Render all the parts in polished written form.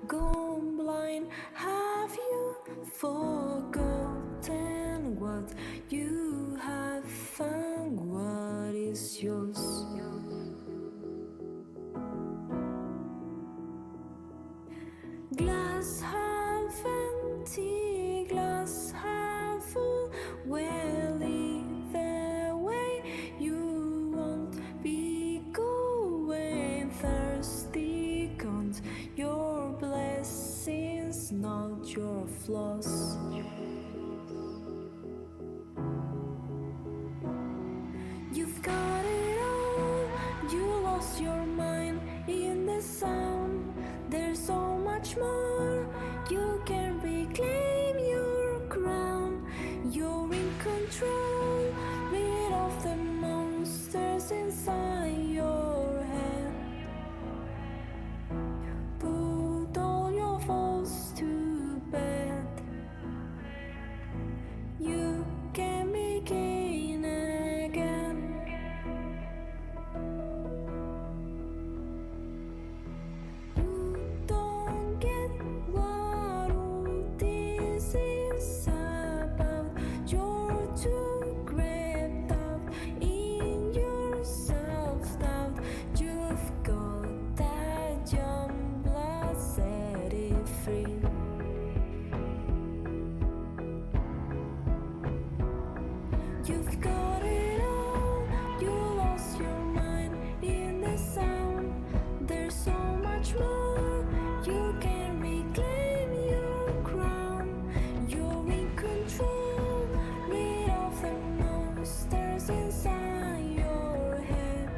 gone blind? Have you forgotten what you have found? What is yours? Glass half empty, glass half full. Well, either way, you won't be going thirsty. Count your blessings, not your flaws. You've got it all, you lost your mind in the sound. There's so much more, you can reclaim your crown. You're in control, rid of the monsters inside your head. Put all your faults to bed. You can begin again. You don't get what all this is about. You're too grabbed up in your self-doubt. You've got that young blood, set it free. You've got it all, you lost your mind in the sound. There's so much more, you can reclaim your crown. You're in control, rid of the monsters inside your head.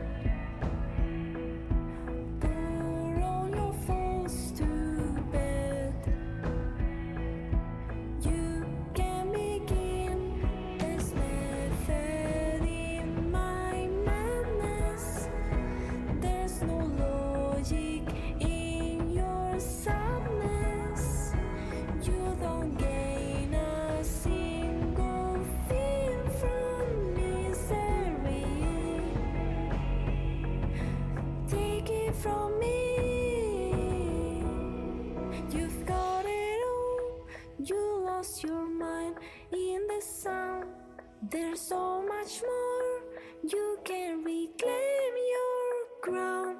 Put all your faults to bed. You can begin. There's method in my madness. There's no logic in your sadness. You don't gain a single thing from misery. Take it from me. You've got it all, you lost your mind in the sound. There's so much more, you can reclaim your crown.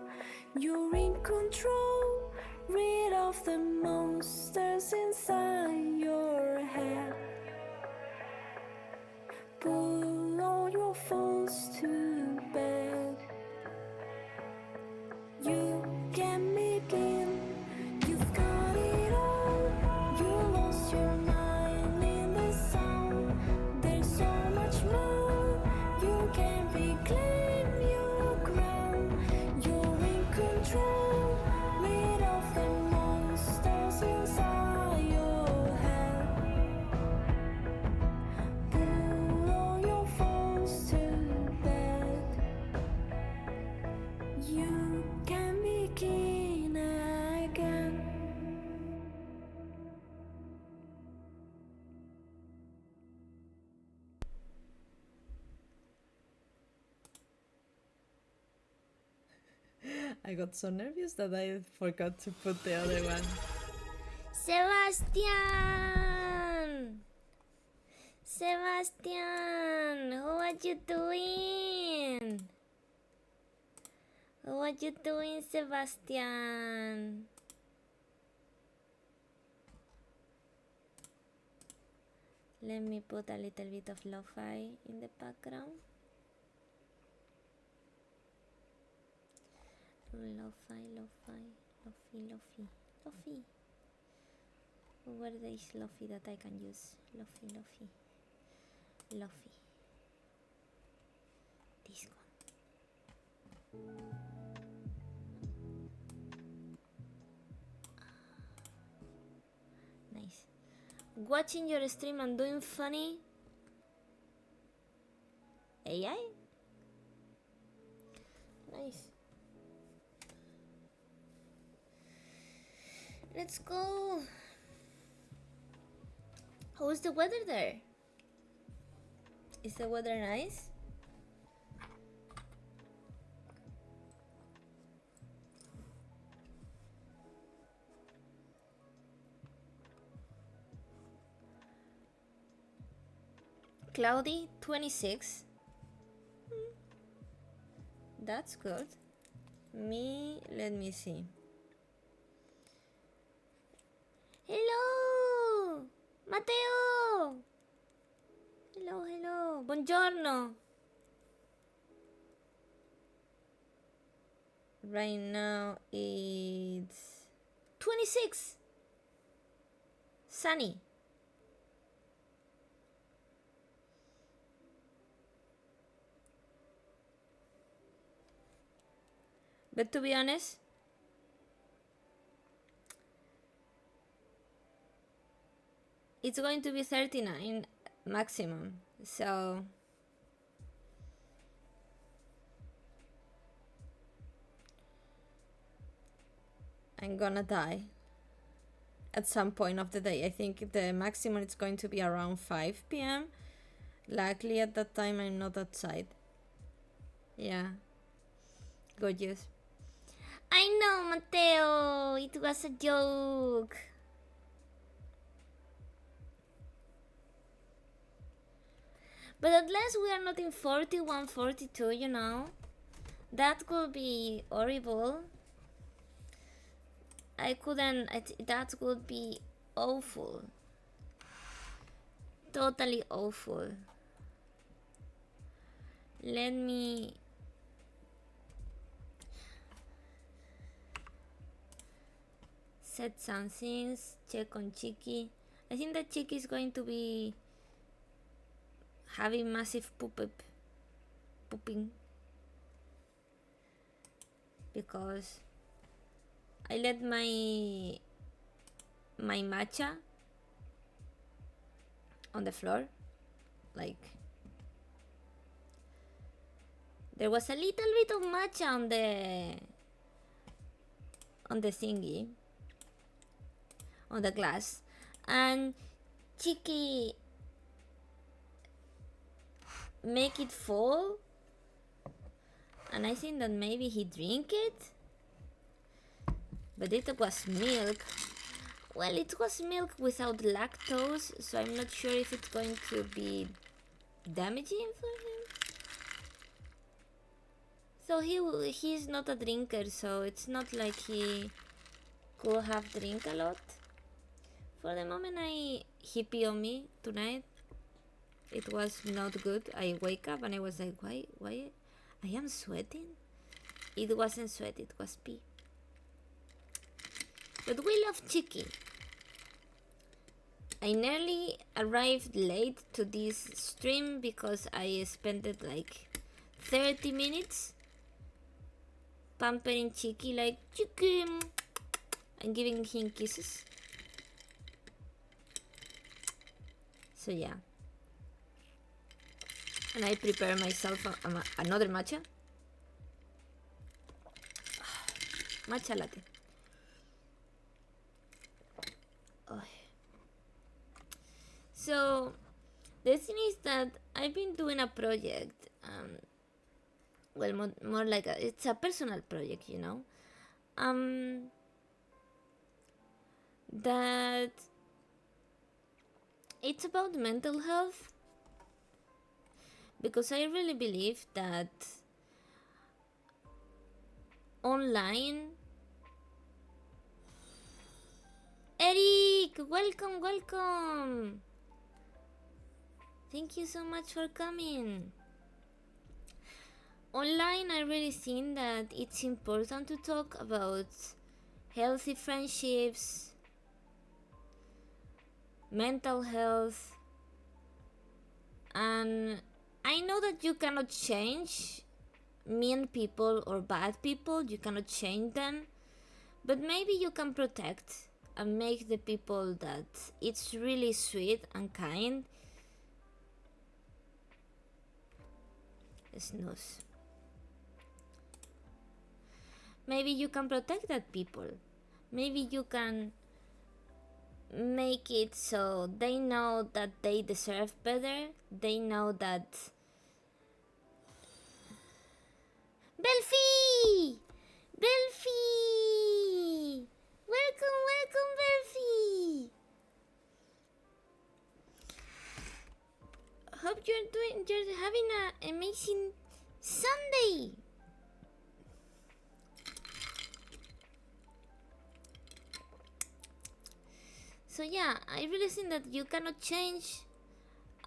You're in control, rid of the monsters inside your head. Put all your faults to bed. You can begin. You've got it all, you lost your mind in the sound. There's so much more, you can reclaim your crown. You're in control, rid of the monsters inside your head. Put all your faults to bed. You can begin again. I got so nervous that I forgot to put the other one. Sebastian! Sebastian! How are you doing? How are you doing, Sebastian? Let me put a little bit of lo-fi in the background. Lo-fi, lo-fi, lo-fi, lo-fi, lo-fi. Where there is lo-fi that I can use? Lo-fi, lo-fi, lo-fi. This one. Nice. Watching your stream and doing funny AI. Nice. Let's go. How's the weather there? Is the weather nice? cloudy, 26. That's good. Let me see. Hello! Matteo! Hello, hello. Buongiorno. Right now it's 26. Sunny. But to be honest, it's going to be 39 maximum. So I'm gonna die at some point of the day. I think the maximum is going to be around 5 p.m. Luckily at that time I'm not outside. Yeah. Gorgeous. I know, Matteo. It was a joke. But at least we are not in 41, 42, you know? That could be horrible. I couldn't. That would be awful. Totally awful. Let me set some things. Check on Chicky. I think that Chicky is going to be having massive pooping because I let my matcha on the floor. Like there was a little bit of matcha on the thingy, on the glass, and Chicky make it fall, and I think that maybe he drink it, but it was milk. Well, it was milk without lactose, so I'm not sure if it's going to be damaging for him. So he's not a drinker, so it's not like he could have drink a lot. For the moment he pee on me tonight. It was not good. I wake up and I was like, why I am sweating? It wasn't sweat, it was pee. But we love Chicky. I nearly arrived late to this stream because I spent it like 30 minutes pampering Chicky, like Chicky, and giving him kisses. So yeah. And I prepare myself another matcha. Matcha latte. Oh. So the thing is that I've been doing a project. Well, more like it's a personal project, you know. That it's about mental health, because I really believe that online. Eric, welcome. Thank you so much for coming. Online, I really think that it's important to talk about healthy friendships, mental health, and I know that you cannot change mean people or bad people, you cannot change them, but maybe you can protect and make the people that it's really sweet and kind snooze. Maybe you can protect that people. Maybe you can make it so they know that they deserve better. They know that Belfi! Welcome, Belfi! Hope you're doing. You're having an amazing Sunday. So yeah, I really think that you cannot change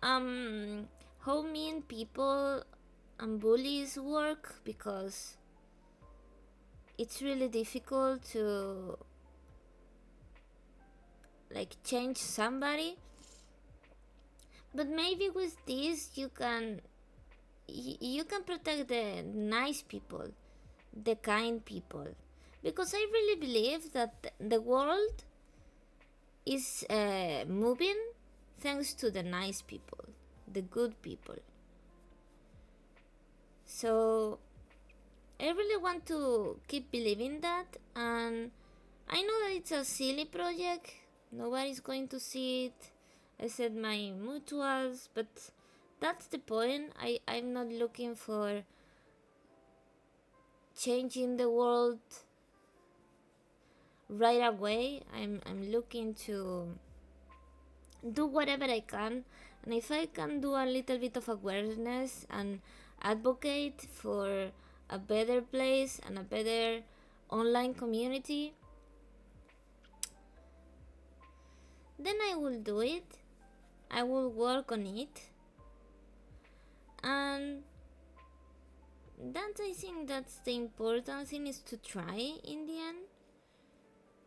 how mean people and bullies work, because it's really difficult to like change somebody. But maybe with this you can protect the nice people, the kind people, because I really believe that the world is moving thanks to the nice people, the good people. So I really want to keep believing that, and I know that it's a silly project, nobody's going to see it except my mutuals, but that's the point. I'm not looking for changing the world right away. I'm looking to do whatever I can, and if I can do a little bit of awareness and advocate for a better place and a better online community, then I will do it. I will work on it, and I think that's the important thing, is to try in the end,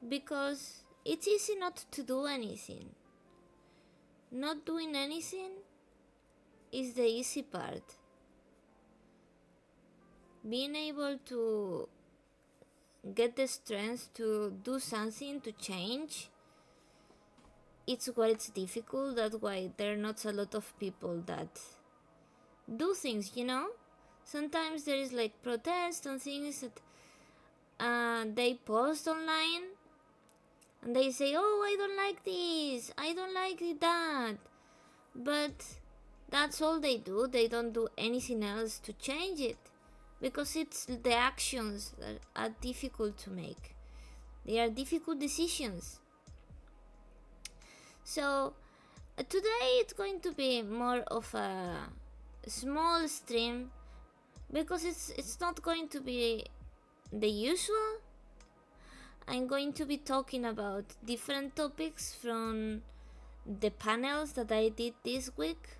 because it's easy not to do anything. Not doing anything is the easy part. Being able to get the strength to do something, to change, it's where it's difficult. That's why there are not a lot of people that do things, you know? Sometimes there is like protest and things that they post online, and they say, oh, I don't like this, I don't like that, but that's all they do. They don't do anything else to change it, because it's the actions that are difficult to make. They are difficult decisions. So today it's going to be more of a small stream, because it's not going to be the usual. I'm going to be talking about different topics from the panels that I did this week.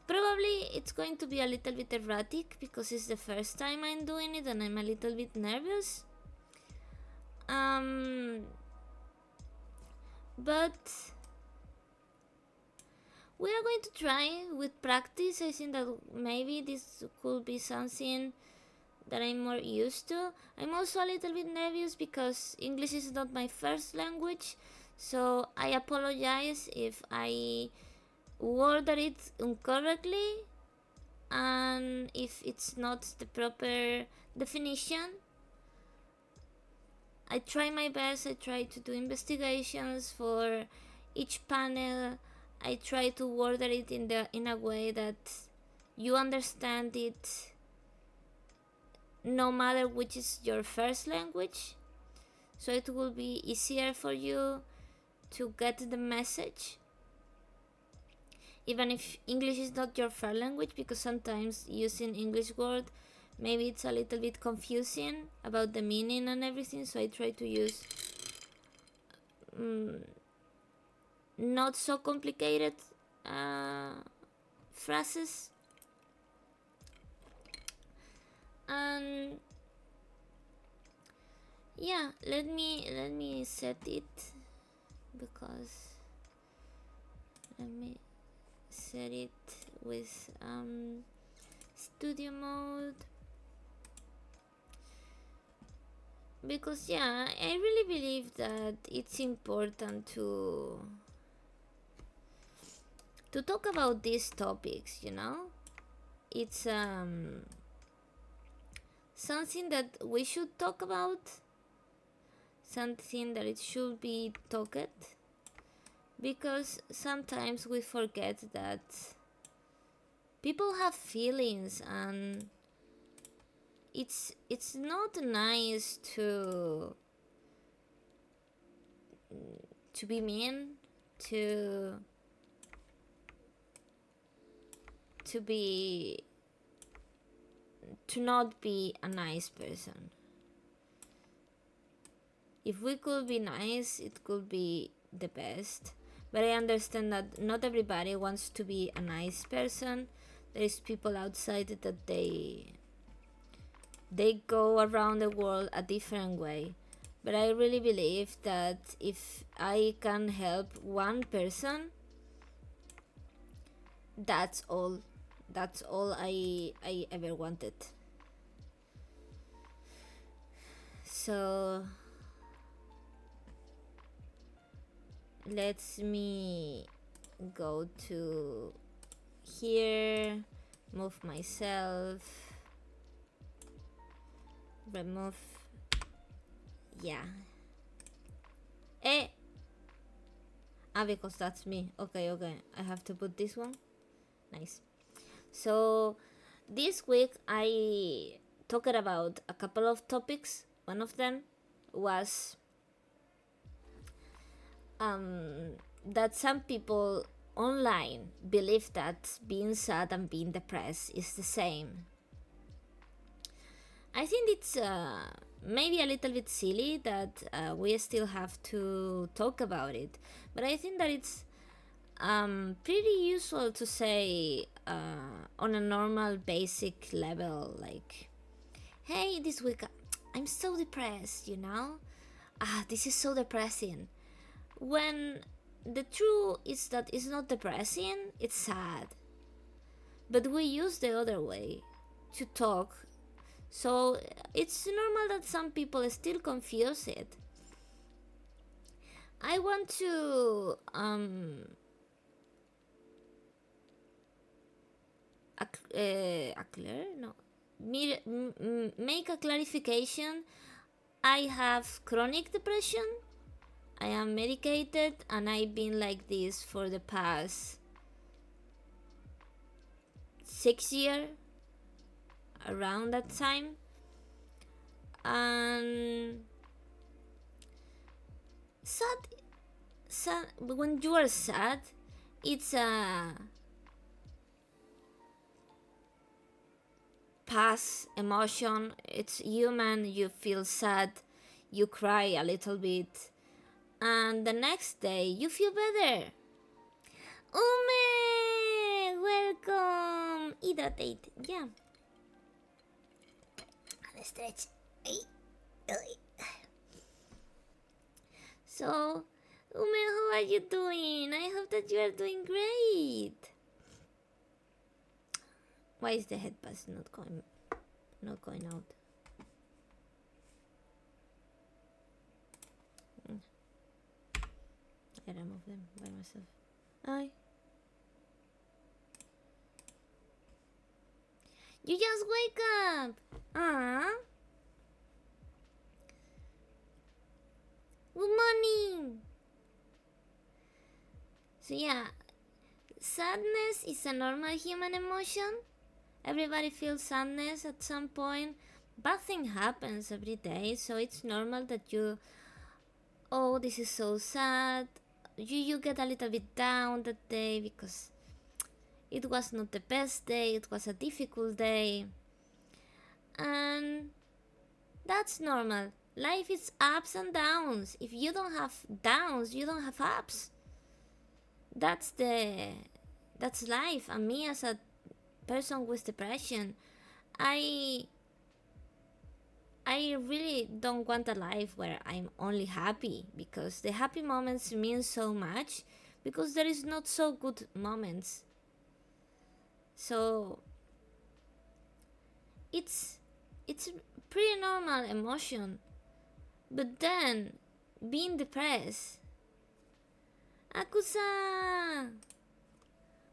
Probably it's going to be a little bit erratic, because it's the first time I'm doing it and I'm a little bit nervous. But we are going to try with practice. I think that maybe this could be something that I'm more used to. I'm also a little bit nervous because English is not my first language, so I apologize if I worded it incorrectly and if it's not the proper definition. I try my best. I try to do investigations for each panel. I try to word it in a way that you understand it, no matter which is your first language, so it will be easier for you to get the message, even if English is not your first language, because sometimes using English word, maybe it's a little bit confusing about the meaning and everything. So I try to use not so complicated phrases. And yeah, let me set it, because let me set it with studio mode, because yeah, I really believe that it's important to talk about these topics, you know. It's something that we should talk about, something that it should be talked, because sometimes we forget that people have feelings, and it's not nice to be mean, to to not be a nice person. If we could be nice, it could be the best. But I understand that not everybody wants to be a nice person. There is people outside that they go around the world a different way. But I really believe that if I can help one person, that's all. That's all I ever wanted. So let me go to here, move myself, remove, yeah. Because that's me. Okay, I have to put this one. Nice. So this week I talked about a couple of topics. One of them was that some people online believe that being sad and being depressed is the same. I think it's maybe a little bit silly that we still have to talk about it, but I think that it's pretty usual to say on a normal basic level, like, hey, this week I'm so depressed, you know? This is so depressing. When the truth is that it's not depressing, it's sad. But we use the other way to talk, so it's normal that some people still confuse it. I want to make a clarification. I have chronic depression. I am medicated and I've been like this for the past 6 years, around that time. And sad, when you are sad, it's a past emotion. It's human. You feel sad, you cry a little bit, and the next day you feel better. Ume, welcome. Hydrate, yeah. And stretch. So, Ume, how are you doing? I hope that you are doing great. Why is the head pass not going out? I remove them by myself. Aye. You just wake up. Good morning. So yeah, sadness is a normal human emotion. Everybody feels sadness at some point. Bad thing happens every day, so it's normal that you, oh, this is so sad. You get a little bit down that day because it was not the best day, it was a difficult day. And that's normal. Life is ups and downs. If you don't have downs, you don't have ups. That's life. And me as a person with depression, I really don't want a life where I'm only happy, because the happy moments mean so much, because there is not so good moments. So it's pretty normal emotion. But then being depressed, Akusa,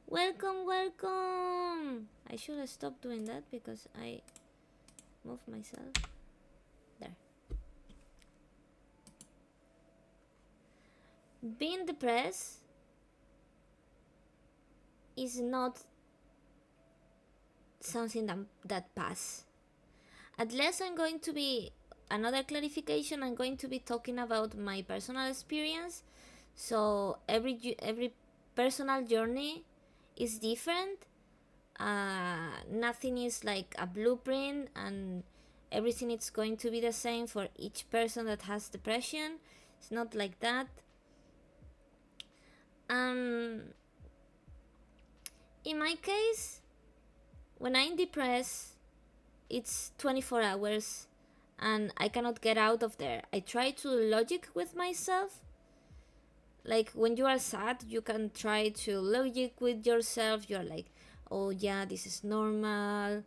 welcome. I should have stopped doing that because I moved myself. There. Being depressed is not something that pass. Unless I'm going to be another clarification, I'm going to be talking about my personal experience. So every personal journey is different, nothing is like a blueprint and everything is going to be the same for each person that has depression. It's not like that. In my case, when I'm depressed, it's 24 hours and I cannot get out of there. I try to logic with myself. Like when you are sad, you can try to logic with yourself. You're like, oh yeah, this is normal.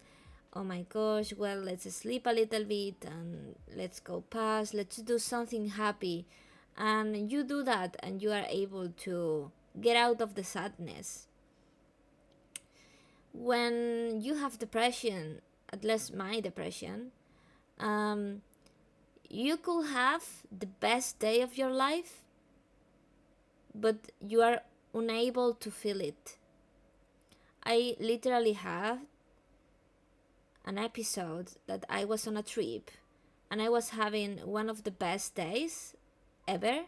Oh my gosh, well, let's sleep a little bit and let's go past. Let's do something happy. And you do that and you are able to get out of the sadness. When you have depression, at least my depression, you could have the best day of your life, but you are unable to feel it. I literally have an episode that I was on a trip and I was having one of the best days ever,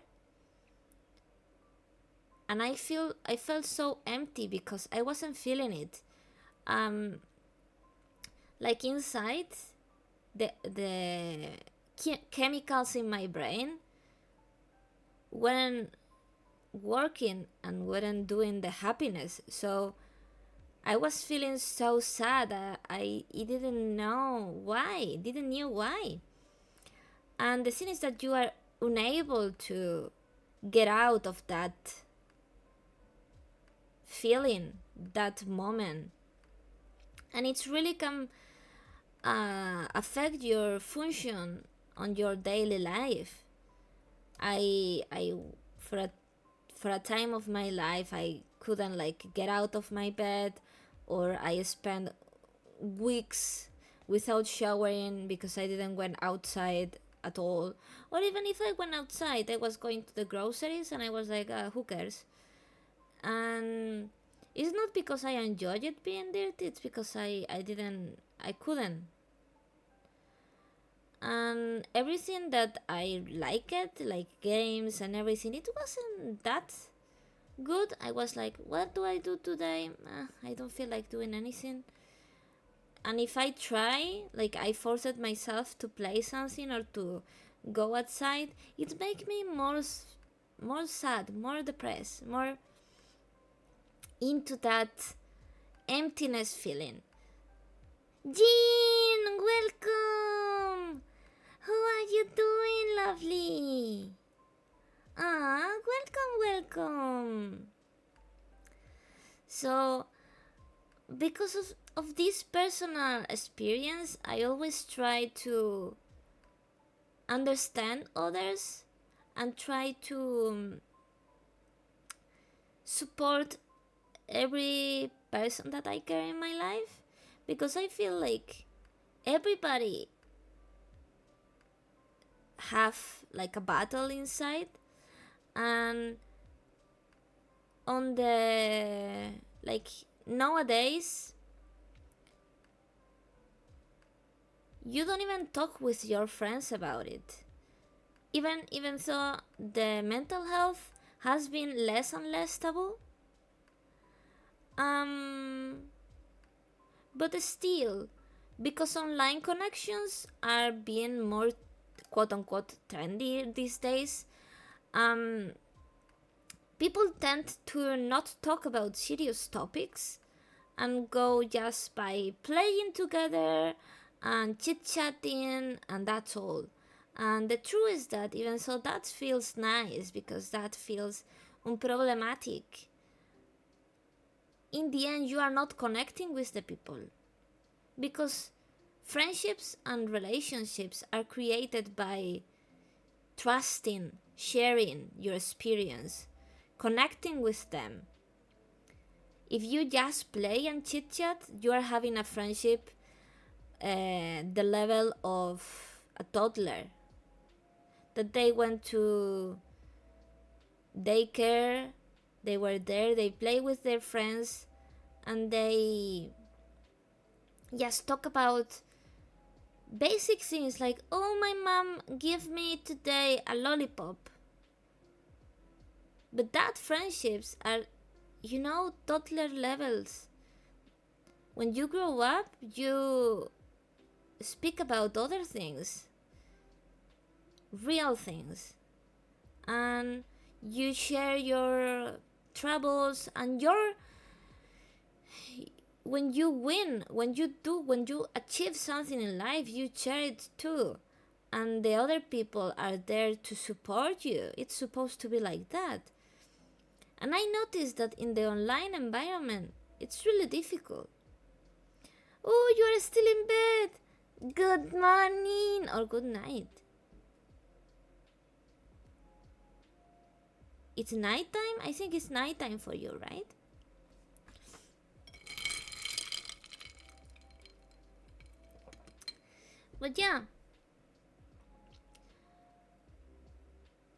and I felt so empty because I wasn't feeling it. Like inside, the chemicals in my brain weren't working and weren't doing the happiness. So I was feeling so sad. I didn't know why. Didn't knew why. And the thing is that you are unable to get out of that feeling, that moment, and it's really can affect your function on your daily life. I for a time of my life I couldn't like get out of my bed, or I spent weeks without showering because I didn't went outside at all. Or even if I went outside, I was going to the groceries and I was like, who cares? And it's not because I enjoyed it being dirty, it's because I couldn't. And everything that I liked, like games and everything, it wasn't that good. I was like, what do I do today? I don't feel like doing anything. And if I try, like I forced myself to play something or to go outside, it makes me more sad, more depressed, more into that emptiness feeling. Jean, welcome! How are you doing, lovely? Welcome. So, because of this personal experience, I always try to understand others and try to support every person that I care in my life, because I feel like everybody have like a battle inside, and on the like nowadays you don't even talk with your friends about it, even though the mental health has been less and less taboo. But still, because online connections are being more quote unquote trendy these days, people tend to not talk about serious topics and go just by playing together and chit chatting, and that's all. And the truth is that even so, that feels nice because that feels unproblematic. In the end, you are not connecting with the people, because friendships and relationships are created by trusting, sharing your experience, connecting with them. If you just play and chit chat, you are having a friendship the level of a toddler, that they went to daycare, they were there, they play with their friends, and they just talk about basic things like, oh, my mom gave me today a lollipop. But that friendships are, toddler levels. when you grow up, you speak about other things, real things, and you share your troubles and your when you win, when you achieve something in life, you share it too, and the other people are there to support you. It's supposed to be like that. And I noticed that in the online environment it's really difficult. Oh, you are still in bed, good morning or good night. It's nighttime? I think it's nighttime for you, right? But yeah,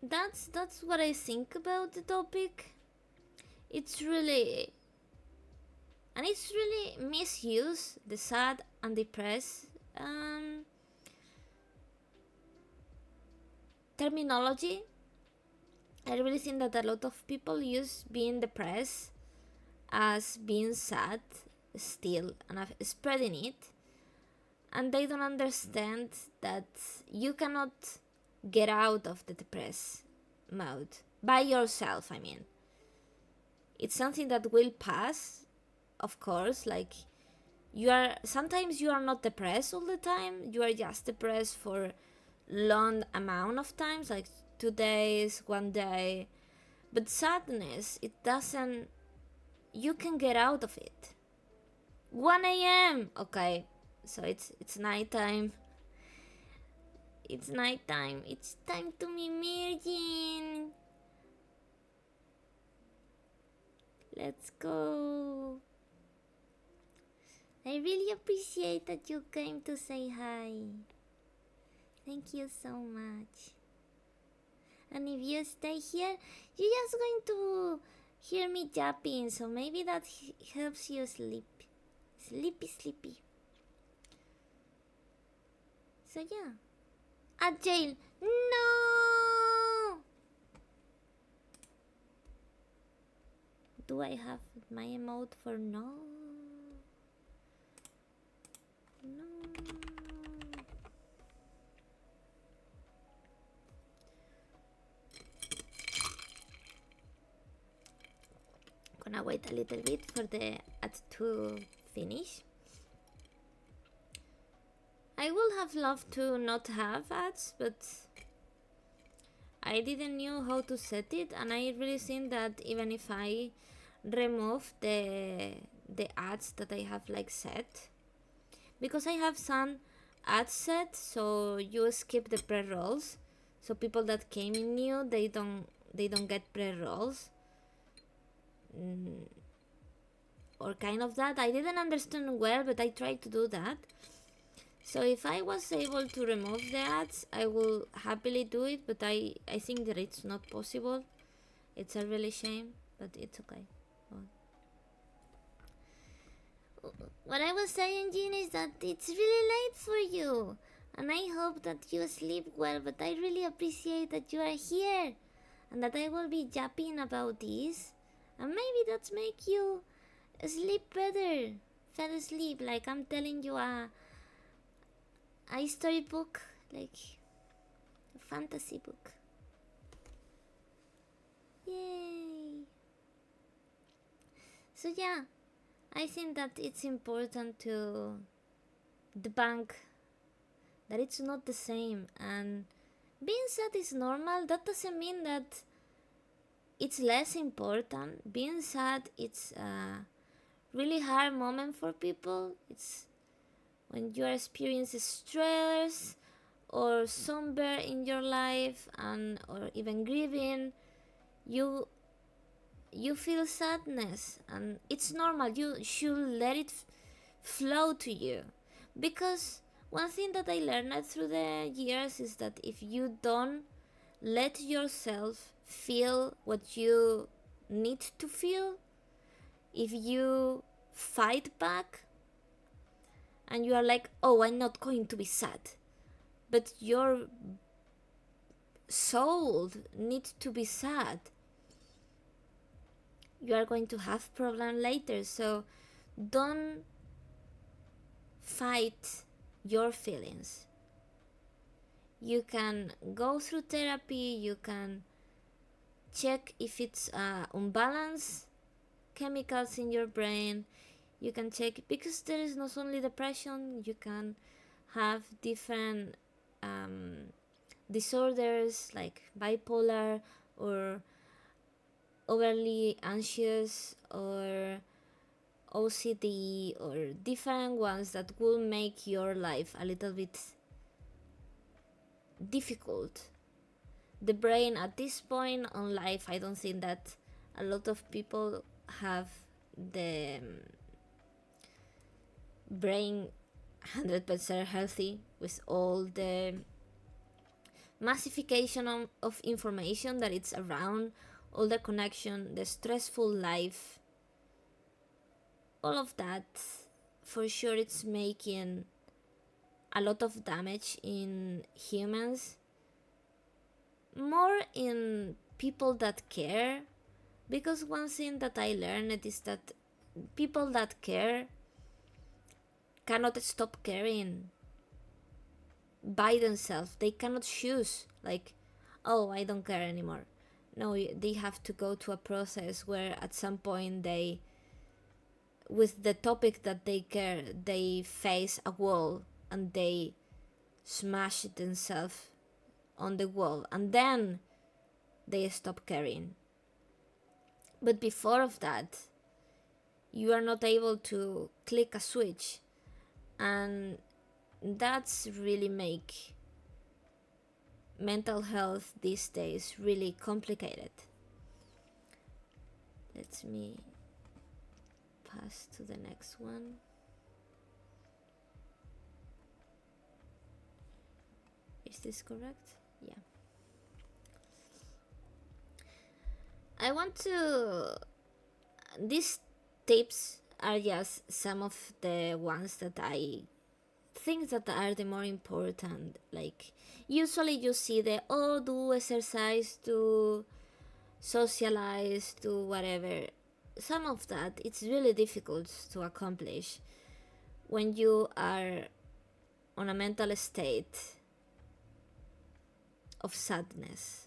that's what I think about the topic. It's really misused, the sad and depressed terminology. I really think that a lot of people use being depressed as being sad still and spreading it, and they don't understand that you cannot get out of the depressed mode by yourself. I mean, it's something that will pass, of course. Like, sometimes you are not depressed all the time, you are just depressed for long amount of times, like 2 days, 1 day. But sadness, it doesn't, you can get out of it. 1 a.m. Okay, so it's nighttime. It's nighttime. It's time to be merging. Let's go. I really appreciate that you came to say hi. Thank you so much. And if you stay here, you're just going to hear me yapping, so maybe that helps you sleep. Sleepy. So yeah. At jail. No! Do I have my emote for no? No. Gonna wait a little bit for the ad to finish. I would have loved to not have ads, but I didn't know how to set it, and I really think that even if I remove the ads that I have like set, because I have some ads set, so you skip the pre-rolls, so people that came in new, they don't get pre-rolls. Or kind of that. I didn't understand well, but I tried to do that. So if I was able to remove the ads, I will happily do it, but I think that it's not possible. It's a really shame, but it's okay. What I was saying, Jean, is that it's really late for you, and I hope that you sleep well, but I really appreciate that you are here, and that I will be yapping about this, and maybe that's make you sleep better, fall asleep, like I'm telling you a storybook, like a fantasy book. Yay! So yeah, I think that it's important to debunk that it's not the same, and being sad is normal. That doesn't mean that it's less important. Being sad, it's a really hard moment for people. It's when you are experiencing stress or somber in your life, and or even grieving, you feel sadness, and it's normal. You should let it flow to you, because one thing that I learned through the years is that if you don't let yourself feel what you need to feel, if you fight back and you are like, oh, I'm not going to be sad, but your soul needs to be sad, you are going to have problem later. So don't fight your feelings. You can go through therapy, you can check if it's unbalanced chemicals in your brain. You can check, because there is not only depression, you can have different disorders like bipolar or overly anxious or OCD, or different ones that will make your life a little bit difficult. The brain at this point on life, I don't think that a lot of people have the brain 100% healthy with all the massification of information that it's around, all the connection, the stressful life, all of that. For sure it's making a lot of damage in humans, more in people that care, because one thing that I learned is that people that care cannot stop caring by themselves. They cannot choose, like, oh, I don't care anymore. No, they have to go to a process where at some point they, with the topic that they care, they face a wall and they smash themselves on the wall, and then they stop caring. But before of that, you are not able to click a switch, and that's really make mental health these days really complicated. Let me pass to the next one. Is this correct? Yeah. I want to... These tips are just some of the ones that I think that are the more important. Like, usually you see the, oh, do exercise, to socialize, to whatever. Some of that, it's really difficult to accomplish when you are on a mental state of sadness,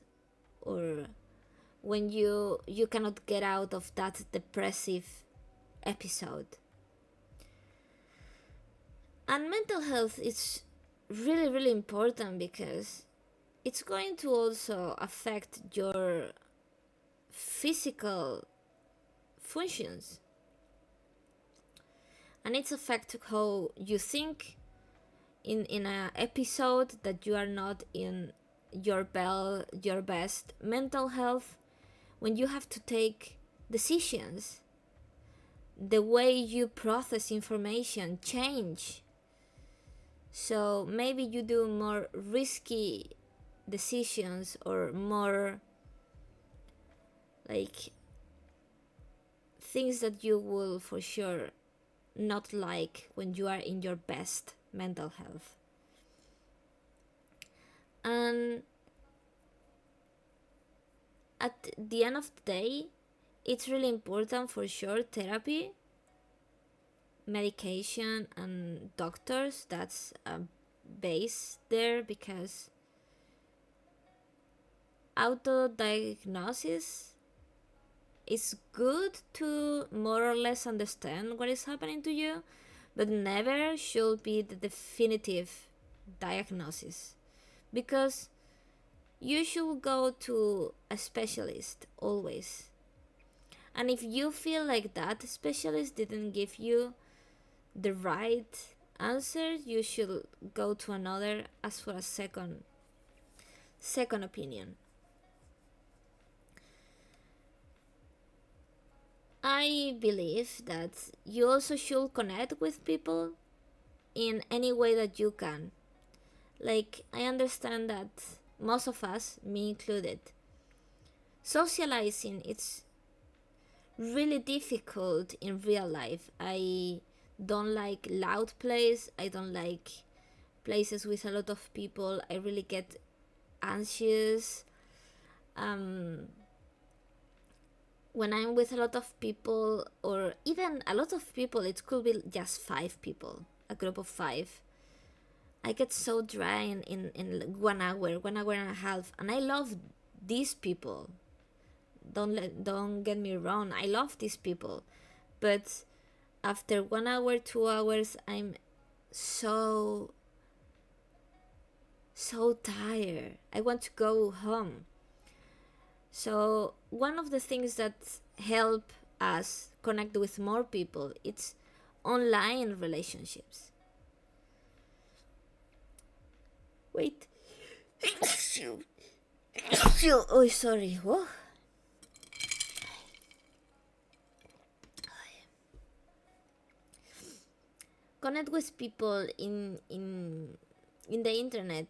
or when you cannot get out of that depressive episode. And mental health is really, really important, because it's going to also affect your physical functions, and it's affect how you think in a episode that you are not in your best mental health. When you have to take decisions, the way you process information change. So maybe you do more risky decisions, or more like things that you will for sure not like when you are in your best mental health. And at the end of the day, it's really important for sure therapy, medication, and doctors. That's a base there, because auto-diagnosis is good to more or less understand what is happening to you, but never should be the definitive diagnosis, because you should go to a specialist always. And if you feel like that specialist didn't give you the right answer, you should go to another, ask for a second opinion. I believe that you also should connect with people in any way that you can. Like, I understand that most of us, me included, socializing, it's really difficult in real life. I don't like loud places. I don't like places with a lot of people. I really get anxious. When I'm with a lot of people, or even a lot of people, it could be just 5 people. a group of 5, I get so dry in 1 hour, 1 hour and a half, and I love these people. Don't get me wrong, I love these people, but after 1 hour, 2 hours, I'm so tired. I want to go home. So one of the things that help us connect with more people, it's online relationships. Wait. Oh, sorry. Whoa. Connect with people in the internet.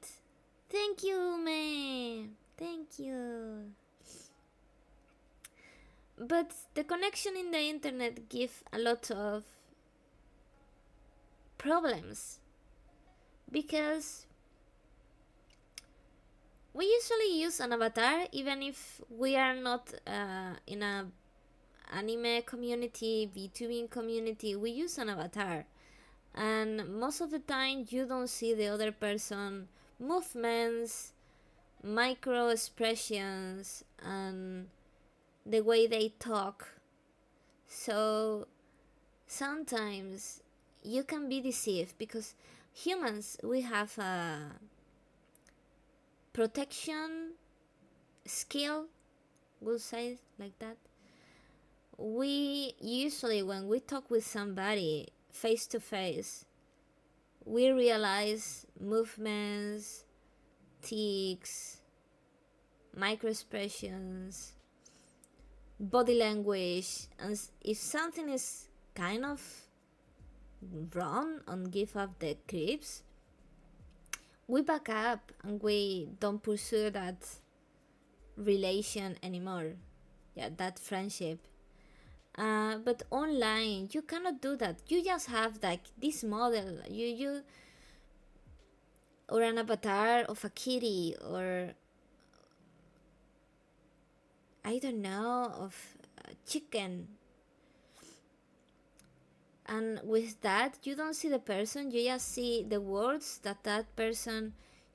Thank you, man. Thank you. But the connection in the internet give a lot of problems, because we usually use an avatar even if we are not in a anime community, VTubing community. We use an avatar, and most of the time you don't see the other person movements, micro expressions, and the way they talk. So sometimes you can be deceived, because humans, we have a protection skill, we'll say it like that. We usually, when we talk with somebody face to face, we realize movements, tics, micro expressions, body language, and if something is kind of wrong and give up the creeps, we back up and we don't pursue that relation anymore. Yeah, that friendship. But online, you cannot do that. You just have like this model, you or an avatar of a kitty, or I don't know, of a chicken. And with that, you don't see the person, you just see the words that that person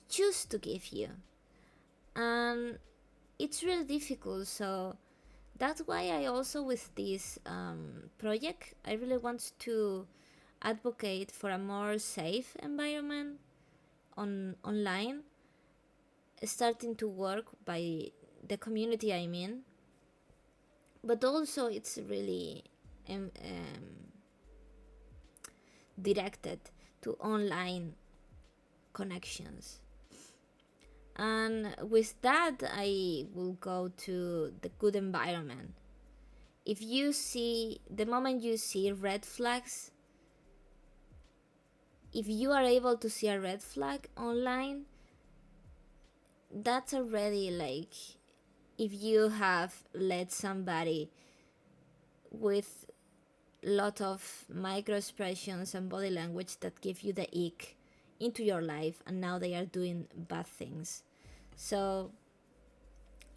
choose to give you. And it's really difficult. So that's why I also, with this project, I really want to advocate for a more safe environment online, starting to work by the community I'm in. But also it's really directed to online connections. And with that, I will go to the good environment. If you see, the moment you see red flags, if you are able to see a red flag online, that's already like, if you have let somebody with lot of micro expressions and body language that give you the ick into your life, and now they are doing bad things. So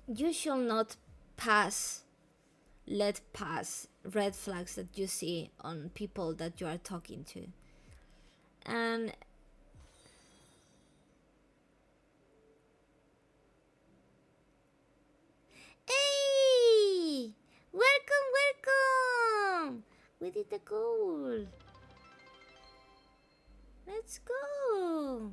you should not let pass red flags that you see on people that you are talking to. And hey, welcome, we did the goal. Let's go.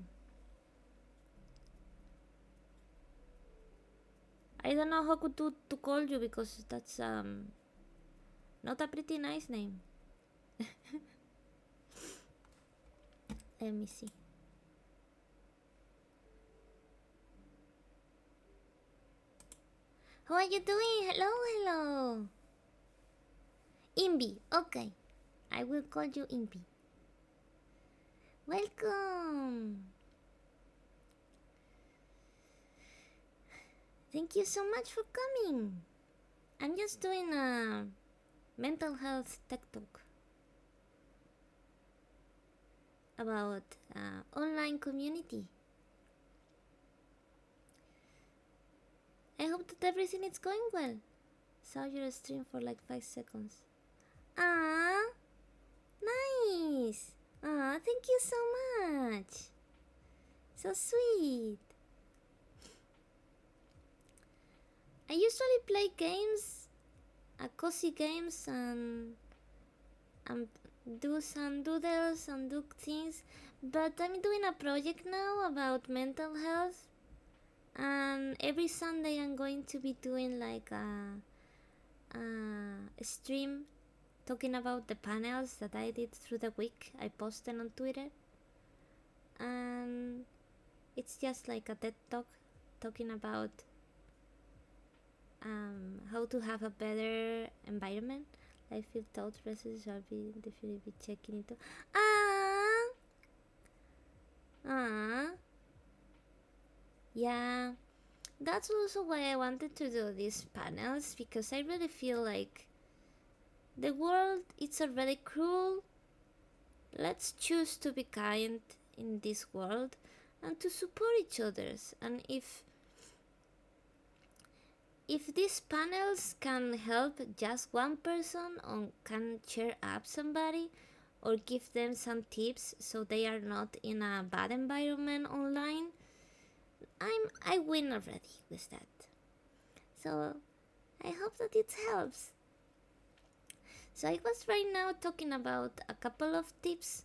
I don't know how to call you, because that's not a pretty nice name. Let me see. How are you doing? Hello. Imbi, okay. I will call you Imbi. Welcome. Thank you so much for coming. I'm just doing a mental health tech talk about online community. I hope that everything is going well. Saw your stream for like 5 seconds. Ah, nice. Ah, thank you so much. So sweet. I usually play games, cozy games, and do some doodles and do things. But I'm doing a project now about mental health, and every Sunday I'm going to be doing like a stream talking about the panels that I did through the week. I posted on Twitter, and it's just like a TED talk talking about how to have a better environment. I feel thought process. I'll be definitely be checking it. Yeah, that's also why I wanted to do these panels, because I really feel like the world is already cruel. Let's choose to be kind in this world and to support each others. And if these panels can help just one person or can cheer up somebody or give them some tips so they are not in a bad environment online, I win already with that. So I hope that it helps. So I was right now talking about a couple of tips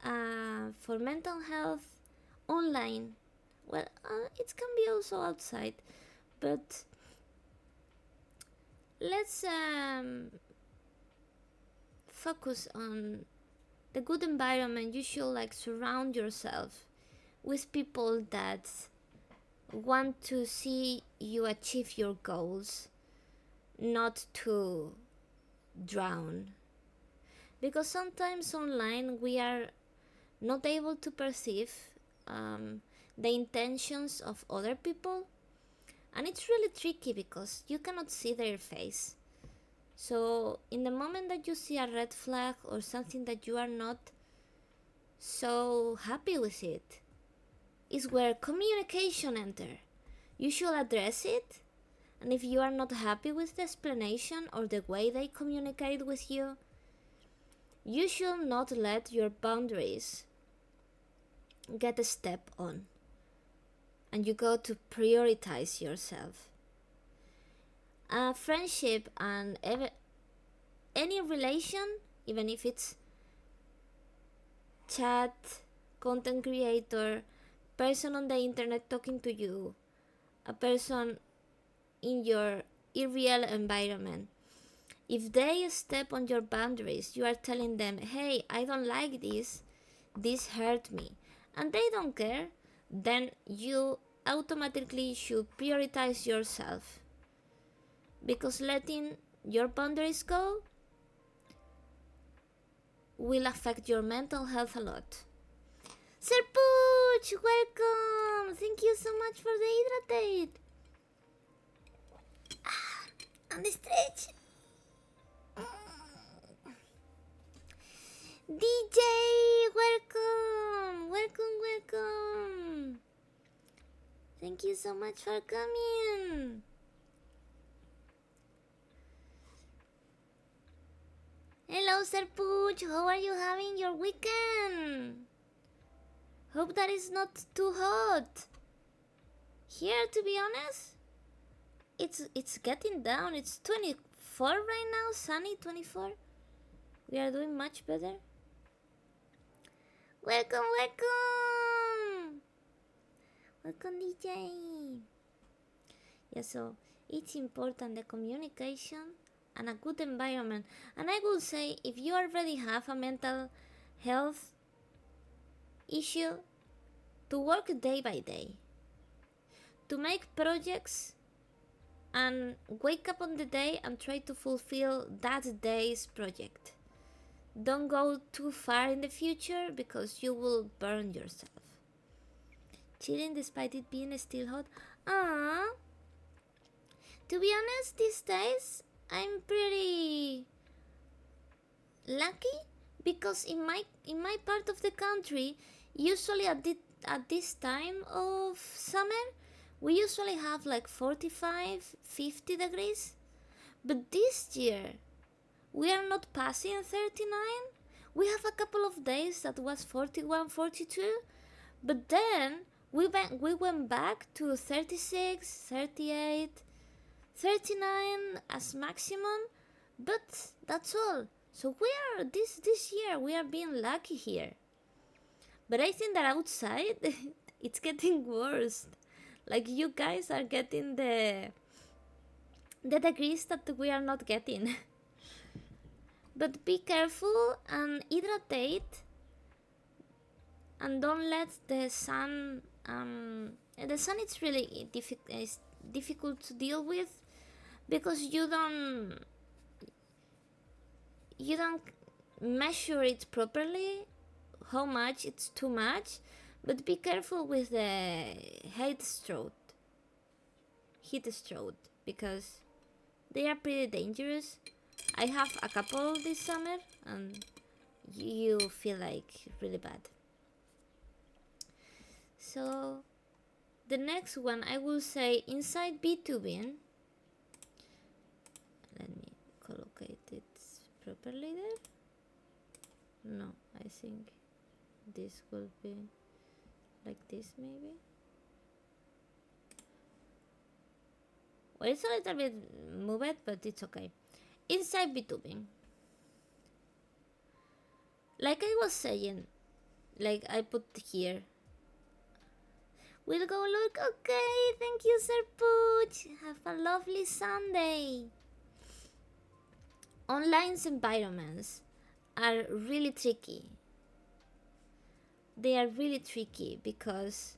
for mental health online. Well, it can be also outside, but let's focus on the good environment. You should like surround yourself with people that want to see you achieve your goals, not to drown. Because sometimes online we are not able to perceive the intentions of other people, and it's really tricky because you cannot see their face. So in the moment that you see a red flag or something that you are not so happy with it, is where communication enter. You should address it, and if you are not happy with the explanation or the way they communicate with you, you should not let your boundaries get a step on, and you go to prioritize yourself. A friendship and any relation, even if it's chat, content creator, person on the internet talking to you, a person in your real environment, if they step on your boundaries, you are telling them, hey, I don't like this hurt me, and they don't care, then you automatically should prioritize yourself, because letting your boundaries go will affect your mental health a lot. Serpuch, welcome! Thank you so much for the hydratate. And the stretch. DJ, welcome. Thank you so much for coming. Hello, Serpuch. How are you having your weekend? Hope that it's not too hot. Here, to be honest, it's getting down. It's 24 right now, sunny 24. We are doing much better. Welcome. Welcome, DJ. Yeah, so it's important, the communication and a good environment. And I will say, if you already have a mental health issue, to work day by day, to make projects and wake up on the day and try to fulfill that day's project. Don't go too far in the future because you will burn yourself. Chilling despite it being still hot. To be honest, these days I'm pretty lucky, because in my part of the country, usually at this time of summer, we usually have like 45-50 degrees, but this year we are not passing 39. We have a couple of days that was 41, 42, but then we went back to 36, 38, 39 as maximum, but that's all. So we are this year we are being lucky here. But I think that outside it's getting worse. Like you guys are getting the degrees that we are not getting. But be careful and hydrate, and don't let the sun. The sun is really difficult to deal with because you don't measure it properly. How much it's too much, but be careful with the heat stroke because they are pretty dangerous. I have a couple this summer and you feel like really bad. So the next one I will say inside B2B. Let me collocate it properly there. No, I think this will be like this maybe. Well, it's a little bit moved, but it's okay. Inside B2B, like I was saying, like I put here, we'll go look. Okay, thank you, Sir Pooch. Have a lovely Sunday. Online environments are really tricky. They are really tricky because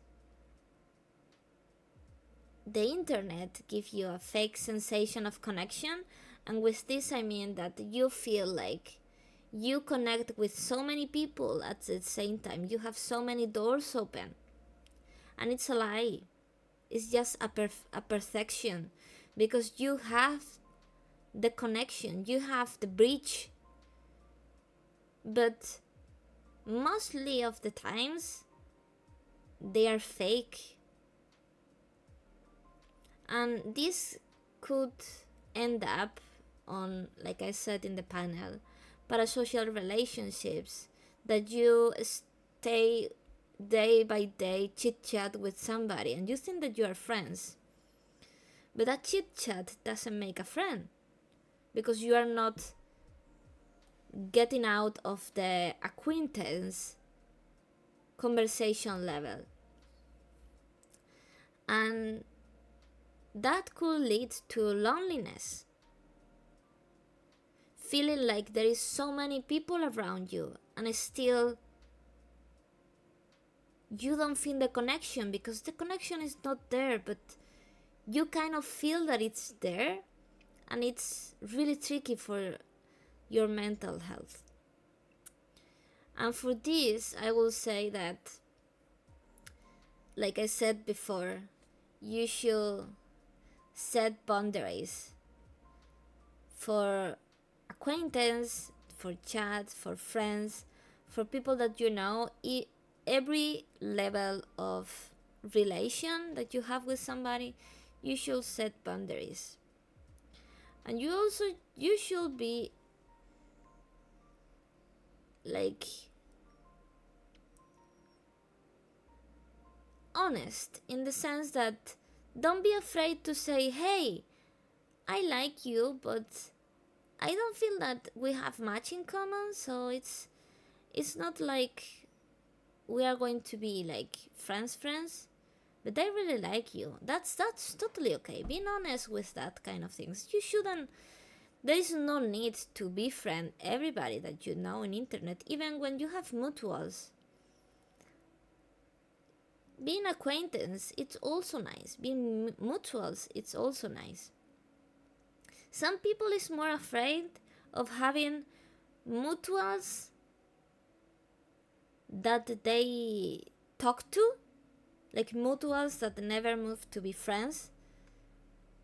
the internet gives you a fake sensation of connection, and with this I mean that you feel like you connect with so many people at the same time. You have so many doors open, and it's a lie. It's just a perception, because you have the connection, you have the bridge, but mostly of the times they are fake. And this could end up on, like I said in the panel, parasocial relationships, that you stay day by day chit chat with somebody and you think that you are friends, but that chit chat doesn't make a friend because you are not getting out of the acquaintance conversation level, and that could lead to loneliness, feeling like there is so many people around you and still you don't feel the connection because the connection is not there, but you kind of feel that it's there, and it's really tricky for your mental health. And for this, I will say that, like I said before, you should set boundaries for acquaintance, for chat, for friends, for people that you know. Every level of relation that you have with somebody, you should set boundaries. And you should be like honest, in the sense that don't be afraid to say, hey, I like you, but I don't feel that we have much in common, so it's not like we are going to be like friends, but I really like you. That's totally okay. Being honest with that kind of things. You shouldn't. There is no need to befriend everybody that you know on internet, even when you have mutuals. Being acquaintance, it's also nice. Being mutuals, it's also nice. Some people is more afraid of having mutuals that they talk to, like mutuals that never move to be friends,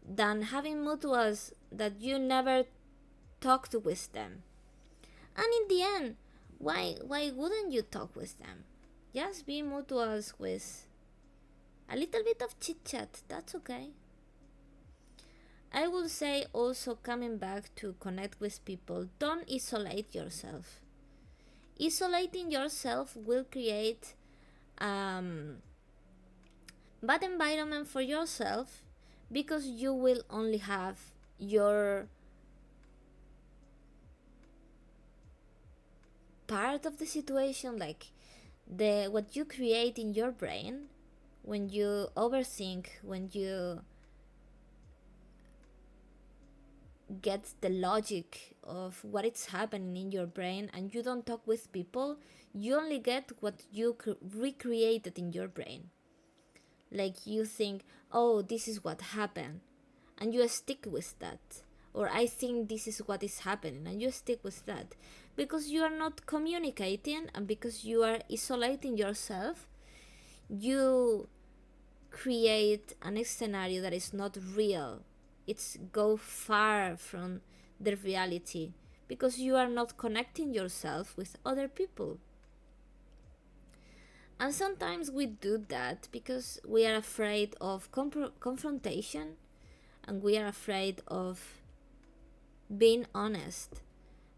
than having mutuals that you never talked with them. And in the end, why wouldn't you talk with them? Just be mutuals with a little bit of chit chat, that's okay. I would say also, coming back to connect with people, don't isolate yourself. Isolating yourself will create bad environment for yourself, because you will only have your part of the situation, like the what you create in your brain when you overthink, when you get the logic of what is happening in your brain and you don't talk with people. You only get what you recreated in your brain. Like you think, oh, this is what happened, and you stick with that. Or I think this is what is happening, and you stick with that. Because you are not communicating, and because you are isolating yourself, you create an scenario that is not real. It's go far from the reality, because you are not connecting yourself with other people. And sometimes we do that because we are afraid of confrontation, and we are afraid of being honest.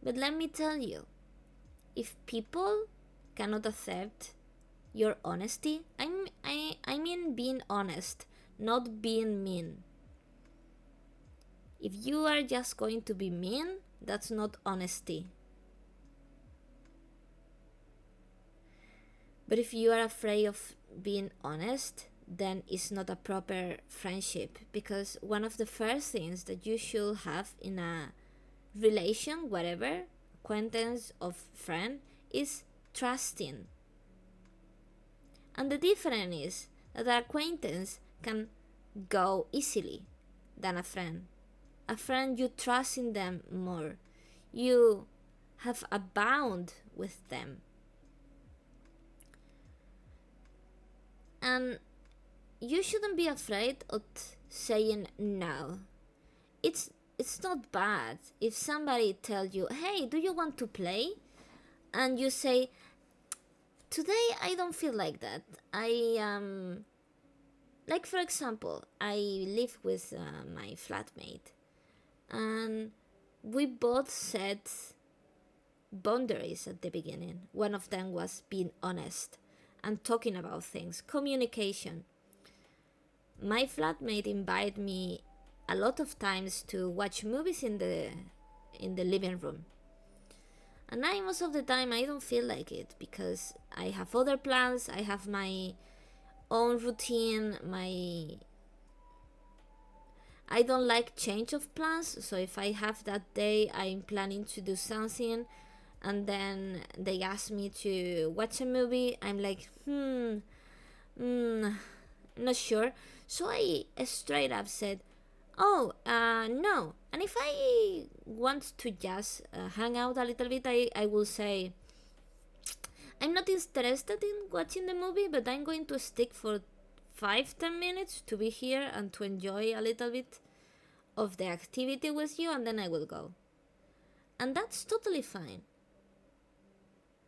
But let me tell you, if people cannot accept your honesty, I mean being honest, not being mean. If you are just going to be mean, that's not honesty. But if you are afraid of being honest, then it's not a proper friendship, because one of the first things that you should have in a relation, whatever, acquaintance or friend, is trusting. And the difference is that an acquaintance can go easily than a friend. A friend, you trust in them more. You have a bond with them. And you shouldn't be afraid of saying no. It's not bad if somebody tells you, hey, do you want to play? And you say, today I don't feel like that. Like for example, I live with my flatmate, and we both set boundaries at the beginning. One of them was being honest and talking about things, communication. My flatmate invited me a lot of times to watch movies in the living room, and most of the time I don't feel like it, because I have other plans. I have my own routine. I don't like change of plans, so if I have that day I'm planning to do something, and then they ask me to watch a movie, I'm like, not sure. So I straight up said, oh, no. And if I want to just hang out a little bit, I will say, I'm not interested in watching the movie, but I'm going to stick for 5-10 minutes to be here and to enjoy a little bit of the activity with you, and then I will go. And that's totally fine.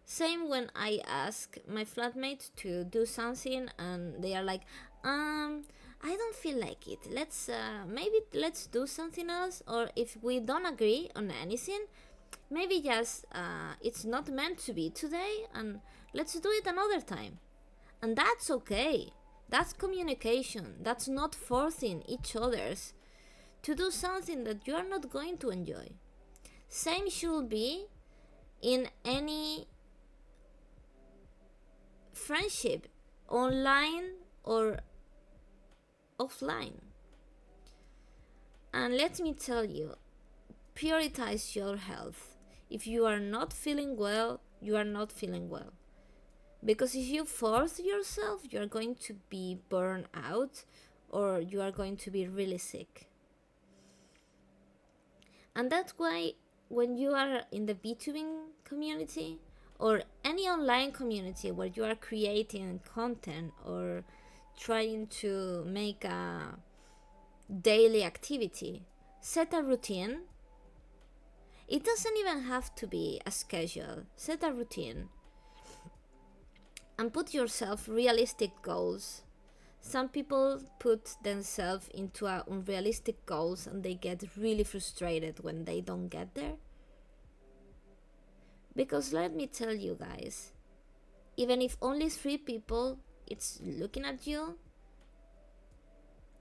Same when I ask my flatmates to do something and they are like, I don't feel like it. Let's do something else. Or if we don't agree on anything, maybe just it's not meant to be today, and let's do it another time. And that's okay. That's communication. That's not forcing each other's to do something that you are not going to enjoy. Same should be in any friendship, online or offline. And let me tell you, prioritize your health. If you are not feeling well, you are not feeling well. Because if you force yourself, you are going to be burned out, or you are going to be really sick. And that's why when you are in the VTubing community or any online community where you are creating content or trying to make a daily activity, set a routine. It doesn't even have to be a schedule. Set a routine and put yourself realistic goals. Some people put themselves into unrealistic goals and they get really frustrated when they don't get there. Because let me tell you guys, even if only 3 people it's looking at you,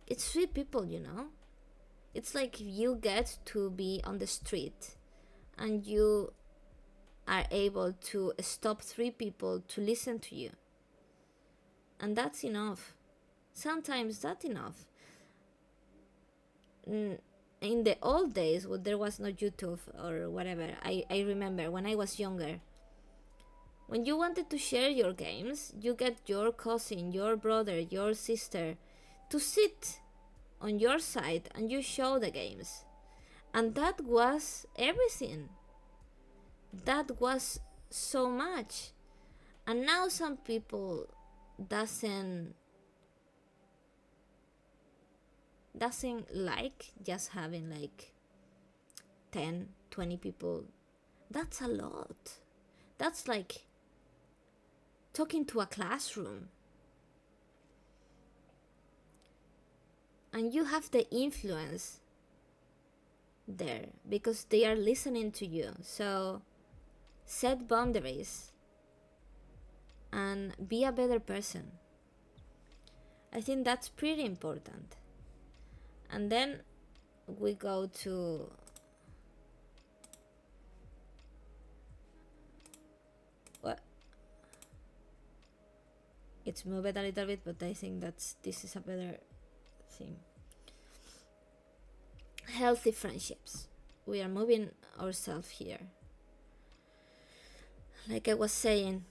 it's 3 people, you know? It's like you get to be on the street and you are able to stop 3 people to listen to you. And that's enough. Sometimes that's enough. In the old days when there was no YouTube or whatever, I remember when I was younger, when you wanted to share your games, you get your cousin, your brother, your sister to sit on your side and you show the games. And that was everything. That was so much. And now some people doesn't like just having like 10, 20 people. That's a lot. That's like talking to a classroom. And you have the influence there because they are listening to you. So set boundaries and be a better person. I think that's pretty important. And then we go to what? It's moved a little bit, but I think this is a better thing. Healthy friendships. We are moving ourselves here. Like I was saying,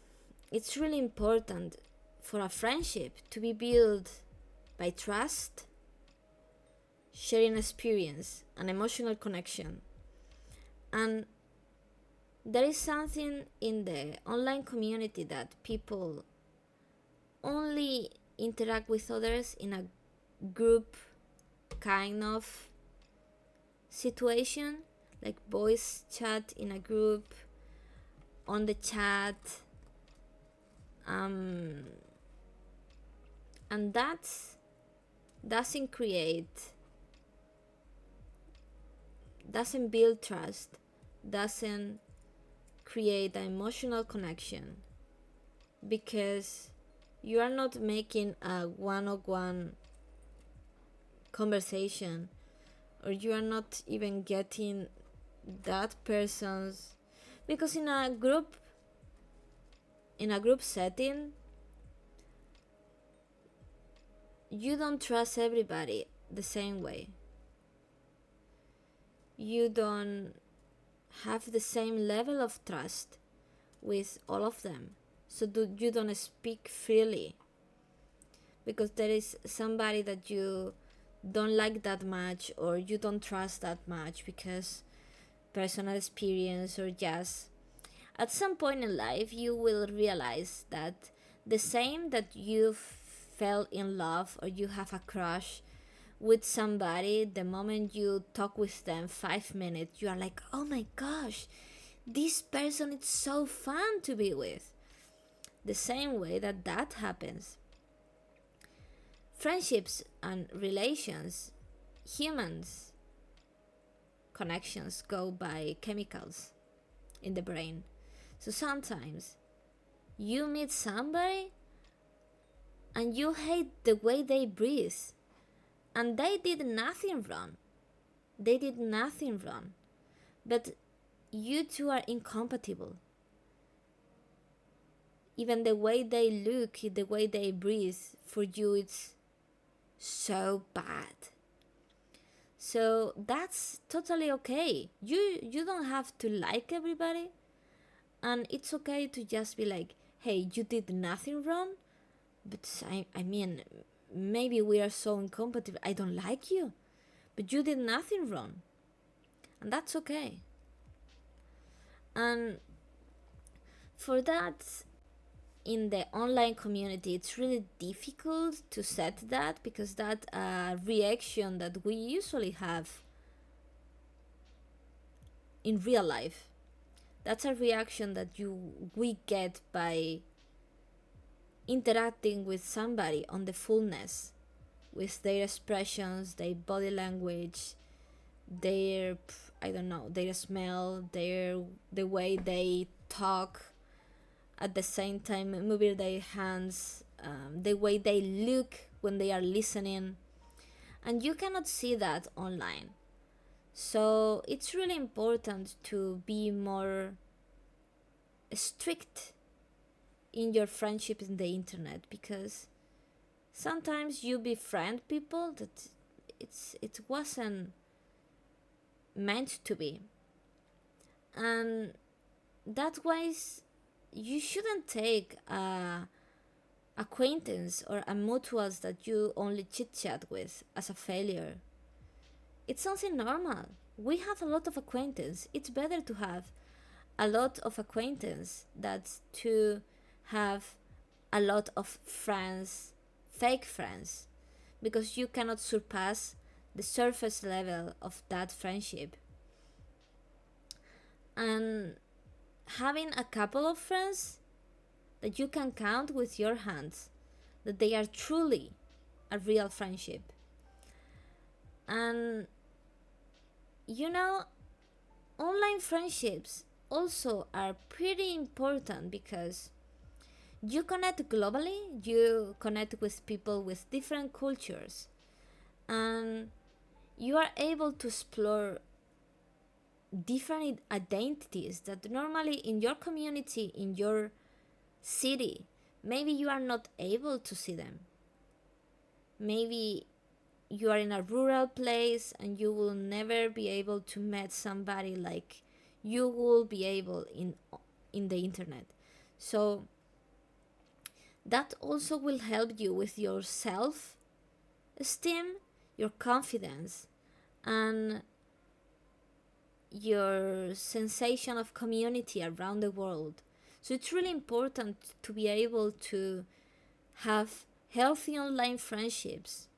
it's really important for a friendship to be built by trust, sharing experience, and emotional connection. And there is something in the online community that people only interact with others in a group kind of situation, like voice chat in a group, on the chat, and that doesn't build trust, doesn't create an emotional connection, because you are not making a one-on-one conversation, or you are not even getting that person's, because in a group setting you don't trust everybody the same way. You don't have the same level of trust with all of them, so you don't speak freely because there is somebody that you don't like that much or you don't trust that much because personal experience, or just at some point in life you will realize that the same that you fell in love or you have a crush with somebody, the moment you talk with them 5 minutes, you are like, oh my gosh, this person is so fun to be with. The same way that happens. Friendships and relations, humans, connections go by chemicals in the brain. So sometimes you meet somebody and you hate the way they breathe, and they did nothing wrong. But you two are incompatible. Even the way they look, the way they breathe, for you it's so bad. So that's totally okay. You don't have to like everybody, and it's okay to just be like, hey, you did nothing wrong, but I mean, maybe we are so incompatible, I don't like you, but you did nothing wrong, and that's okay. And for that, in the online community, it's really difficult to set that, because that reaction that we usually have in real life, that's a reaction that we get by interacting with somebody on the fullness, with their expressions, their body language, their, I don't know, their smell, the way they talk at the same time, moving their hands, the way they look when they are listening. And you cannot see that online. So it's really important to be more strict in your friendship in the internet, because sometimes you befriend people that it wasn't meant to be. And that wise, you shouldn't take a acquaintance or a mutuals that you only chit chat with as a failure. It's something normal. We have a lot of acquaintance. It's better to have a lot of acquaintance than to have a lot of friends, fake friends, because you cannot surpass the surface level of that friendship. And having a couple of friends that you can count with your hands, that they are truly a real friendship. And you know, online friendships also are pretty important because you connect globally, you connect with people with different cultures, and you are able to explore different identities that normally in your community, in your city, maybe you are not able to see them. Maybe you are in a rural place and you will never be able to meet somebody like you will be able in the internet. So that also will help you with your self esteem, your confidence, and your sensation of community around the world. So it's really important to be able to have healthy online friendships.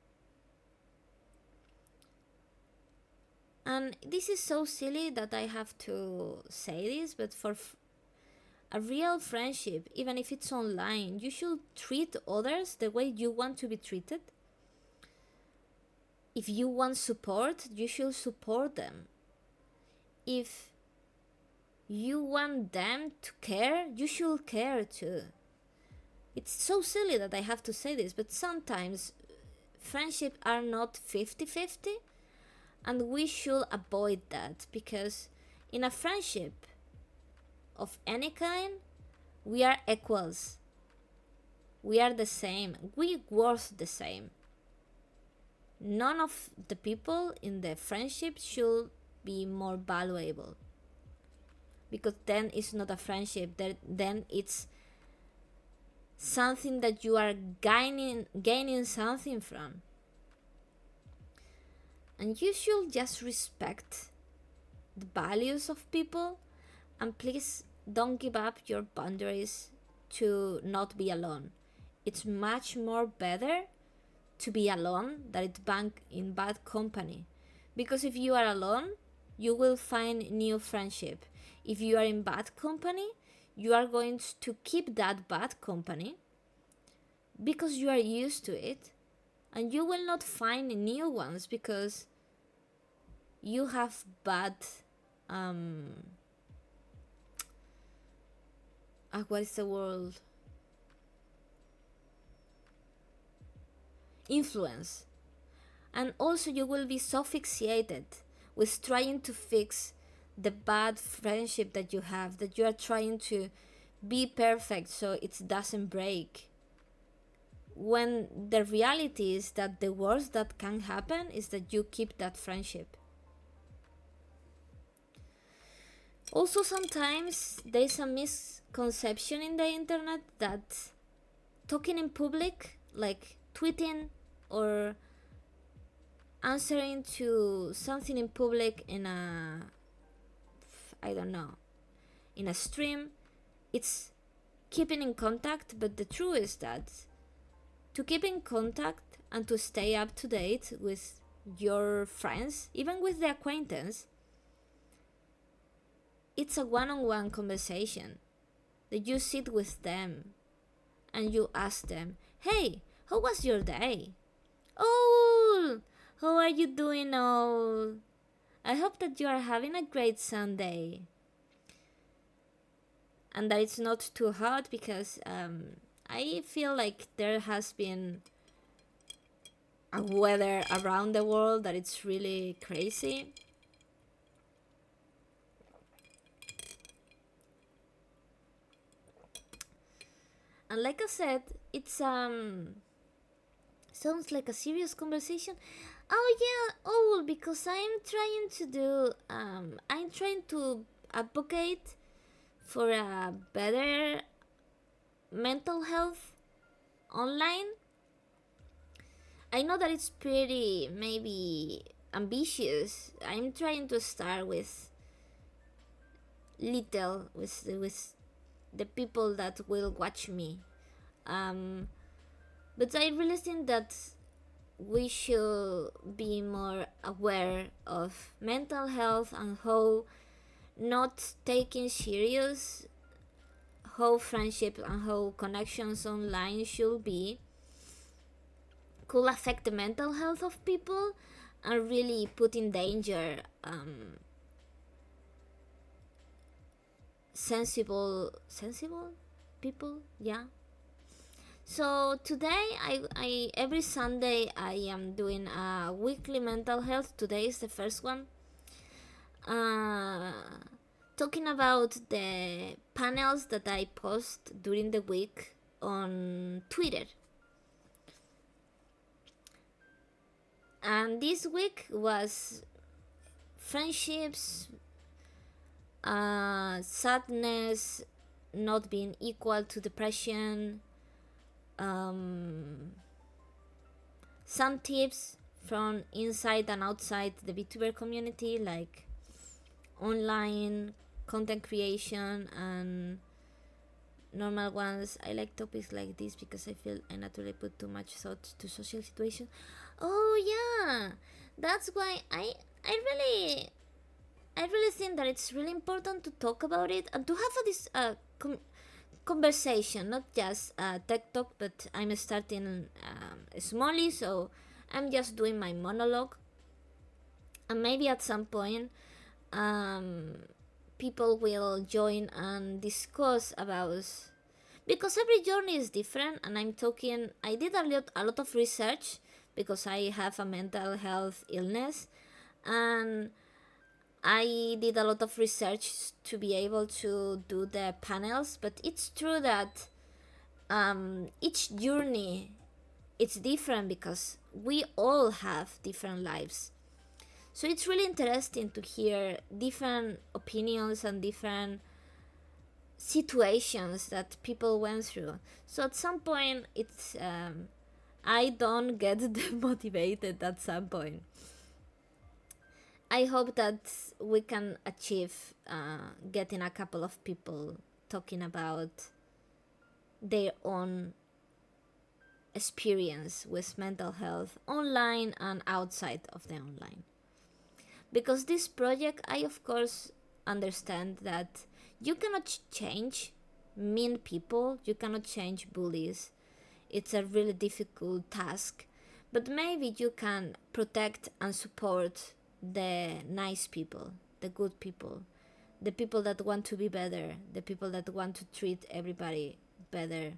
And this is so silly that I have to say this, but for a real friendship, even if it's online, you should treat others the way you want to be treated. If you want support, you should support them. If you want them to care, you should care too. It's so silly that I have to say this, but sometimes friendships are not 50-50, and we should avoid that, because in a friendship of any kind, we are equals. We are the same. We worth the same. None of the people in the friendship should be more valuable, because then it's not a friendship. Then it's something that you are gaining something from. And you should just respect the values of people, and please don't give up your boundaries to not be alone. It's much more better to be alone than in bad company, because if you are alone, you will find new friendship. If you are in bad company, you are going to keep that bad company because you are used to it, and you will not find new ones because you have bad what is the word, influence. And also you will be so fixated with trying to fix the bad friendship that you have, that you are trying to be perfect so it doesn't break, when the reality is that the worst that can happen is that you keep that friendship. Also, sometimes there's a misconception in the internet that talking in public, like tweeting or answering to something in public in a, I don't know, in a stream, it's keeping in contact. But the truth is that to keep in contact and to stay up to date with your friends, even with the acquaintance, it's a one-on-one conversation that you sit with them and you ask them, hey, how was your day? Oh, how are you doing? Oh, I hope that you are having a great Sunday. and that it's not too hot, because I feel like there has been a weather around the world that it's really crazy. And like I said, it's sounds like a serious conversation. Oh yeah, oh, because I'm trying to advocate for a better mental health online. I know that it's pretty maybe ambitious. I'm trying to start with little, with the people that will watch me. But I really think that we should be more aware of mental health and how not taking serious how friendship and how connections online should be could affect the mental health of people and really put in danger sensible people. Yeah. So today I every Sunday I am doing a weekly mental health. Today is the first one. uh, Talking about the panels that I post during the week on Twitter. And this week was friendships, sadness, not being equal to depression, some tips from inside and outside the VTuber community, like online content creation and normal ones. I like topics like this because I feel I naturally put too much thought to social situations. Oh yeah, that's why I really think that it's really important to talk about it and to have this conversation, not just tech talk. But I'm starting smallly, so I'm just doing my monologue, and maybe at some point people will join and discuss about, because every journey is different. And I did a lot of research because I have a mental health illness, and I did a lot of research to be able to do the panels. But it's true that each journey it's different because we all have different lives. So it's really interesting to hear different opinions and different situations that people went through. So at some point, it's I don't get demotivated at some point. I hope that we can achieve getting a couple of people talking about their own experience with mental health online and outside of the online. Because this project, I of course understand that you cannot change mean people, you cannot change bullies. It's a really difficult task, but maybe you can protect and support the nice people, the good people, the people that want to be better, the people that want to treat everybody better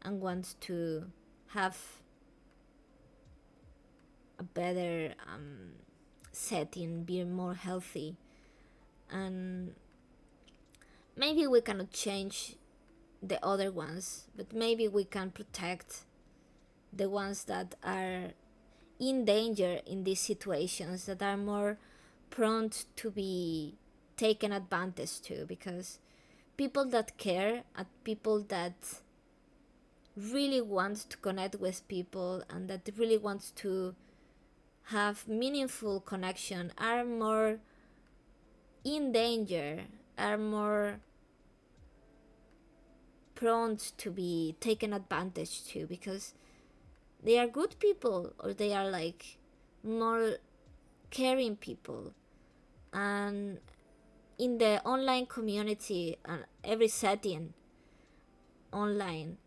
and want to have a better setting, be more healthy. And maybe we cannot change the other ones, but maybe we can protect the ones that are in danger in these situations, that are more prone to be taken advantage to, because people that care and people that really want to connect with people and that really wants to have meaningful connection are more in danger, are more prone to be taken advantage to, because they are good people or they are like more caring people. And in the online community and every setting online,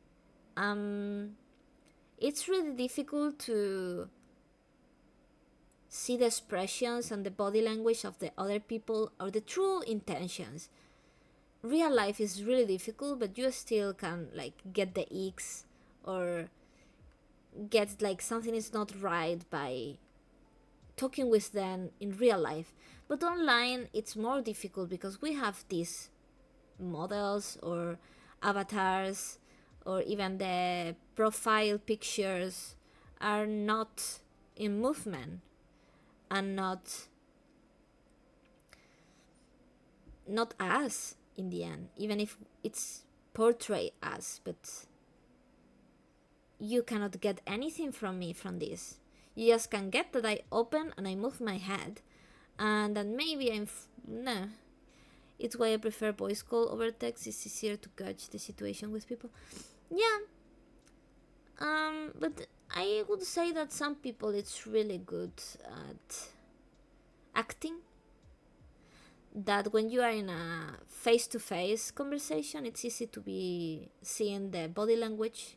it's really difficult to see the expressions and the body language of the other people or the true intentions. real life is really difficult, but you still can like get the icks or get like something is not right by talking with them in real life. But online it's more difficult because we have these models or avatars, or even the profile pictures are not in movement and not us in the end, even if it's portray us. But you cannot get anything from me from this. You just can get that I open and I move my head, and that maybe no. It's why I prefer voice call over text. It's easier to gauge the situation with people. Yeah. But I would say that some people it's really good at acting. That when you are in a face-to-face conversation, it's easy to be seeing the body language.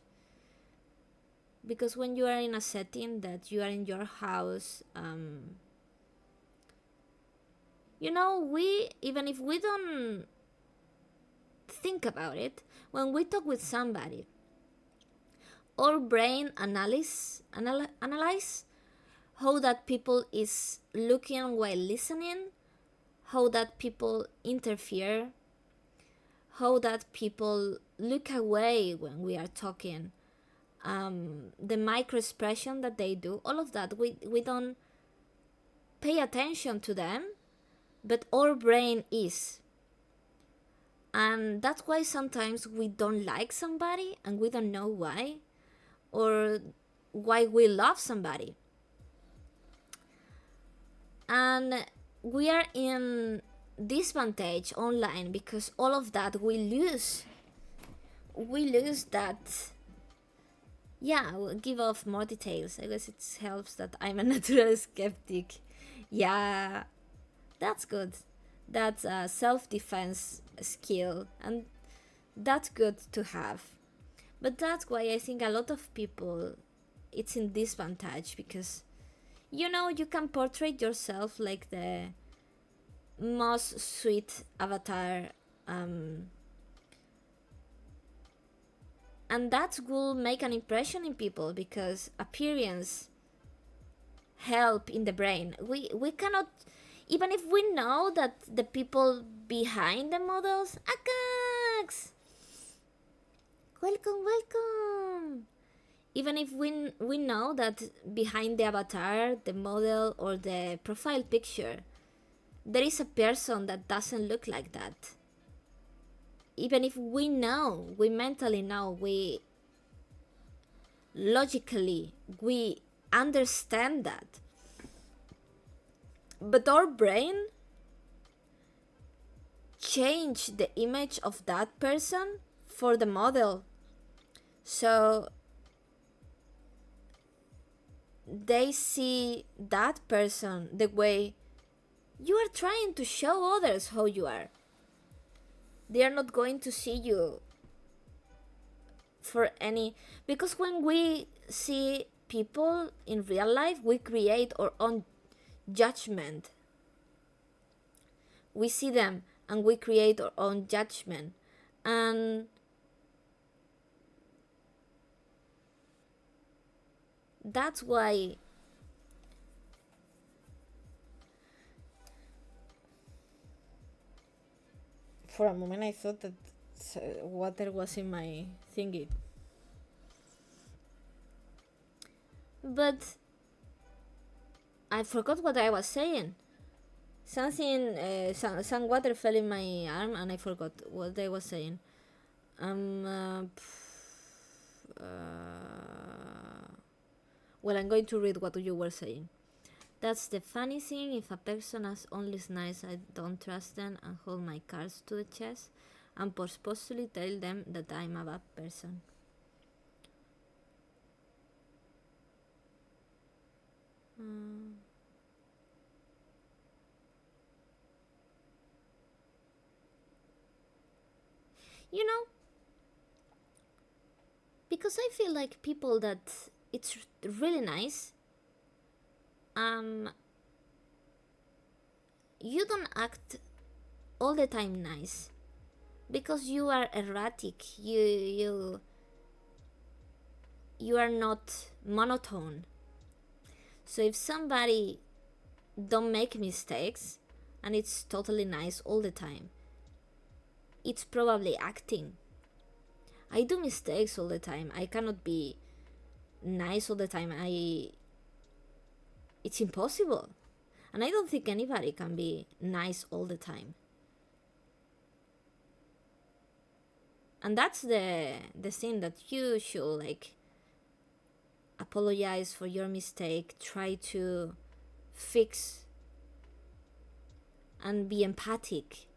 Because when you are in a setting that you are in your house, we, even if we don't think about it, when we talk with somebody, our brain analyze how that people is looking while listening, how that people interfere, how that people look away when we are talking, the micro expression that they do, all of that, we don't pay attention to them, but our brain is. And that's why sometimes we don't like somebody and we don't know why, or why we love somebody. And we are in disadvantage online because all of that we lose that. Yeah, we'll give off more details. I guess it helps that I'm a natural skeptic. Yeah, that's good. That's a self-defense skill, and that's good to have. But that's why I think a lot of people it's in disadvantage, because you can portray yourself like the most sweet avatar, and that will make an impression in people because appearance help in the brain. We cannot, even if we know that the people behind the models, Akax, welcome. Even if we know that behind the avatar, the model, or the profile picture, there is a person that doesn't look like that. Even if we mentally know, we logically, we understand that. But our brain changed the image of that person for the model. So they see that person the way you are trying to show others how you are. They are not going to see you for any, because when we see people in real life, we create our own judgment. We see them and we create our own judgment, and that's why for a moment I thought that water was in my thingy. But I forgot what I was saying. Something, some water fell in my arm and I forgot what I was saying. Well, I'm going to read what you were saying. That's the funny thing. If a person is only nice, I don't trust them and hold my cards to the chest and purposefully tell them that I'm a bad person. Because I feel like people that it's really nice, you don't act all the time nice, because you are erratic. You are not monotone. So if somebody don't make mistakes and it's totally nice all the time, it's probably acting. I do mistakes all the time. I cannot be nice all the time. It's impossible. And I don't think anybody can be nice all the time. And that's the thing, that you should like apologize for your mistake, try to fix and be empathic.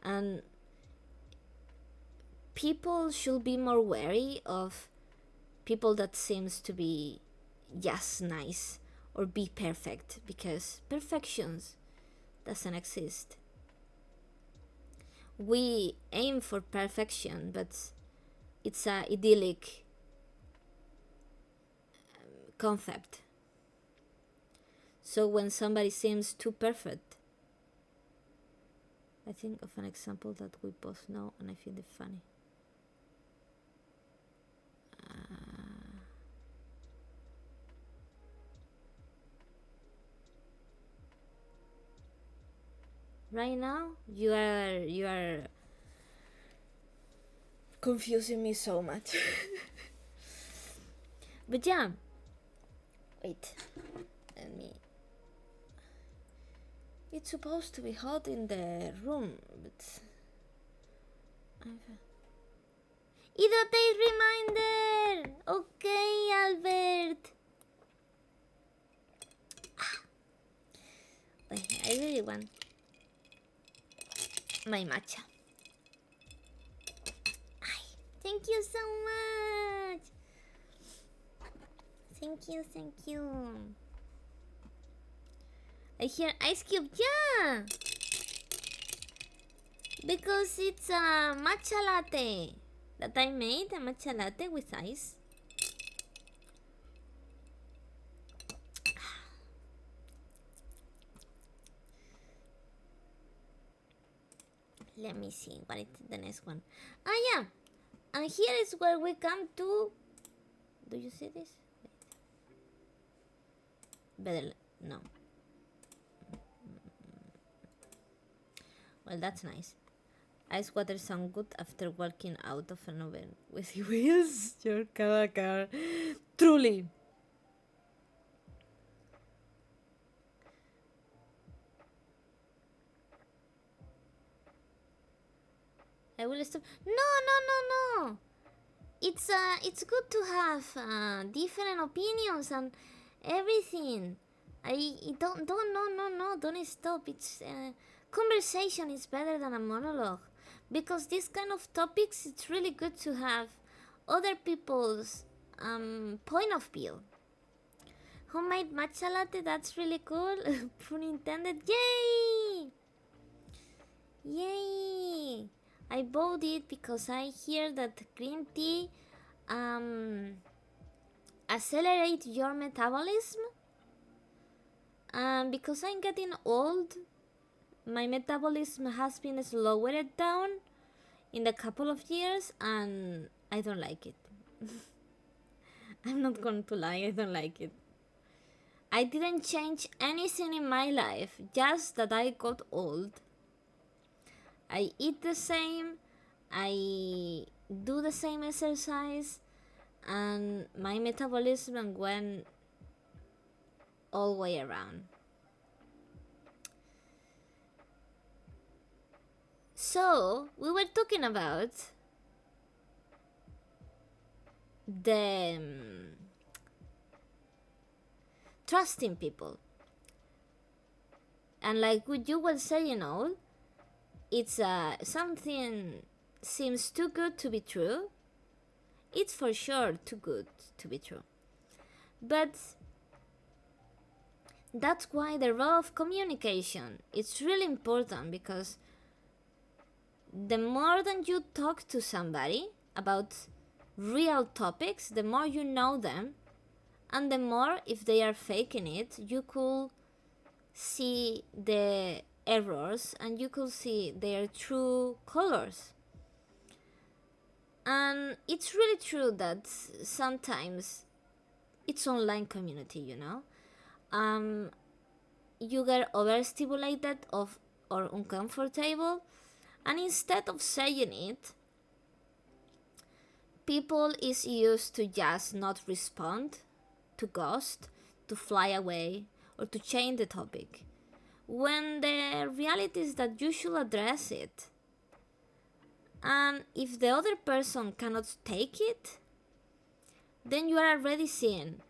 And people should be more wary of people that seems to be just nice or be perfect, because perfections doesn't exist. We aim for perfection, but it's a idyllic concept. So when somebody seems too perfect, I think of an example that we both know and I find it funny. Right now, you are confusing me so much. But yeah, wait, let me. It's supposed to be hot in the room, but Ido date reminder. Okay, Albert. Wait, I really want my matcha. Ay, thank you so much. Thank you. I hear ice cube, yeah. Because it's a matcha latte that I made, a matcha latte with ice. Let me see what is the next one. Ah, yeah. And here is where we come to. Do you see this? Better no. Well, that's nice. Ice water sound good after walking out of an oven with wheels. Your car. Truly. I will stop. No. It's good to have different opinions and everything. Don't stop. It's conversation is better than a monologue, because this kind of topics, it's really good to have other people's point of view. Homemade matcha latte, that's really cool. Pun intended. Yay! I bought it because I hear that green tea accelerate your metabolism. And because I'm getting old, my metabolism has been slowed down in the couple of years, and I don't like it. I'm not going to lie, I don't like it. I didn't change anything in my life, just that I got old. I eat the same, I do the same exercise, and my metabolism went all the way around. So, we were talking about the trusting people. And like what you were saying, all, it's something seems too good to be true. It's for sure too good to be true. But that's why the role of communication is really important, because the more that you talk to somebody about real topics, the more you know them, and the more, if they are faking it, you could see the errors and you could see their true colors. And it's really true that sometimes it's online community, you know. You get overstimulated or uncomfortable, and instead of saying it, people is used to just not respond, to ghost, to fly away, or to change the topic, when the reality is that you should address it. And if the other person cannot take it, then you are already seeing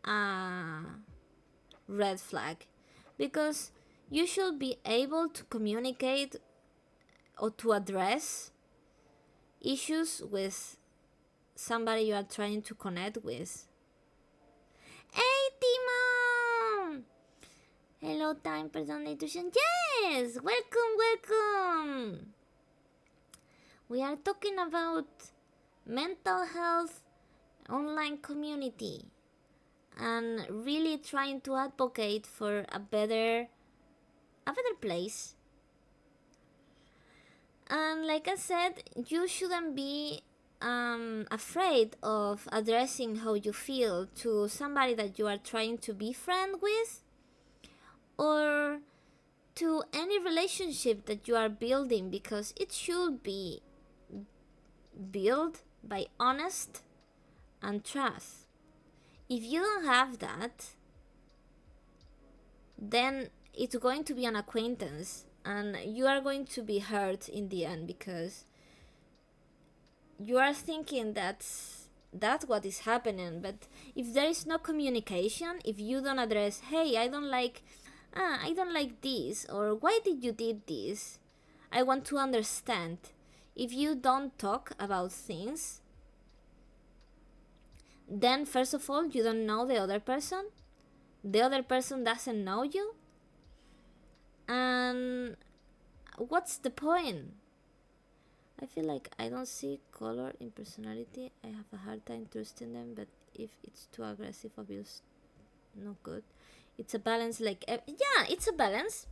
a red flag, because you should be able to communicate or to address issues with somebody you are trying to connect with. Hey, Timo! Hello, time personalization. Yes! Welcome! We are talking about mental health, online community, and really trying to advocate for a better place. And like I said, you shouldn't be afraid of addressing how you feel to somebody that you are trying to be friend with, or to any relationship that you are building, because it should be built by honest and trust. If you don't have that, then it's going to be an acquaintance, and you are going to be hurt in the end, because you are thinking that's what is happening. But if there is no communication, if you don't address, hey, I don't like this, or why did you did this, I want to understand. If you don't talk about things, then first of all, you don't know the other person doesn't know you, and what's the point? I feel like I don't see color in personality. I have a hard time trusting them, but if it's too aggressive abuse, not good. It's a balance, like, yeah, it's a balance.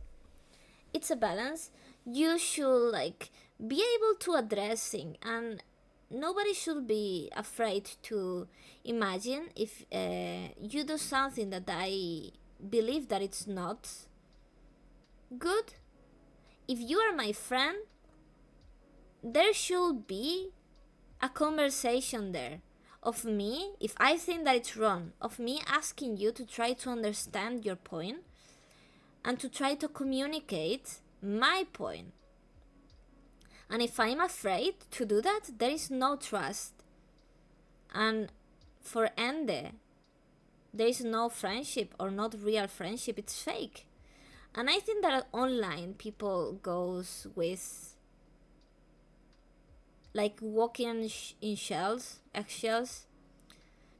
You should, like, be able to address things, and nobody should be afraid to imagine if you do something that I believe that it's not good. If you are my friend, there should be a conversation there of me, if I think that it's wrong, of me asking you to try to understand your point and to try to communicate my point. And if I'm afraid to do that, there is no trust. And for Ende, there is no friendship, or not real friendship, it's fake. And I think that online people goes with like walking in eggshells,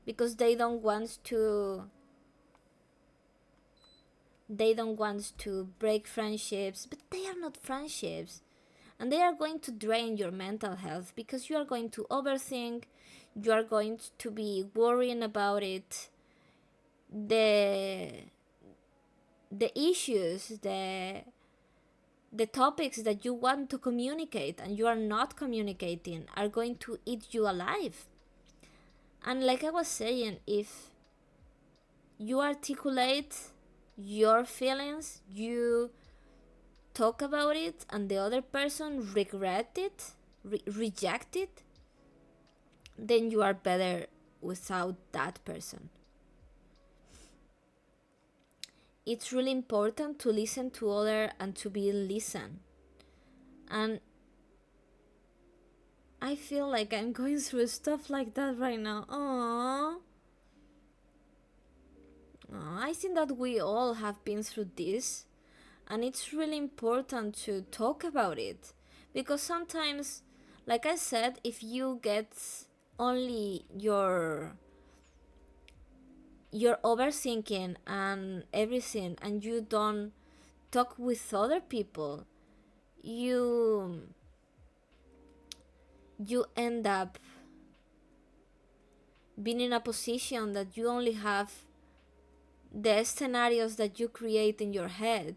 because they don't want to break friendships, but they are not friendships, and they are going to drain your mental health, because you are going to overthink, you are going to be worrying about it, the issues, the topics that you want to communicate and you are not communicating are going to eat you alive. And like I was saying, if you articulate your feelings, you talk about it, and the other person reject it, then you are better without that person. It's really important to listen to other and to be listened. And I feel like I'm going through stuff like that right now. Aww. I think that we all have been through this, and it's really important to talk about it, because sometimes, like I said, if you get only your overthinking and everything, and you don't talk with other people, you end up being in a position that you only have the scenarios that you create in your head,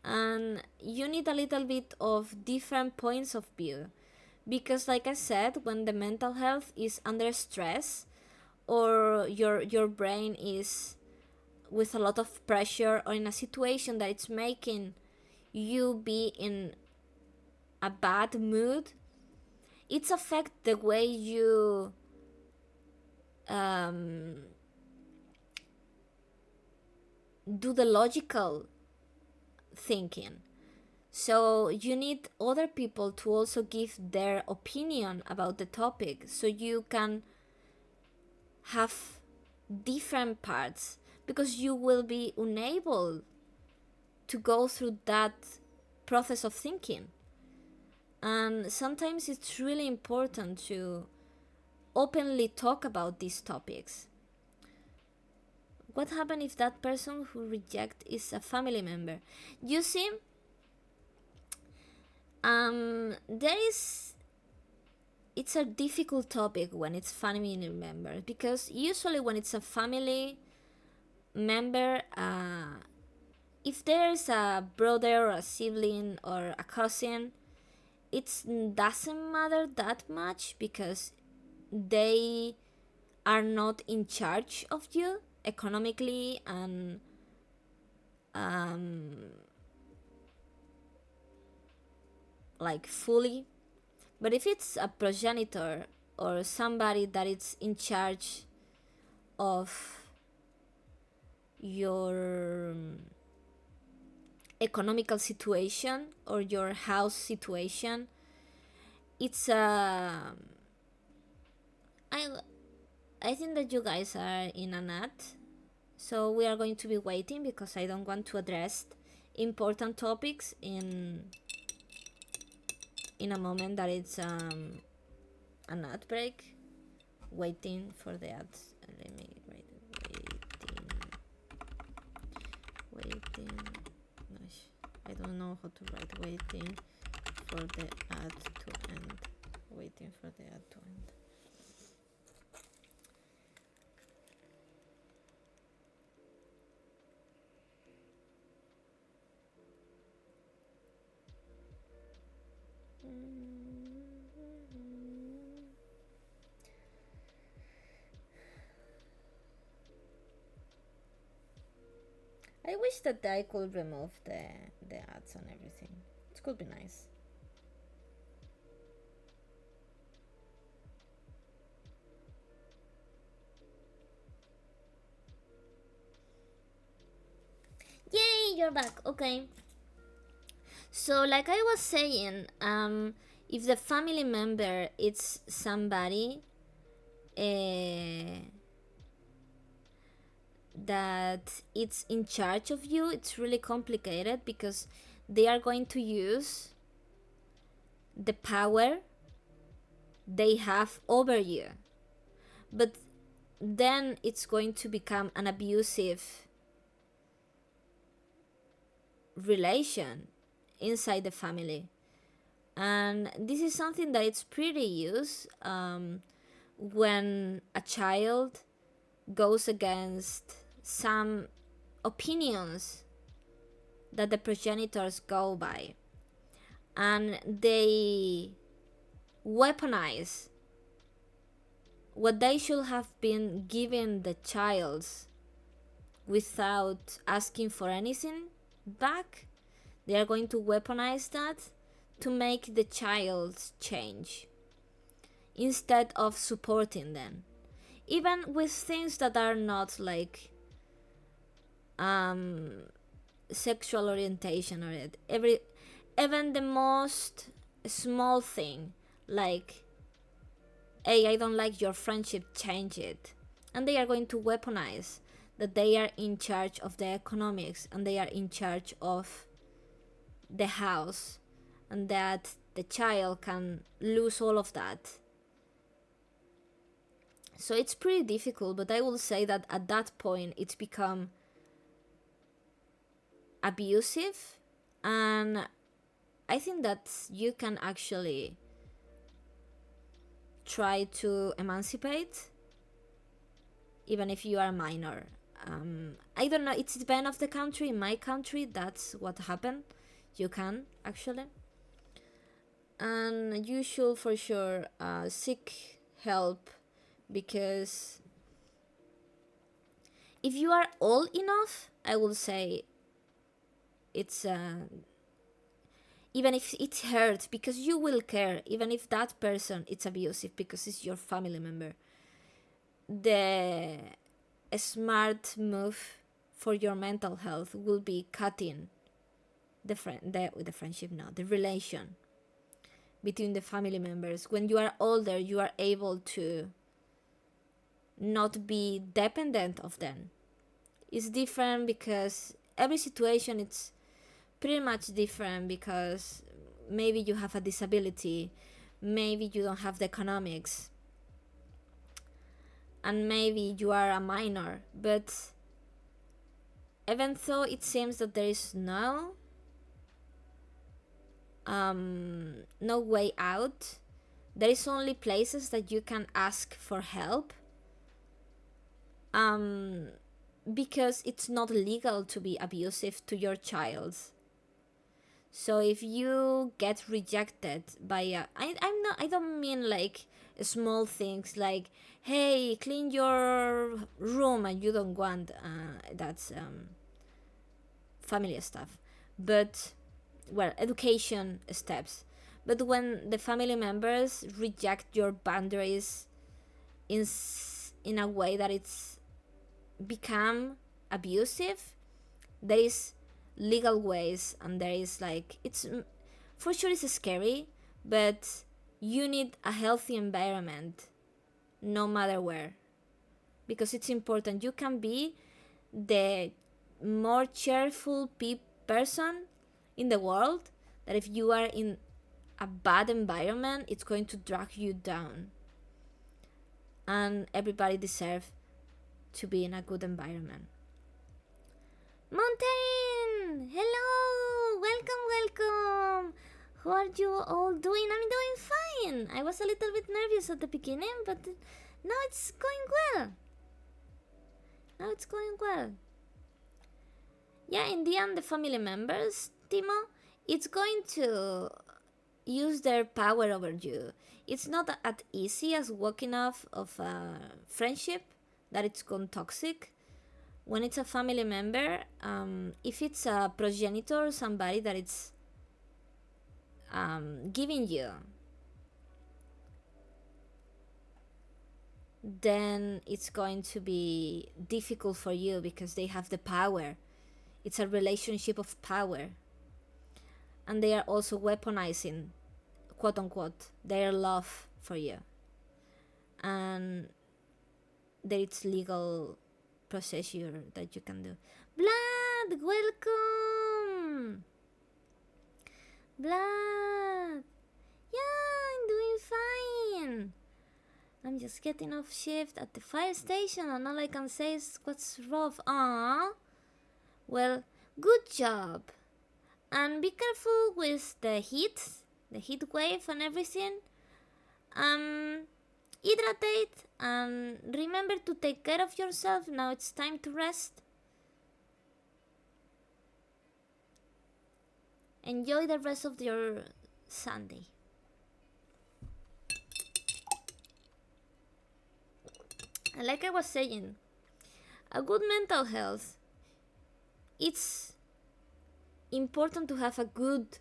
and you need a little bit of different points of view, Because like I said, when the mental health is under stress, or your brain is with a lot of pressure, or in a situation that it's making you be in a bad mood, it's affect the way you do the logical thinking. So you need other people to also give their opinion about the topic, so you can have different parts, because you will be unable to go through that process of thinking. And sometimes it's really important to openly talk about these topics. What happens if that person who reject is a family member? You see, it's a difficult topic when it's family member, because usually when it's a family member, if there's a brother or a sibling or a cousin, it doesn't matter that much, because they are not in charge of you economically and like fully. But if it's a progenitor or somebody that is in charge of your economical situation or your house situation, it's I think that you guys are in a nut, so we are going to be waiting, because I don't want to address important topics in a moment that it's an ad break. Waiting for the ads. Let me write waiting. Gosh, I don't know how to write waiting for the ad to end. Waiting for the ad to end. I wish that I could remove the ads and everything. It could be nice. Yay, you're back. Okay. So like I was saying, if the family member is somebody that it's in charge of you, it's really complicated, because they are going to use the power they have over you. But then it's going to become an abusive relation inside the family. And this is something that it's pretty used when a child goes against some opinions that the progenitors go by, and they weaponize what they should have been giving the child without asking for anything back. They are going to weaponize that to make the child change instead of supporting them, even with things that are not like sexual orientation, or even the most small thing, like, hey, I don't like your friendship, change it. And they are going to weaponize that they are in charge of the economics, and they are in charge of the house, and that the child can lose all of that. So it's pretty difficult, but I will say that at that point it's become abusive, and I think that you can actually try to emancipate even if you are a minor. I don't know, it's depend of the country. In my country, that's what happened. You can actually, And you should for sure seek help, because if you are old enough, I will say it's even if it hurts, because you will care, even if that person is abusive, because it's your family member. The smart move for your mental health will be cutting the friendship, no, the relation between the family members. When you are older, you are able to not be dependent of them. It's different because every situation it's pretty much different, because maybe you have a disability, maybe you don't have the economics, and maybe you are a minor. But even though it seems that there is no way out, there is only places that you can ask for help, because it's not legal to be abusive to your child. So if you get rejected by I don't mean like small things like, hey, clean your room, and you don't want, that's family stuff, but well, education steps. But when the family members reject your boundaries in a way that it's become abusive, there is legal ways, and there is like, it's for sure it's scary, but you need a healthy environment no matter where, because it's important. You can be the more cheerful person in the world, that if you are in a bad environment, it's going to drag you down. And everybody deserves to be in a good environment. Mountain! Hello! Welcome! How are you all doing? I'm doing fine. I was a little bit nervous at the beginning, but now it's going well. Yeah, in the end, the family members, Timo, it's going to use their power over you. It's not as easy as walking off of a friendship that it's gone toxic. When it's a family member, if it's a progenitor, somebody that it's giving you, then it's going to be difficult for you, because they have the power. It's a relationship of power. And they are also weaponizing, quote unquote, their love for you. And there is legal procedure that you can do. Blood, welcome! Blood! Yeah, I'm doing fine. I'm just getting off shift at the fire station, and all I can say is what's rough. Ah, well, good job. And be careful with the heat wave and everything. Hydrate, and remember to take care of yourself. Now it's time to rest. Enjoy the rest of your Sunday. And like I was saying, a good mental health, it's important to have a good,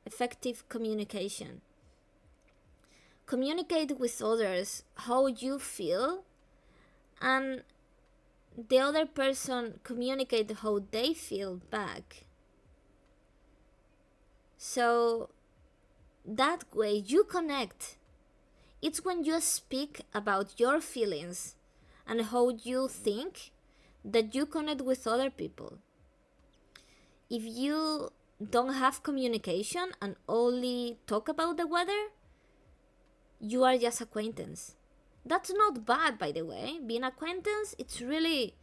effective communication. Communicate with others how you feel, and the other person communicate how they feel back. So that way you connect. It's when you speak about your feelings and how you think that you connect with other people. If you don't have communication and only talk about the weather, you are just acquaintance. That's not bad, by the way. Being acquaintance, it's really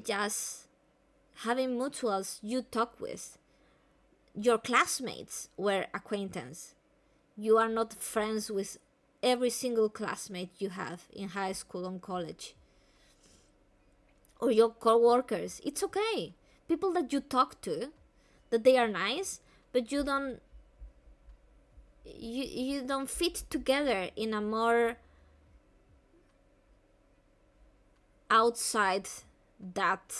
just having mutuals you talk with. Your classmates were acquaintance. You are not friends with every single classmate you have in high school and college. Or your co-workers. It's okay. People that you talk to, that they are nice, but you don't you don't fit together in a more outside that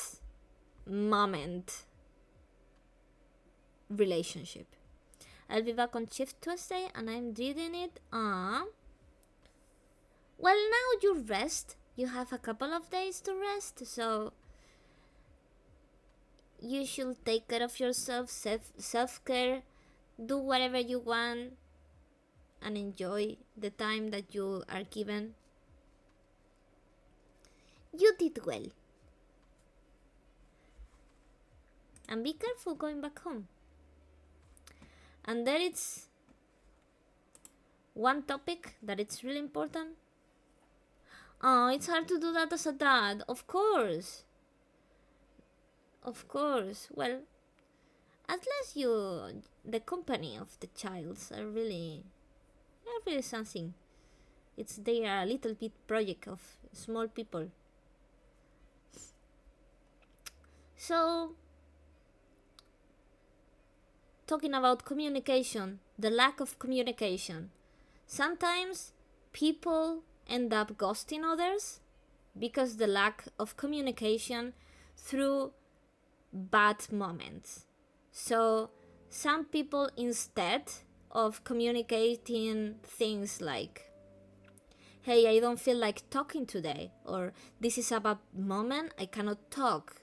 moment relationship. I'll be back on Shift Tuesday and I'm reading it on. Well, now you rest. You have a couple of days to rest, so you should take care of yourself, self-care, do whatever you want, and enjoy the time that you are given. You did well. And be careful going back home. And there is one topic that it's really important. Oh, it's hard to do that as a dad. Of course. Of course. Well, unless the company of the childs are really something. They are a little bit project of small people. So, talking about communication, the lack of communication. Sometimes people end up ghosting others because the lack of communication through bad moments. So some people, instead of communicating things like, hey, I don't feel like talking today, or this is a bad moment, I cannot talk,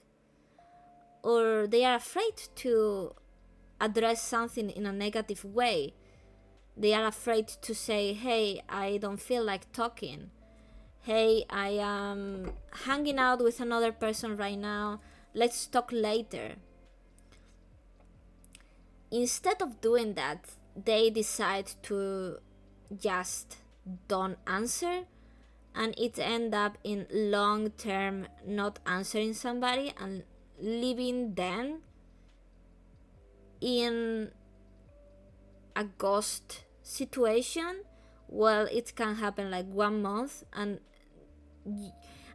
or they are afraid to address something in a negative way. They are afraid to say, hey, I don't feel like talking. Hey, I am hanging out with another person right now. Let's talk later. Instead of doing that, they decide to just don't answer, and it end up in long term not answering somebody and leaving them in a ghost situation. Well, it can happen like 1 month, and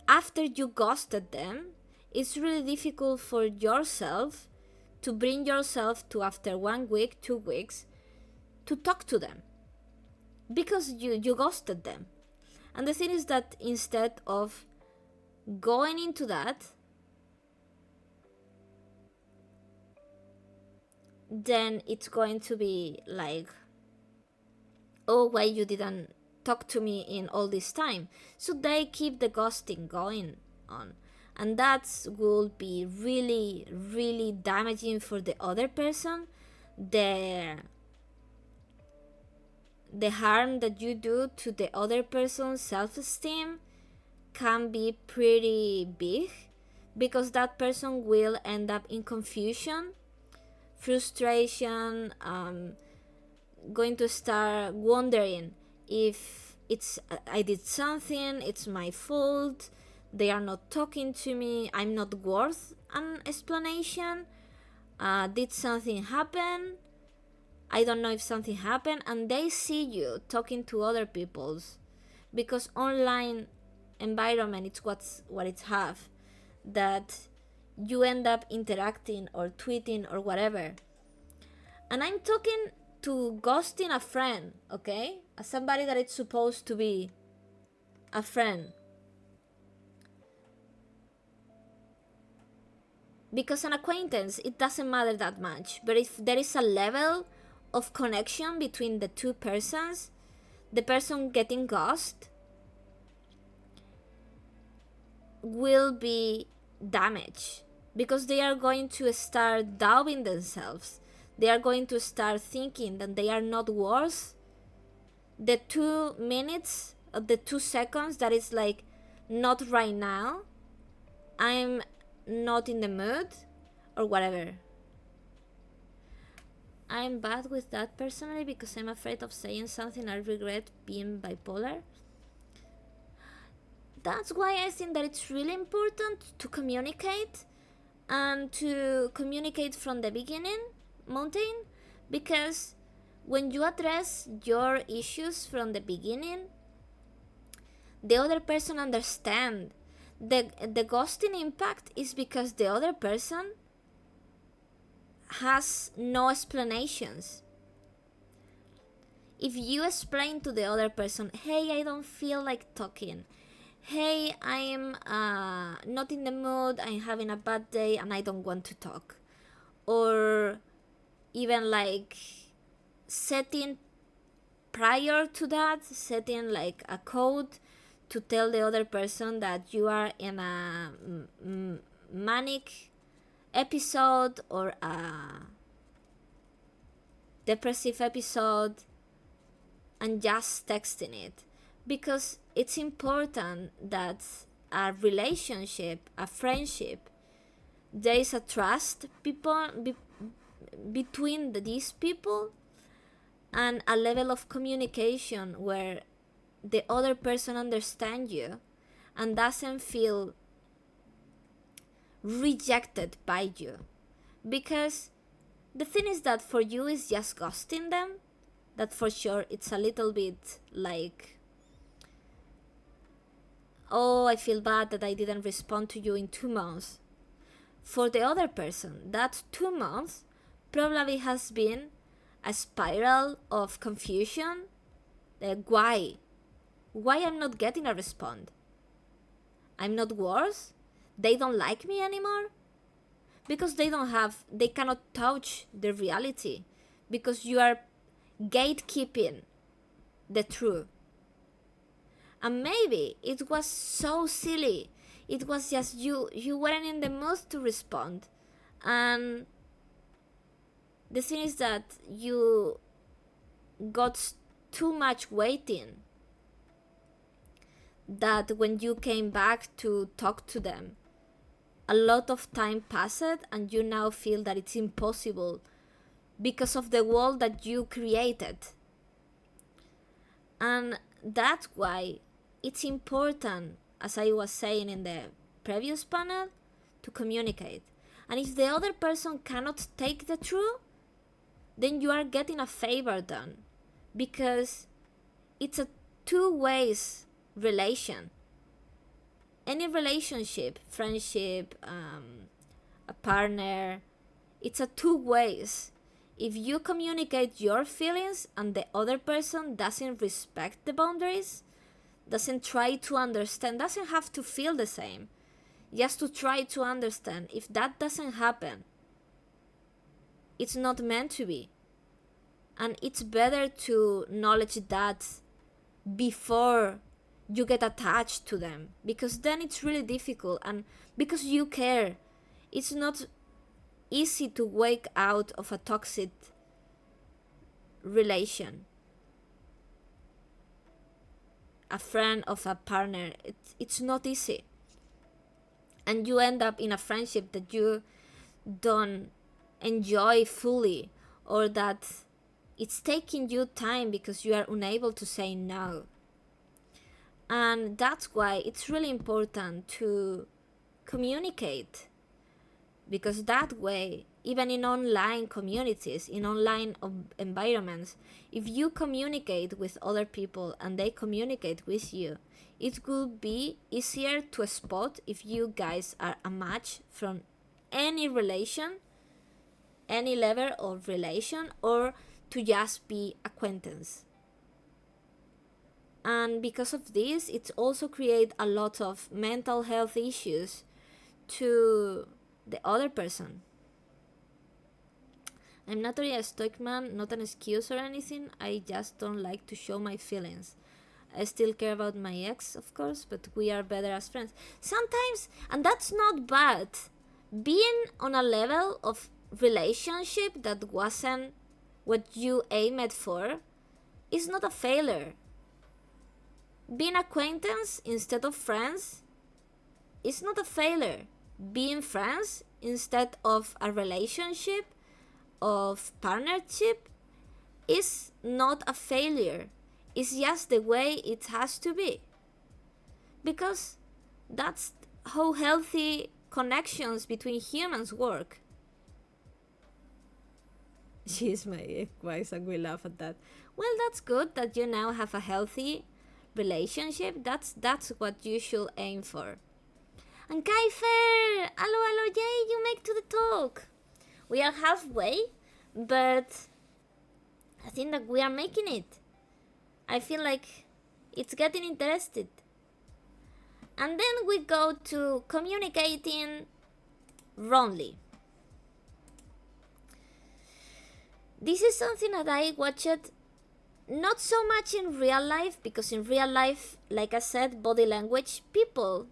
after you ghosted them, it's really difficult for yourself to bring yourself to, after 1 week, 2 weeks, to talk to them because you ghosted them. And the thing is that instead of going into that, then it's going to be like, oh, why you didn't talk to me in all this time? So they keep the ghosting going on, and that will be really, really damaging for the other person. The harm that you do to the other person's self-esteem can be pretty big, because that person will end up in confusion, frustration, going to start wondering if I did something, it's my fault, they are not talking to me, I'm not worth an explanation, did something happen, I don't know if something happened. And they see you talking to other people's, because online environment, it's what it's have, that you end up interacting or tweeting or whatever. And I'm talking to ghosting a friend, okay? As somebody that it's supposed to be a friend. Because an acquaintance, it doesn't matter that much. But if there is a level of connection between the two persons, the person getting ghosted will be damaged, because they are going to start doubting themselves. They are going to start thinking that they are not worth the 2 minutes, the 2 seconds that is like, not right now, I'm not in the mood, or whatever. I'm bad with that personally, because I'm afraid of saying something I regret being bipolar. That's why I think that it's really important to communicate, and to communicate from the beginning, Mountain, because when you address your issues from the beginning, the other person understands. The ghosting impact is because the other person has no explanations. If you explain to the other person, hey, I don't feel like talking, hey, I'm not in the mood, I'm having a bad day and I don't want to talk, or even like setting prior to that, setting like a code to tell the other person that you are in a manic episode or a depressive episode, and just texting it, because it's important that a relationship, a friendship, there is a trust between these people, and a level of communication where the other person understands you and doesn't feel rejected by you. Because the thing is that for you is just ghosting them, that for sure it's a little bit like, oh, I feel bad that I didn't respond to you in 2 months. For the other person, that 2 months probably has been a spiral of confusion. Why I'm not getting a response? I'm not worse? They don't like me anymore? Because they cannot touch the reality, because you are gatekeeping the truth. And maybe it was so silly, it was just you weren't in the mood to respond, and the thing is that you got too much waiting, that when you came back to talk to them, a lot of time passed and you now feel that it's impossible because of the wall that you created. And that's why it's important, as I was saying in the previous panel, to communicate. And if the other person cannot take the truth, then you are getting a favor done, because it's a two-way relation. Any relationship, friendship, a partner, it's a two ways. If you communicate your feelings and the other person doesn't respect the boundaries, doesn't try to understand, doesn't have to feel the same, just to try to understand, if that doesn't happen, it's not meant to be. And it's better to acknowledge that before you get attached to them, because then it's really difficult, and because you care, it's not easy to wake out of a toxic relation, a friend of a partner. It's not easy, and you end up in a friendship that you don't enjoy fully, or that it's taking you time because you are unable to say no. And that's why it's really important to communicate, because that way, even in online communities, in online environments, if you communicate with other people and they communicate with you, it will be easier to spot if you guys are a match from any relation, any level of relation, or to just be acquaintance. And because of this, it also creates a lot of mental health issues to the other person. I'm not really a stoic man, not an excuse or anything. I just don't like to show my feelings. I still care about my ex, of course, but we are better as friends. Sometimes, and that's not bad, being on a level of relationship that wasn't what you aimed for is not a failure. Being acquaintance instead of friends is not a failure. Being friends instead of a relationship, of partnership, is not a failure. It's just the way it has to be. Because that's how healthy connections between humans work. She's my ex-wife and we laugh at that. Well, that's good that you now have a healthy relationship. That's what you should aim for. And Kaifer! Hello, yay, you make to the talk! We are halfway, but I think that we are making it. I feel like it's getting interested. And then we go to communicating wrongly. This is something that I watched not so much in real life, because in real life, like I said, body language, people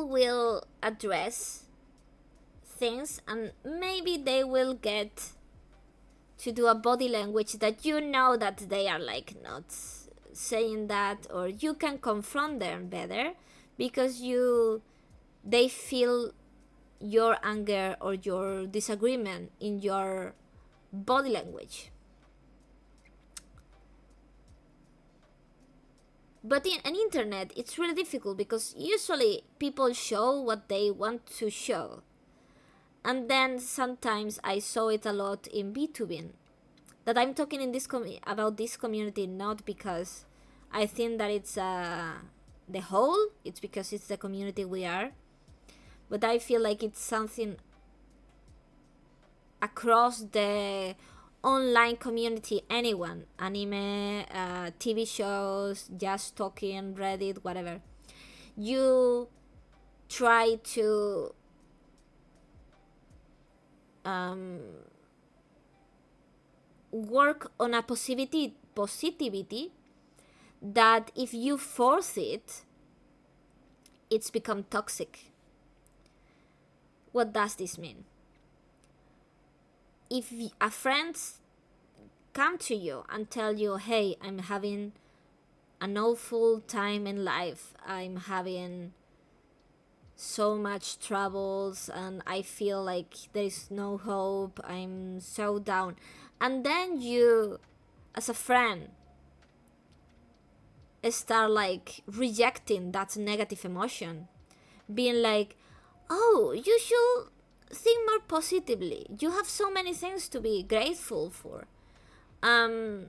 will address things and maybe they will get to do a body language that you know that they are like not saying that, or you can confront them better because they feel your anger or your disagreement in your body language. But in an internet, it's really difficult because usually people show what they want to show. And then sometimes I saw it a lot in B2B. That I'm talking in this about this community not because I think that it's the whole, it's because it's the community we are. But I feel like it's something across the online community, anyone, anime, TV shows, just talking, Reddit, whatever. You try to work on a positivity that if you force it, it's become toxic. What does this mean? If a friend come to you and tell you, hey, I'm having an awful time in life, I'm having so much troubles and I feel like there is no hope, I'm so down, and then you as a friend start like rejecting that negative emotion, being like, oh, you should think more positively, you have so many things to be grateful for, you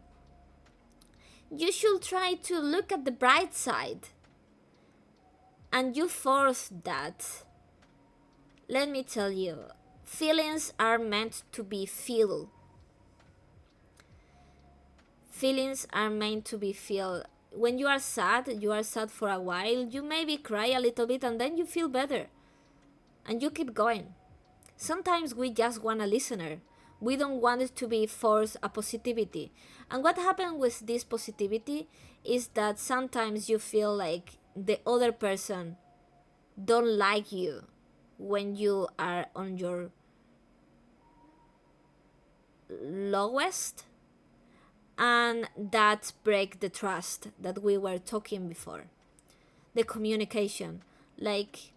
should try to look at the bright side, and you force that. Let me tell you, feelings are meant to be felt. Feelings are meant to be felt. When you are sad for a while, you maybe cry a little bit and then you feel better. And you keep going. Sometimes we just want a listener. We don't want it to be forced a positivity. And what happens with this positivity is that sometimes you feel like the other person don't like you when you are on your lowest, and that break the trust that we were talking before, the communication, like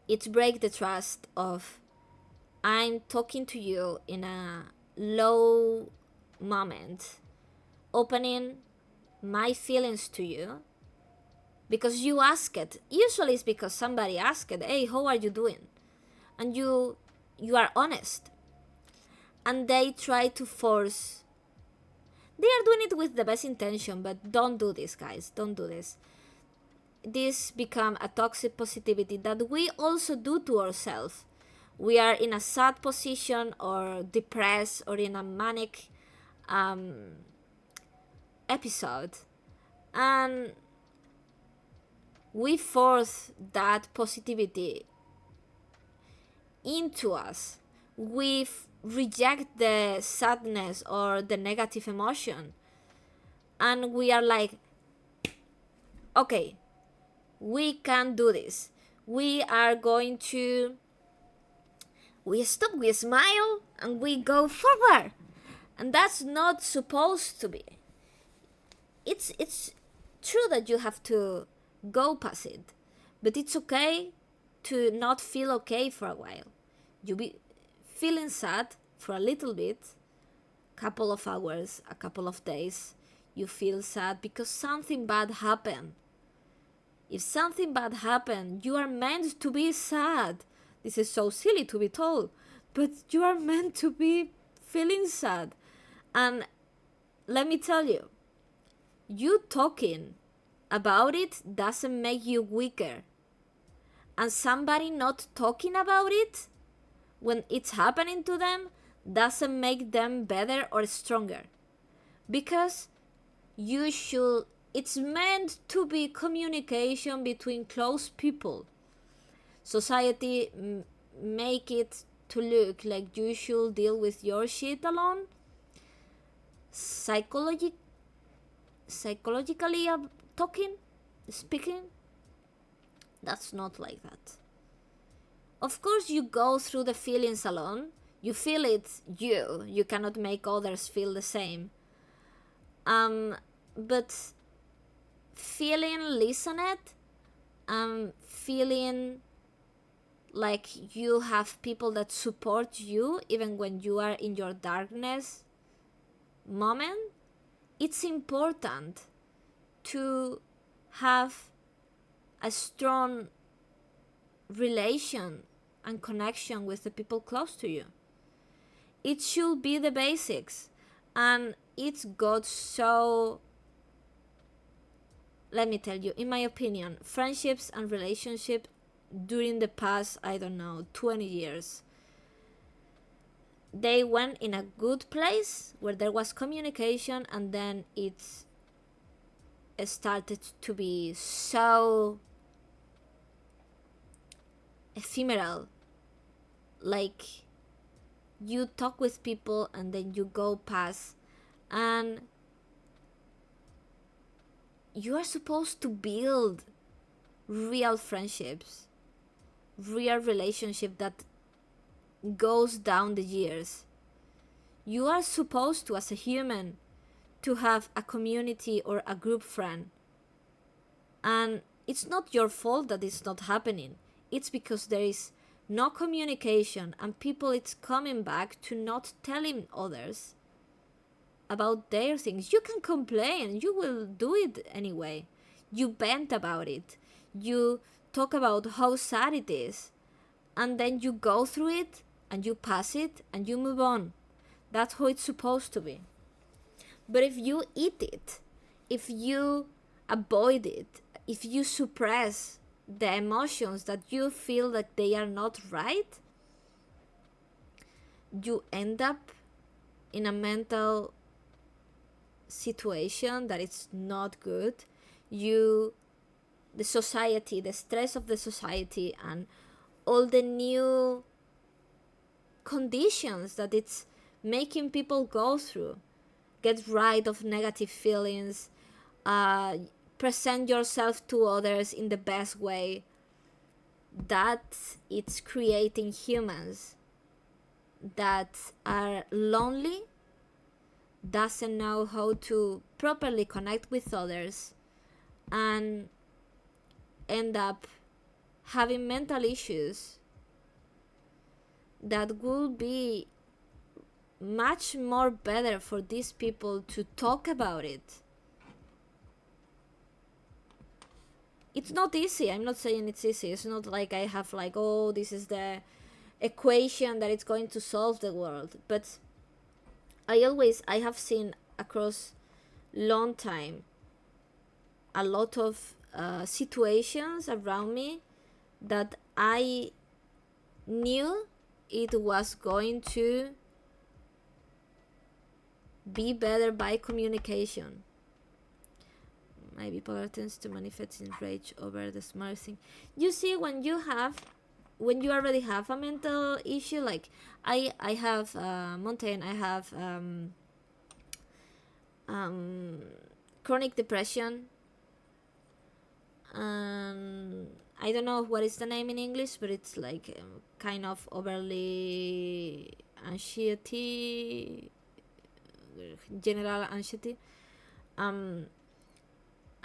it break the trust of I'm talking to you in a low moment, opening my feelings to you because you ask it. Usually it's because somebody asked it, hey, how are you doing? And you are honest. And they try to force. They are doing it with the best intention, but don't do this, guys. Don't do this. This become a toxic positivity that we also do to ourselves. We are in a sad position or depressed or in a manic episode, and we force that positivity into us. We reject the sadness or the negative emotion, and we are like, okay, we can do this. We are going to, we stop, we smile, and we go forward. And that's not supposed to be. It's true that you have to go past it, but it's okay to not feel okay for a while. You be feeling sad for a little bit, couple of hours, a couple of days, you feel sad because something bad happened. If something bad happened, you are meant to be sad. This is so silly to be told, but you are meant to be feeling sad. And let me tell you, you talking about it doesn't make you weaker. And somebody not talking about it when it's happening to them doesn't make them better or stronger, because it's meant to be communication between close people. Society make it to look like you should deal with your shit alone. Psychologically speaking, that's not like that. Of course you go through the feelings alone. You feel it, you cannot make others feel the same. But feeling listened, feeling like you have people that support you even when you are in your darkness moment, it's important to have a strong relation and connection with the people close to you. It should be the basics, and it's got so, let me tell you, in my opinion, friendships and relationships during the past, I don't know, 20 years, they went in a good place where there was communication, and then it started to be so ephemeral. Like, you talk with people and then you go past, and you are supposed to build real friendships, real relationship that goes down the years. You are supposed to, as a human, to have a community or a group friend. And it's not your fault that it's not happening. It's because there is no communication, and people, it's coming back to not telling others about their things. You can complain, you will do it anyway. You vent about it, you talk about how sad it is, and then you go through it and you pass it and you move on. That's how it's supposed to be. But if you eat it, if you avoid it, if you suppress the emotions that you feel that they are not right, you end up in a mental situation that it's not good. The society, the stress of the society, and all the new conditions that it's making people go through, get rid of negative feelings, present yourself to others in the best way, that it's creating humans that are lonely, doesn't know how to properly connect with others, and end up having mental issues that would be much more better for these people to talk about it. It's not easy. I'm not saying it's easy. It's not like I have like, oh, this is the equation that it's going to solve the world. But I have seen across long time a lot of situations around me that I knew it was going to be better by communication. My bipolar tends to manifest in rage over the small thing. You see, when you already have a mental issue, like I have Montaigne, I have chronic depression, and I don't know what is the name in English, but it's like kind of overly anxiety, general anxiety.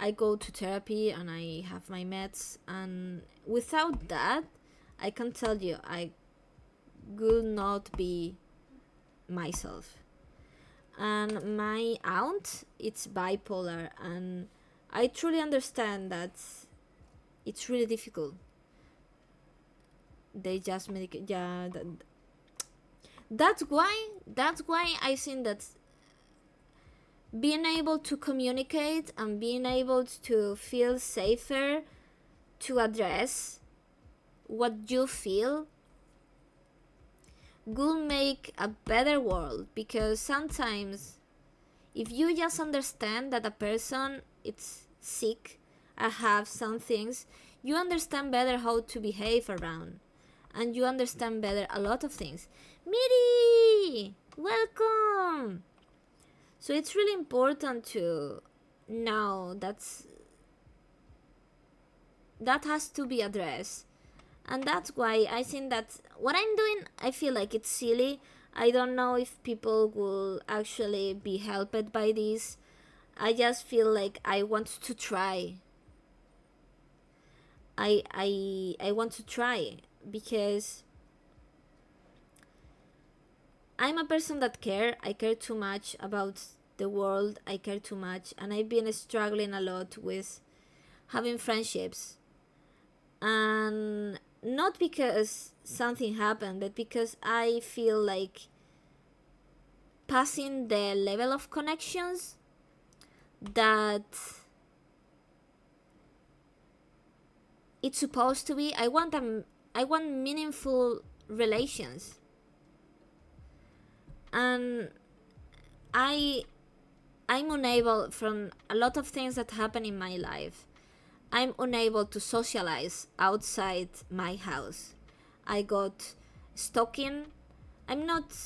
I go to therapy and I have my meds, and without that, I can tell you I would not be myself. And my aunt, it's bipolar, and I truly understand that it's really difficult. They just medicate. Yeah, that's why I think that being able to communicate and being able to feel safer to address what you feel will make a better world, because sometimes if you just understand that a person is sick or have some things, you understand better how to behave around, and you understand better a lot of things. Miri, welcome. So it's really important to know that has to be addressed. And that's why I think that what I'm doing, I feel like it's silly. I don't know if people will actually be helped by this. I just feel like I want to try. I want to try because I'm a person that care. I care too much about the world. I care too much, and I've been struggling a lot with having friendships. And not because something happened, but because I feel like passing the level of connections that it's supposed to be. I want meaningful relations, and I'm unable from a lot of things that happen in my life. I'm unable to socialize outside my house. I got stalking. I'm not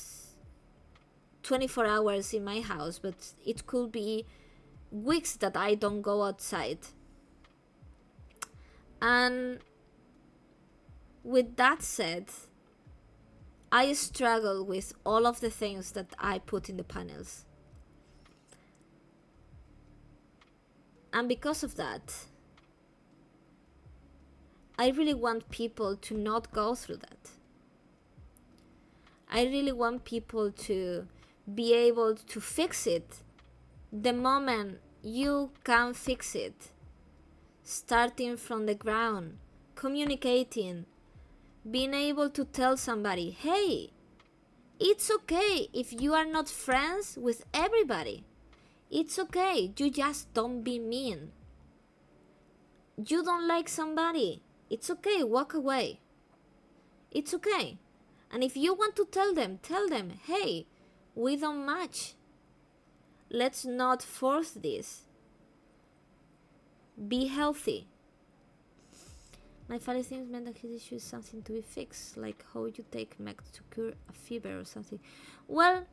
24 hours in my house, but it could be weeks that I don't go outside. And with that said, I struggle with all of the things that I put in the panels. And because of that, I really want people to not go through that. I really want people to be able to fix it the moment you can fix it. Starting from the ground, communicating, being able to tell somebody, hey, it's okay if you are not friends with everybody. It's okay, you just don't be mean. You don't like somebody, it's okay, walk away. It's okay. And if you want to tell them, hey, we don't match. Let's not force this. Be healthy. My father thinks mental health issue is something to be fixed, like how you take meds to cure a fever or something. Well,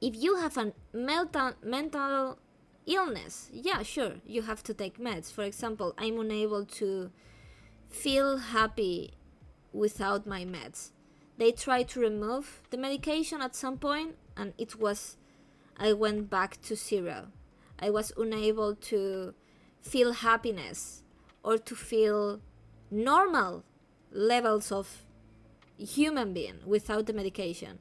if you have a mental illness, yeah, sure, you have to take meds. For example, I'm unable to feel happy without my meds. They tried to remove the medication at some point, and I went back to zero. I was unable to feel happiness or to feel normal levels of human being without the medication.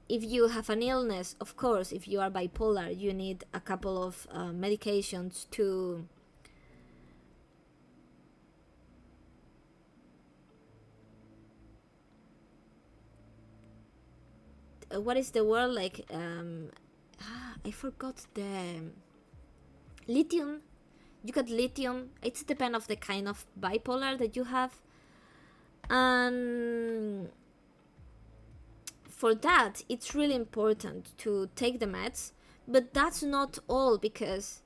If you have an illness, of course, if you are bipolar, you need a couple of medications to what is the word, like I forgot the lithium. You got lithium. It's depend of the kind of bipolar that you have, and for that it's really important to take the meds. But that's not all, because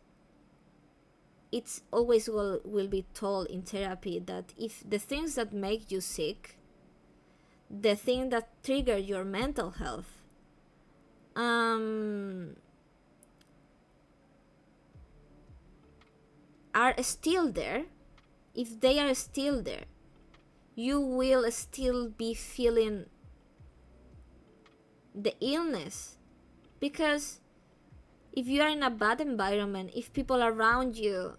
it's always will be told in therapy that if the things that make you sick, the thing that trigger your mental health, are still there, if they are still there, you will still be feeling the illness. Because if you are in a bad environment, if people around you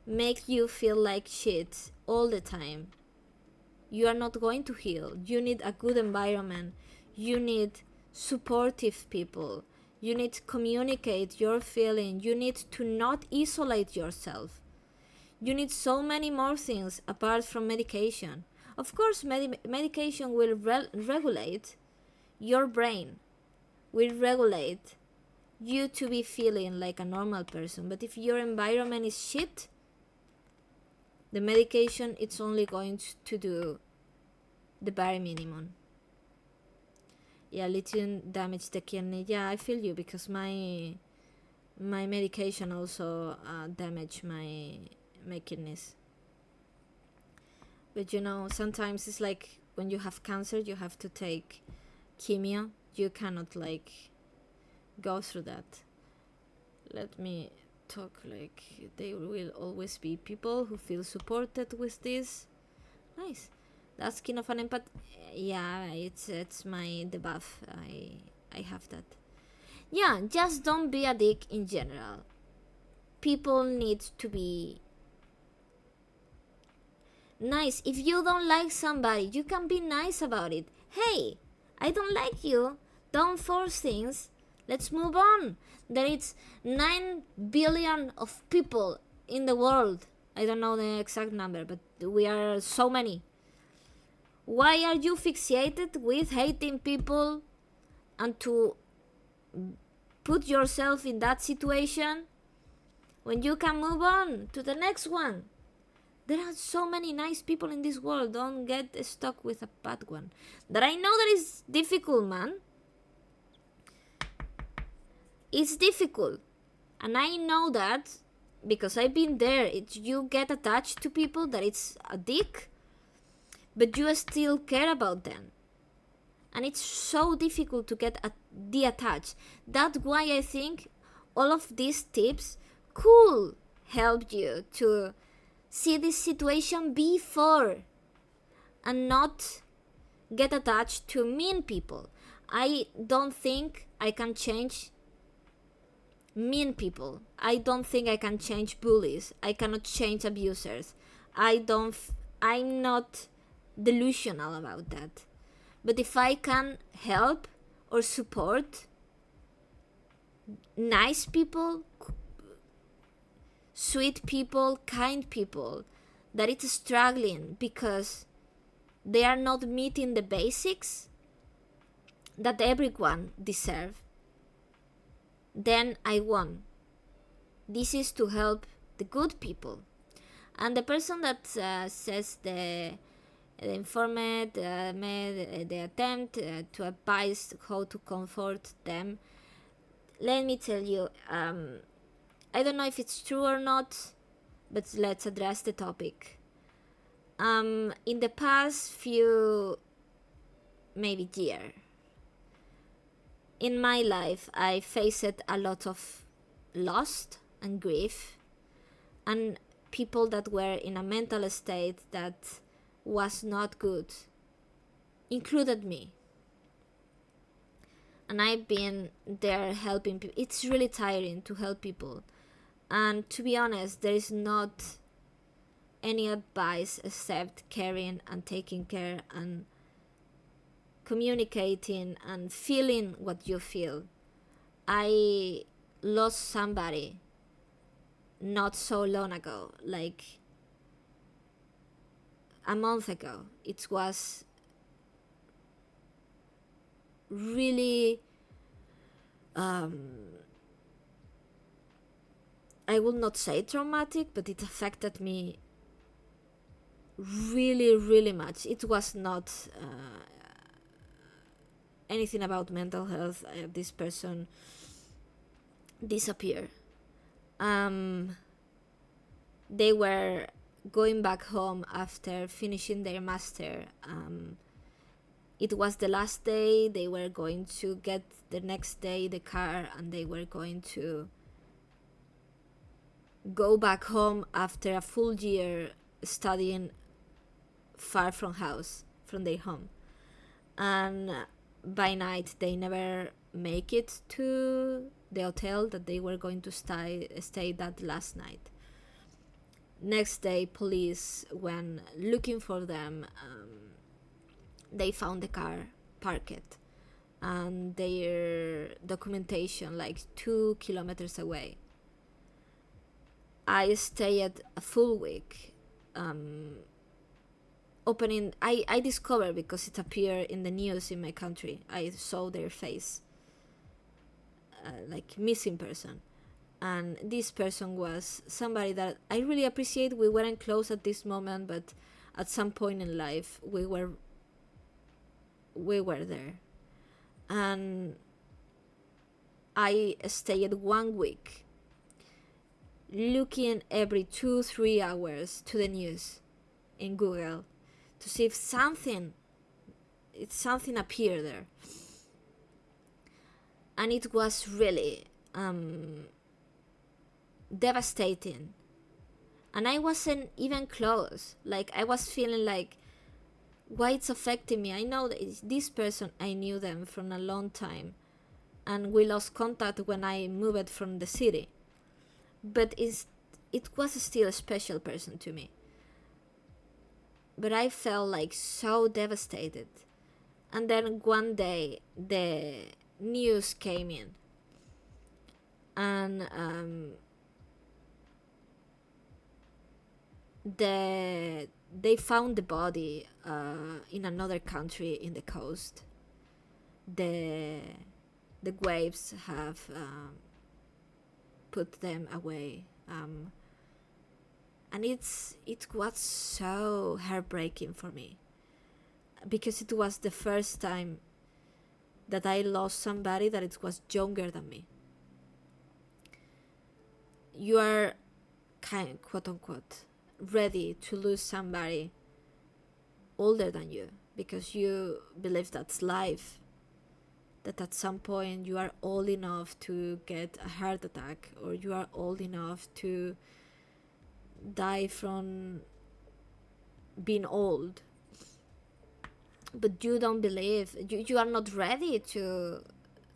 make you feel like shit all the time, you are not going to heal. You need a good environment. You need supportive people. You need to communicate your feeling. You need to not isolate yourself. You need so many more things apart from medication. Of course, medication will regulate your brain, will regulate you to be feeling like a normal person. But if your environment is shit, The medication, it's only going to do the bare minimum. Yeah, lithium damage the kidney. Yeah, I feel you, because my medication also damage my kidneys. But sometimes it's like when you have cancer, you have to take chemo. You cannot like go through that. Let me talk. Like, there will always be people who feel supported with this. Nice. That's kind of an empath. Yeah, it's my debuff. I have that. Yeah, just don't be a dick in general. People need to be nice. If you don't like somebody, you can be nice about it. Hey, I don't like you. Don't force things. Let's move on. There is 9 billion of people in the world. I don't know the exact number, but we are so many. Why are you fixated with hating people and to put yourself in that situation when you can move on to the next one? There are so many nice people in this world. Don't get stuck with a bad one. That I know that is difficult, man. It's difficult. And I know that because I've been there. You get attached to people that it's a dick, but you still care about them. And it's so difficult to get detached. That's why I think all of these tips could help you to see this situation before and not get attached to mean people. I don't think I can change mean people. I don't think I can change bullies. I cannot change abusers. I'm not delusional about that. But if I can help or support nice people, sweet people, kind people that it's struggling because they are not meeting the basics that everyone deserves, then I won. This is to help the good people. And the person that says the informant made the attempt to advise how to comfort them, let me tell you, I don't know if it's true or not, but let's address the topic. In the past few, maybe year, in my life, I faced a lot of loss and grief, and people that were in a mental state that was not good, included me. And I've been there helping people. It's really tiring to help people. And to be honest, there is not any advice except caring and taking care and communicating and feeling what you feel. I lost somebody not so long ago, like a month ago. It was really I will not say traumatic, but it affected me really, really much. It was not anything about mental health. This person disappeared. They were going back home after finishing their master. It was the last day. They were going to get the next day the car, and they were going to go back home after a full year studying far from their home. And by night they never make it to the hotel that they were going to stay that last night. Next day, police, when looking for them, they found the car parked and their documentation like 2 kilometers away. I stayed a full week opening. I discovered, because it appeared in the news in my country, I saw their face, like missing person. And this person was somebody that I really appreciate. We weren't close at this moment, but at some point in life we were there. And I stayed 1 week looking every 2-3 hours to the news in Google to see if something appeared there. And it was really devastating. And I wasn't even close. Like, I was feeling like, why it's affecting me? I know that this person, I knew them from a long time, and we lost contact when I moved from the city. But it was still a special person to me. But I felt like so devastated. And then one day the news came in, and they found the body in another country in the coast. The waves have put them away, and it was so heartbreaking for me, because it was the first time that I lost somebody that it was younger than me. You are quote unquote ready to lose somebody older than you because you believe that's life, that at some point you are old enough to get a heart attack, or you are old enough to die from being old. But you don't believe, you are not ready to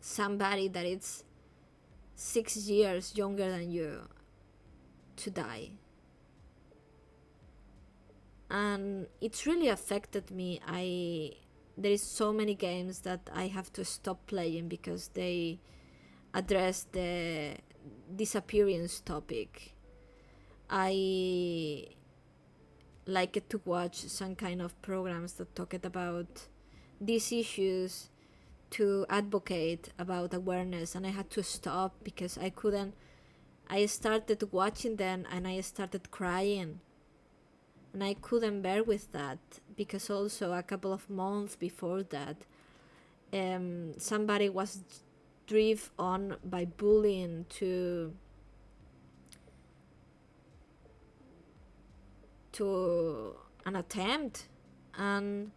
somebody that is 6 years younger than you to die. And it's really affected me. There is so many games that I have to stop playing because they address the disappearance topic. I like to watch some kind of programs that talked about these issues to advocate about awareness, and I had to stop because I couldn't. I started watching them and I started crying, and I couldn't bear with that, because also a couple of months before that, somebody was driven on by bullying to an attempt, and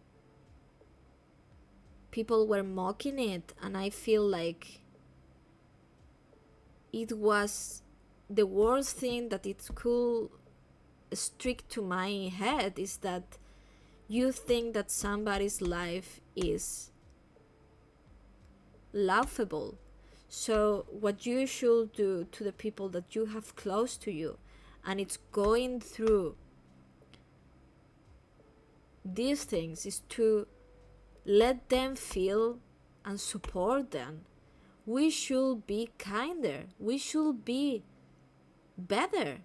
people were mocking it, and I feel like it was the worst thing that it could stick to my head, is that you think that somebody's life is laughable. So what you should do to the people that you have close to you and it's going through these things is to let them feel and support them. We should be kinder. We should be better.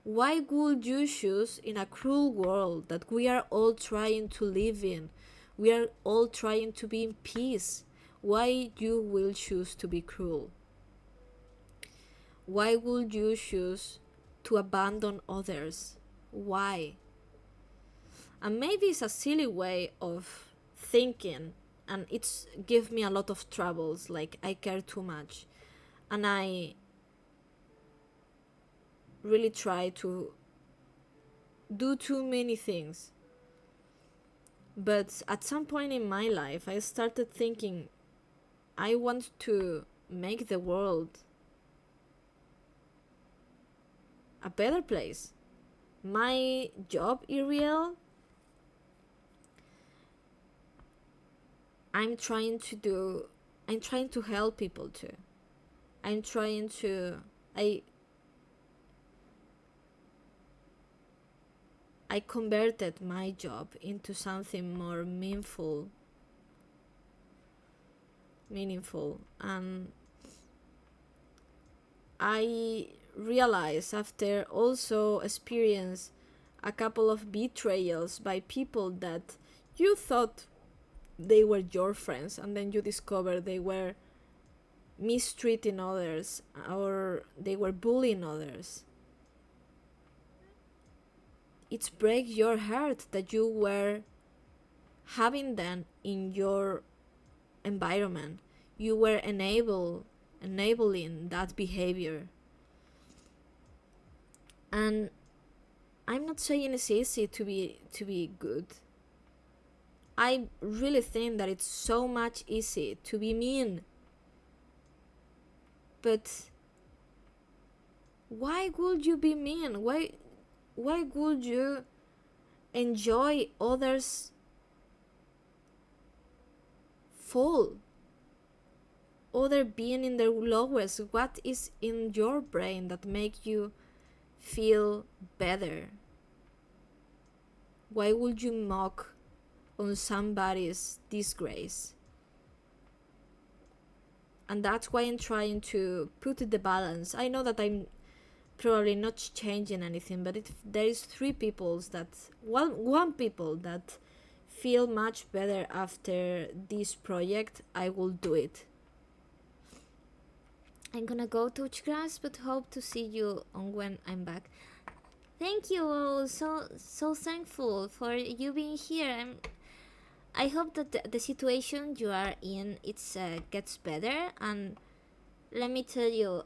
Why would you choose, in a cruel world that we are all trying to live in, we are all trying to be in peace, why you will choose to be cruel? Why would you choose to abandon others? Why? And maybe it's a silly way of thinking, and it's give me a lot of troubles, like I care too much, and I really try to do too many things. But at some point in my life I started thinking, I want to make the world a better place. My job is real. I'm trying to help people too. I converted my job into something more meaningful, and I realized, after also experience a couple of betrayals by people that you thought they were your friends, and then you discover they were mistreating others or they were bullying others. It's break your heart that you were having them in your environment. You were enabling that behavior. And I'm not saying it's easy to be good. I really think that it's so much easy to be mean. But why would you be mean? Why would you enjoy others fall? Other being in their lowest? What is in your brain that make you feel better? Why would you mock on somebody's disgrace? And that's why I'm trying to put the balance. I know that I'm probably not changing anything, but if there is one people that feel much better after this project, I will do it. I'm gonna go touch grass, but hope to see you on when I'm back. Thank you all. So thankful for you being here. I hope that the situation you are in gets better. And let me tell you,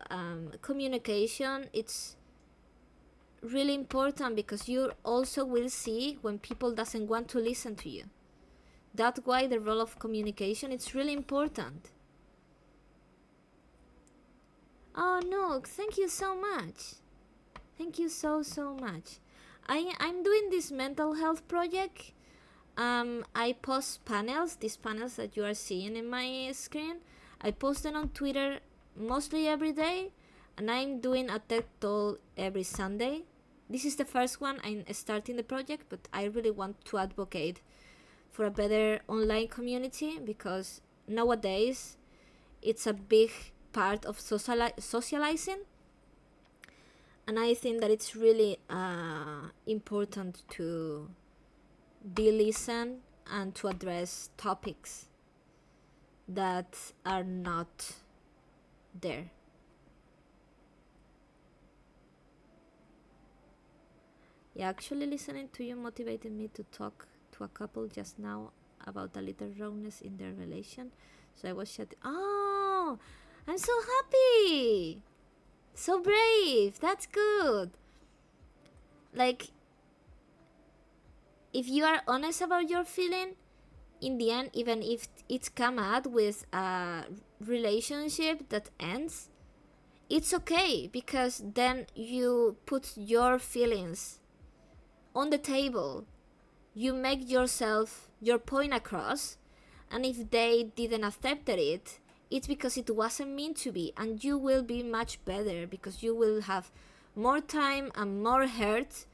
communication, it's really important, because you also will see when people doesn't want to listen to you. That's why the role of communication is really important. Oh no, thank you so much. Thank you so much. I'm doing this mental health project. I post panels, these panels that you are seeing in my screen. I post them on Twitter mostly every day, and I'm doing a TED talk every Sunday. This is the first one. I'm starting the project, but I really want to advocate for a better online community, because nowadays it's a big part of socializing, and I think that it's really important to be listened and to address topics that are not there. Yeah, actually listening to you motivated me to talk to a couple just now about a little rawness in their relation. So I was chatting. Oh, I'm so happy. So brave. That's good. Like, if you are honest about your feeling, in the end, even if it's come out with a relationship that ends, it's okay, because then you put your feelings on the table. You make your point across, and if they didn't accept it, it's because it wasn't meant to be, and you will be much better, because you will have more time and more heart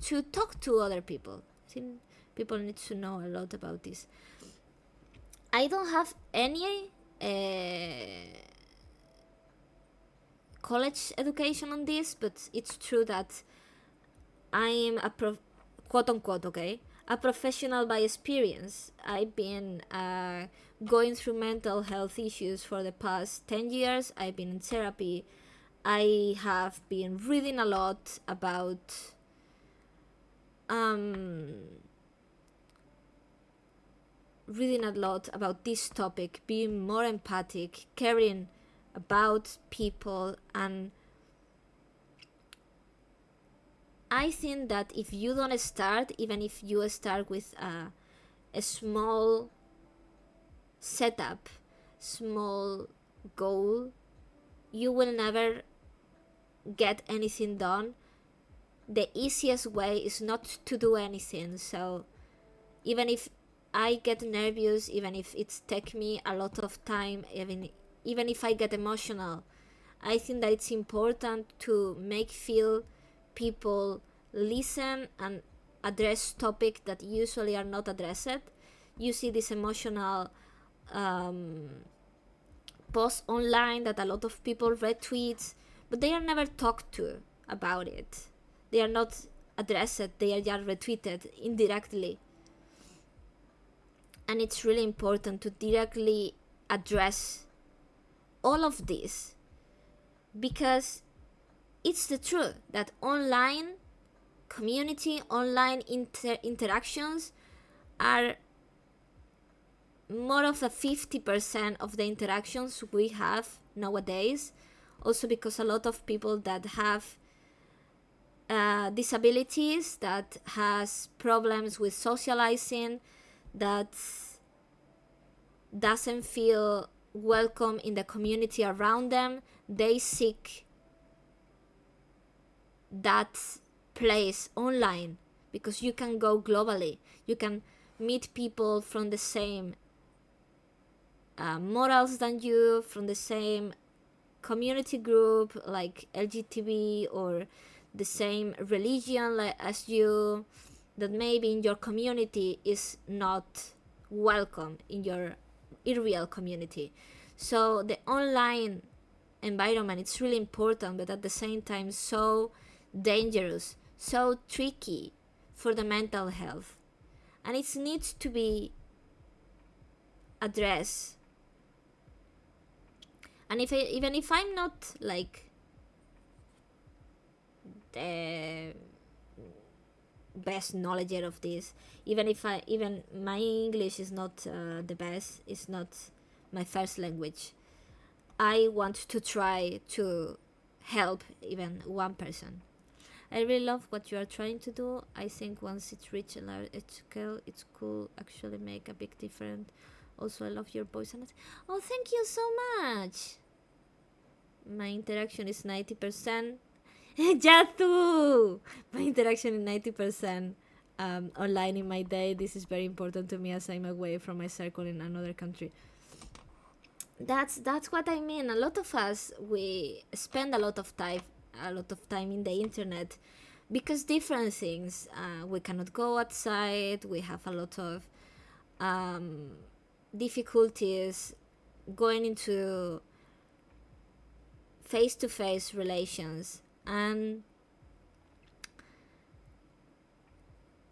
to talk to other people. I think people need to know a lot about this. I don't have any college education on this, but it's true that I'm a quote unquote, okay, a professional by experience. I've been going through mental health issues for the past 10 years. I've been in therapy. I have been reading a lot about this topic, being more empathic, caring about people. And I think that if you don't start, even if you start with a small setup, small goal, you will never get anything done. The easiest way is not to do anything. So even if I get nervous, even if it's take me a lot of time, even if I get emotional, I think that it's important to make feel people listen and address topics that usually are not addressed. You see this emotional post online that a lot of people retweet, but they are never talked to about it. They are not addressed, they are just retweeted indirectly. And it's really important to directly address all of this because it's the truth that online community, online interactions are more of a 50% of the interactions we have nowadays. Also because a lot of people that have disabilities, that has problems with socializing, that doesn't feel welcome in the community around them, they seek that place online because you can go globally. You can meet people from the same morals than you, from the same community group like LGBT, or the same religion like as you, that maybe in your community is not welcome in your real community. So the online environment, it's really important, but at the same time so dangerous, so tricky for the mental health, and it needs to be addressed. And even if I'm not like the best knowledge of this, even my English is not the best, it's not my first language, I want to try to help even one person. I really love what you are trying to do. I think once it reaches a large scale, it could actually make a big difference. Also, I love your voice. Oh, thank you so much. My interaction is 90%. Jatu! My interaction is 90% online in my day. This is very important to me as I'm away from my circle in another country. That's what I mean. A lot of us, we spend a lot of time in the internet because different things. We cannot go outside. We have a lot of difficulties going into face-to-face relations, and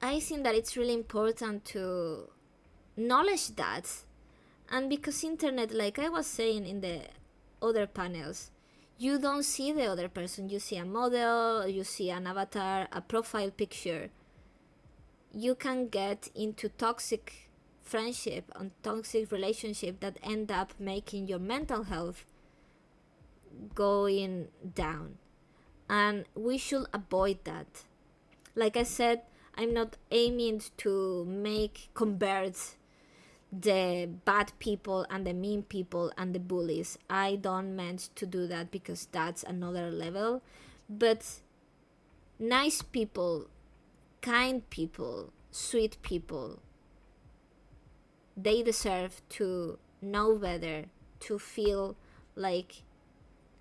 I think that it's really important to acknowledge that. And because internet, like I was saying in the other panels, you don't see the other person. You see a model, you see an avatar, a profile picture. You can get into toxic friendship and toxic relationship that end up making your mental health going down. And we should avoid that. Like I said, I'm not aiming to convert the bad people and the mean people and the bullies. I don't meant to do that because that's another level. But nice people, kind people, sweet people, they deserve to know better, to feel like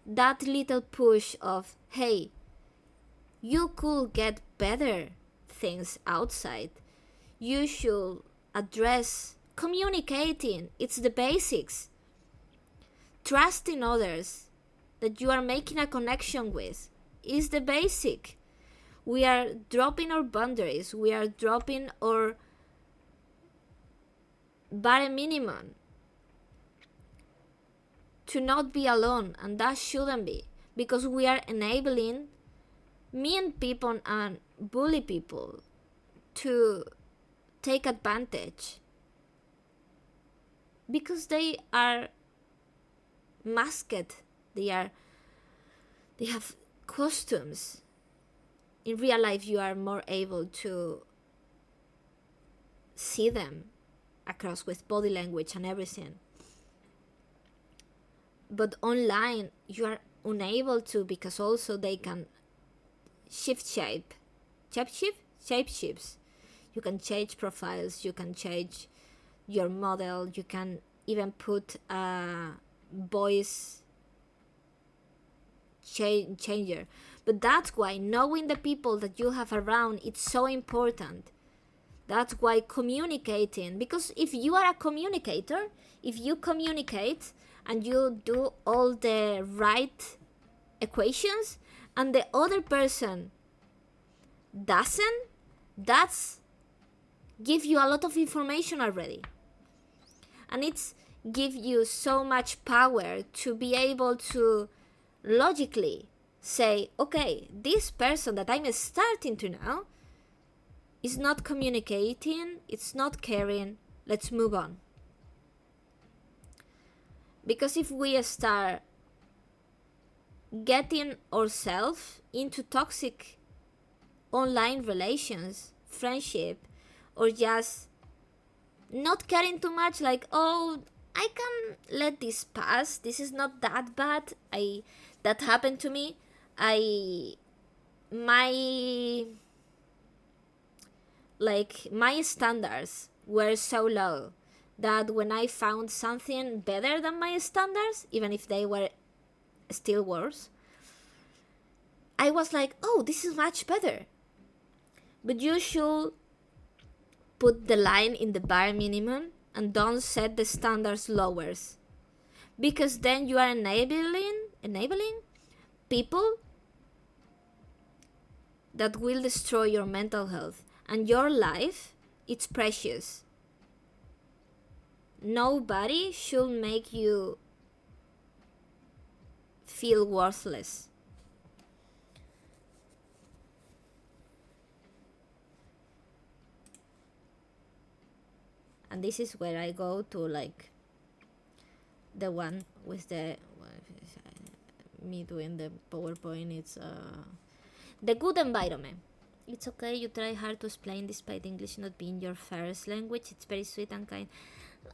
that little push of, hey, you could get better things outside. You should address communicating. It's the basics. Trusting others that you are making a connection with is the basic. We are dropping our boundaries. We are dropping our bare minimum to not be alone, and that shouldn't be, because we are enabling mean people and bully people to take advantage because they are masked, they have costumes. In real life you are more able to see them across with body language and everything, but online you are unable to, because also they can shape shifts. You can change profiles, you can change your model, you can even put a voice changer. But that's why knowing the people that you have around, it's so important. That's why communicating, because if you are a communicator, if you communicate and you do all the right equations and the other person doesn't, that's give you a lot of information already. And it's give you so much power to be able to logically say, okay, this person that I'm starting to know is not communicating, it's not caring, let's move on. Because if we start getting ourselves into toxic online relations, friendship, or just not caring too much, like, oh, I can let this pass, this is not that bad, that happened to me, my standards were so low that when I found something better than my standards, even if they were still worse, I was like, oh, this is much better. But you should put the line in the bare minimum and don't set the standards lower, because then you are enabling people that will destroy your mental health, and your life, it's precious. Nobody should make you feel worthless. And this is where I go to like the one with the me doing the PowerPoint. It's the good environment. It's okay, you try hard to explain despite English not being your first language. It's very sweet and kind.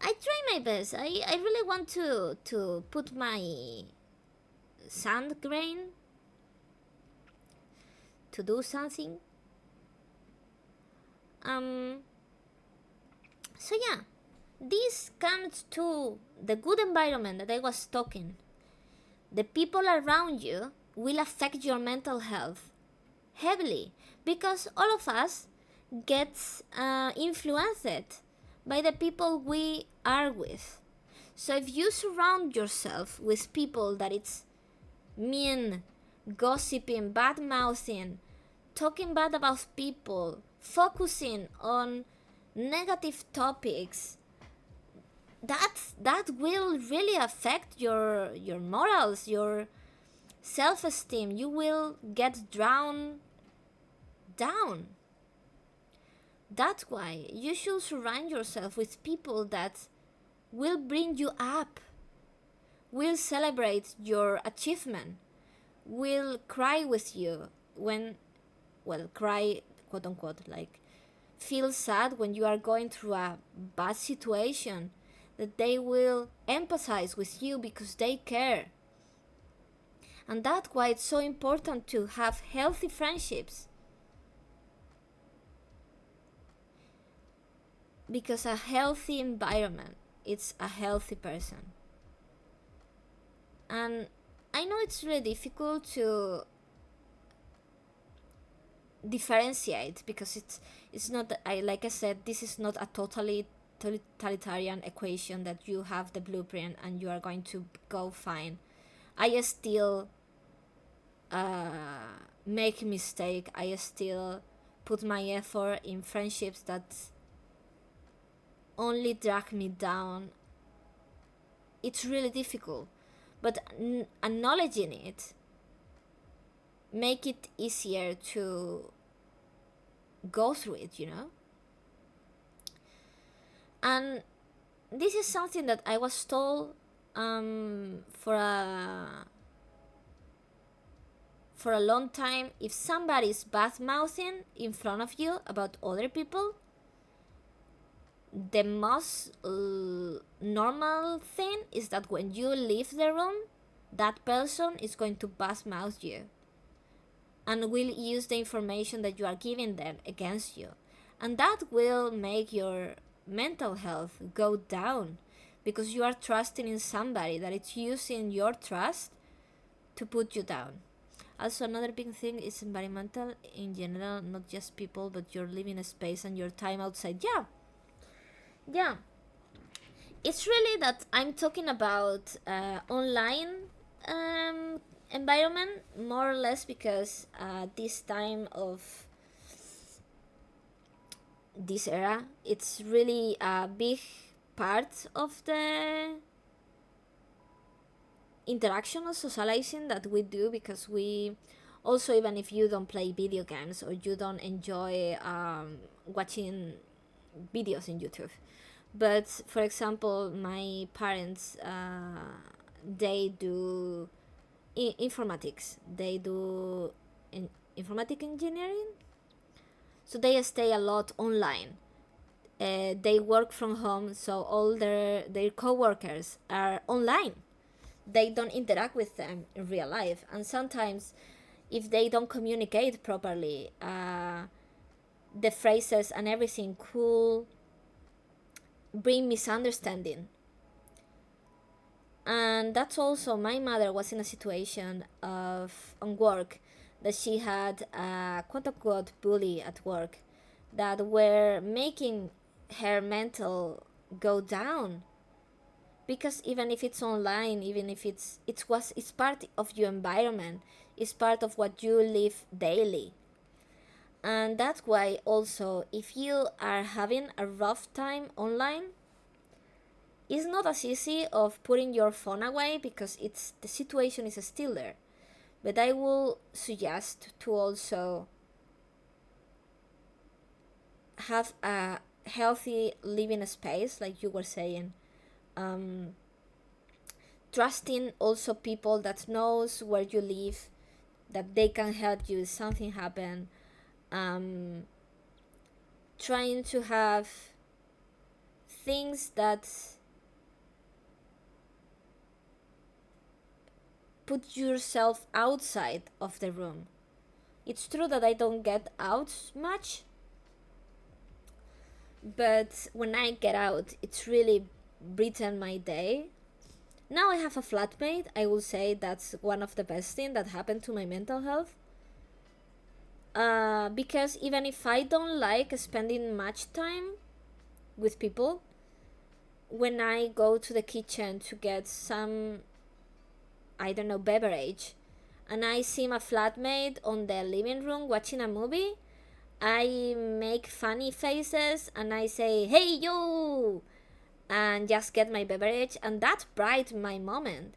I try my best. I really want to put my sand grain to do something. So yeah, this comes to the good environment that I was talking. The people around you will affect your mental health heavily, because all of us gets influenced by the people we are with. So if you surround yourself with people that it's mean, gossiping, bad mouthing, talking bad about people, focusing on negative topics, that will really affect your morals, your self-esteem. You will get drowned down. That's why you should surround yourself with people that will bring you up, will celebrate your achievement, will cry with you when, well, cry, quote unquote, like feel sad when you are going through a bad situation, that they will empathize with you because they care. And that's why it's so important to have healthy friendships. Because a healthy environment, it's a healthy person. And I know it's really difficult to differentiate, because it's not, like I said, this is not a totally totalitarian equation that you have the blueprint and you are going to go fine. I still make mistake. I still put my effort in friendships that only drag me down. It's really difficult, but acknowledging it make it easier to go through it, you know. And this is something that I was told for a long time. If somebody's bad mouthing in front of you about other people, the most normal thing is that when you leave the room, that person is going to badmouth you and will use the information that you are giving them against you, and that will make your mental health go down, because you are trusting in somebody that is using your trust to put you down. Also, another big thing is environmental in general, not just people, but your living space and your time outside. Yeah, it's really that I'm talking about online environment, more or less, because this time of this era, it's really a big part of the interaction or socializing that we do, because we also, even if you don't play video games or you don't enjoy watching videos in YouTube, but for example, my parents, they do informatics, they do informatic engineering, so they stay a lot online. They work from home, so all their co-workers are online. They don't interact with them in real life, and sometimes if they don't communicate properly, the phrases and everything could bring misunderstanding. And that's also, my mother was in a situation of on work that she had a quote unquote bully at work that were making her mental go down, because even if it's online, even if it's part of your environment, it's part of what you live daily. And that's why also, if you are having a rough time online, it's not as easy of putting your phone away, because it's the situation is still there. But I will suggest to also have a healthy living space, like you were saying. Trusting also people that knows where you live, that they can help you if something happen. Trying to have things that put yourself outside of the room. It's true that I don't get out much, but when I get out, it's really brighten my day. Now I have a flatmate. I will say that's one of the best things that happened to my mental health. Because even if I don't like spending much time with people, when I go to the kitchen to get some, I don't know, beverage, and I see my flatmate on the living room watching a movie, I make funny faces and I say, "Hey, you!" and just get my beverage, and that bright my moment.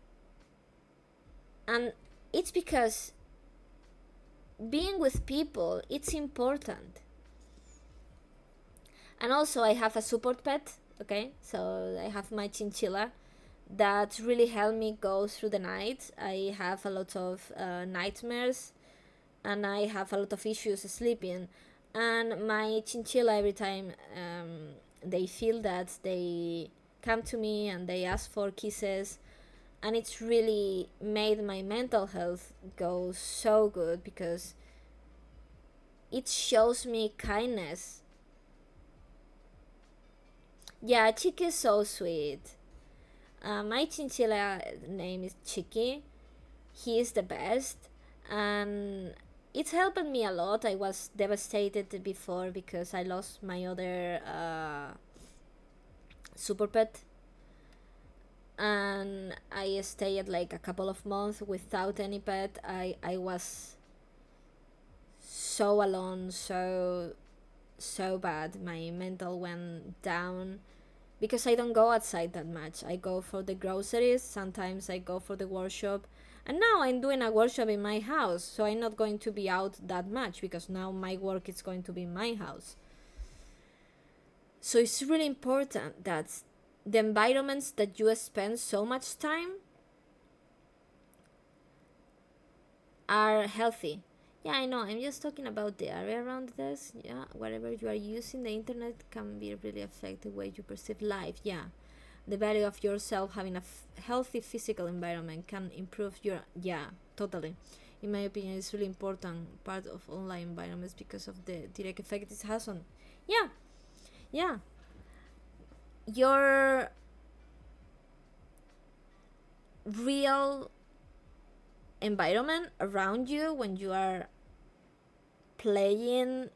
And it's because being with people, it's important. And also I have a support pet, okay? So I have my chinchilla that really helped me go through the night. I have a lot of nightmares, and I have a lot of issues sleeping. And my chinchilla, every time they feel that, they come to me and they ask for kisses, and it's really made my mental health go so good, because it shows me kindness. Yeah, Chicky is so sweet. My chinchilla name is Chicky. He is the best, and it's helped me a lot. I was devastated before because I lost my other super pet, and I stayed like a couple of months without any pet. I was so alone, so bad. My mental went down because I don't go outside that much. I go for the groceries, sometimes I go for the workshop, and now I'm doing a workshop in my house, so I'm not going to be out that much because now my work is going to be in my house. So it's really important that the environments that you spend so much time are healthy. Yeah, I know, I'm just talking about the area around this. Yeah, whatever you are using, the internet can be really affect the way you perceive life. Yeah, the value of yourself, having a healthy physical environment can improve your, yeah, totally. In my opinion, it's really important part of online environments because of the direct effect it has on, yeah, your real environment around you when you are playing,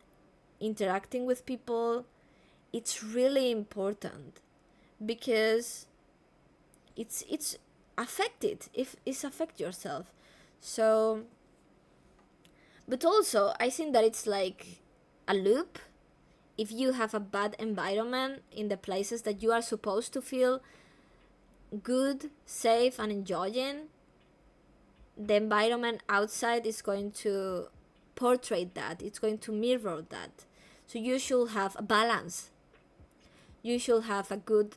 interacting with people. It's really important because it's affected, if it's affect yourself. So, but also I think that it's like a loop. if you have a bad environment in the places that you are supposed to feel good, safe, and enjoying, the environment outside is going to portray that, it's going to mirror that. So you should have a balance. You should have a good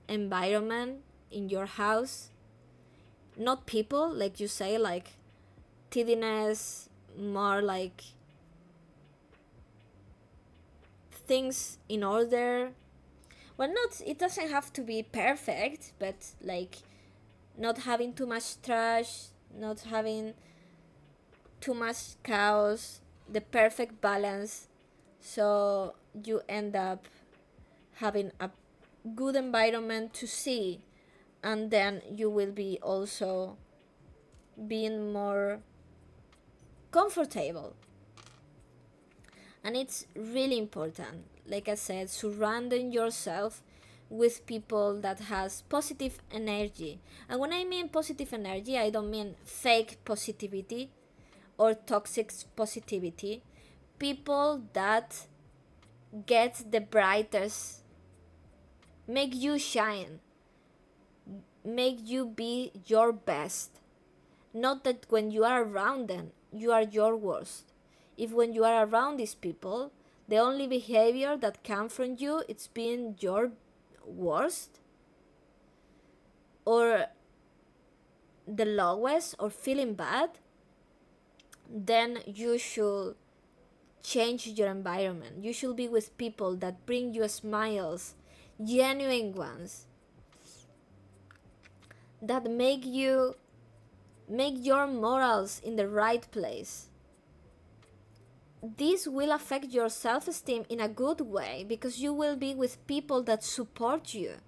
environment in your house, not people, like you say, like tidiness, more like things in order. Well, not, it doesn't have to be perfect, but like not having too much trash, not having too much chaos, the perfect balance, so you end up having a good environment to see, and then you will be also being more comfortable. And it's really important, like I said, surrounding yourself with people that has positive energy. And when I mean positive energy, I don't mean fake positivity or toxic positivity. People that get the brightest, make you shine, make you be your best. Not that when you are around them, you are your worst. If when you are around these people, the only behavior that comes from you it's being your worst, or the lowest, or feeling bad, then you should change your environment. You should be with people that bring you smiles, genuine ones, that make your morals in the right place. This will affect your self-esteem in a good way, because you will be with people that support you,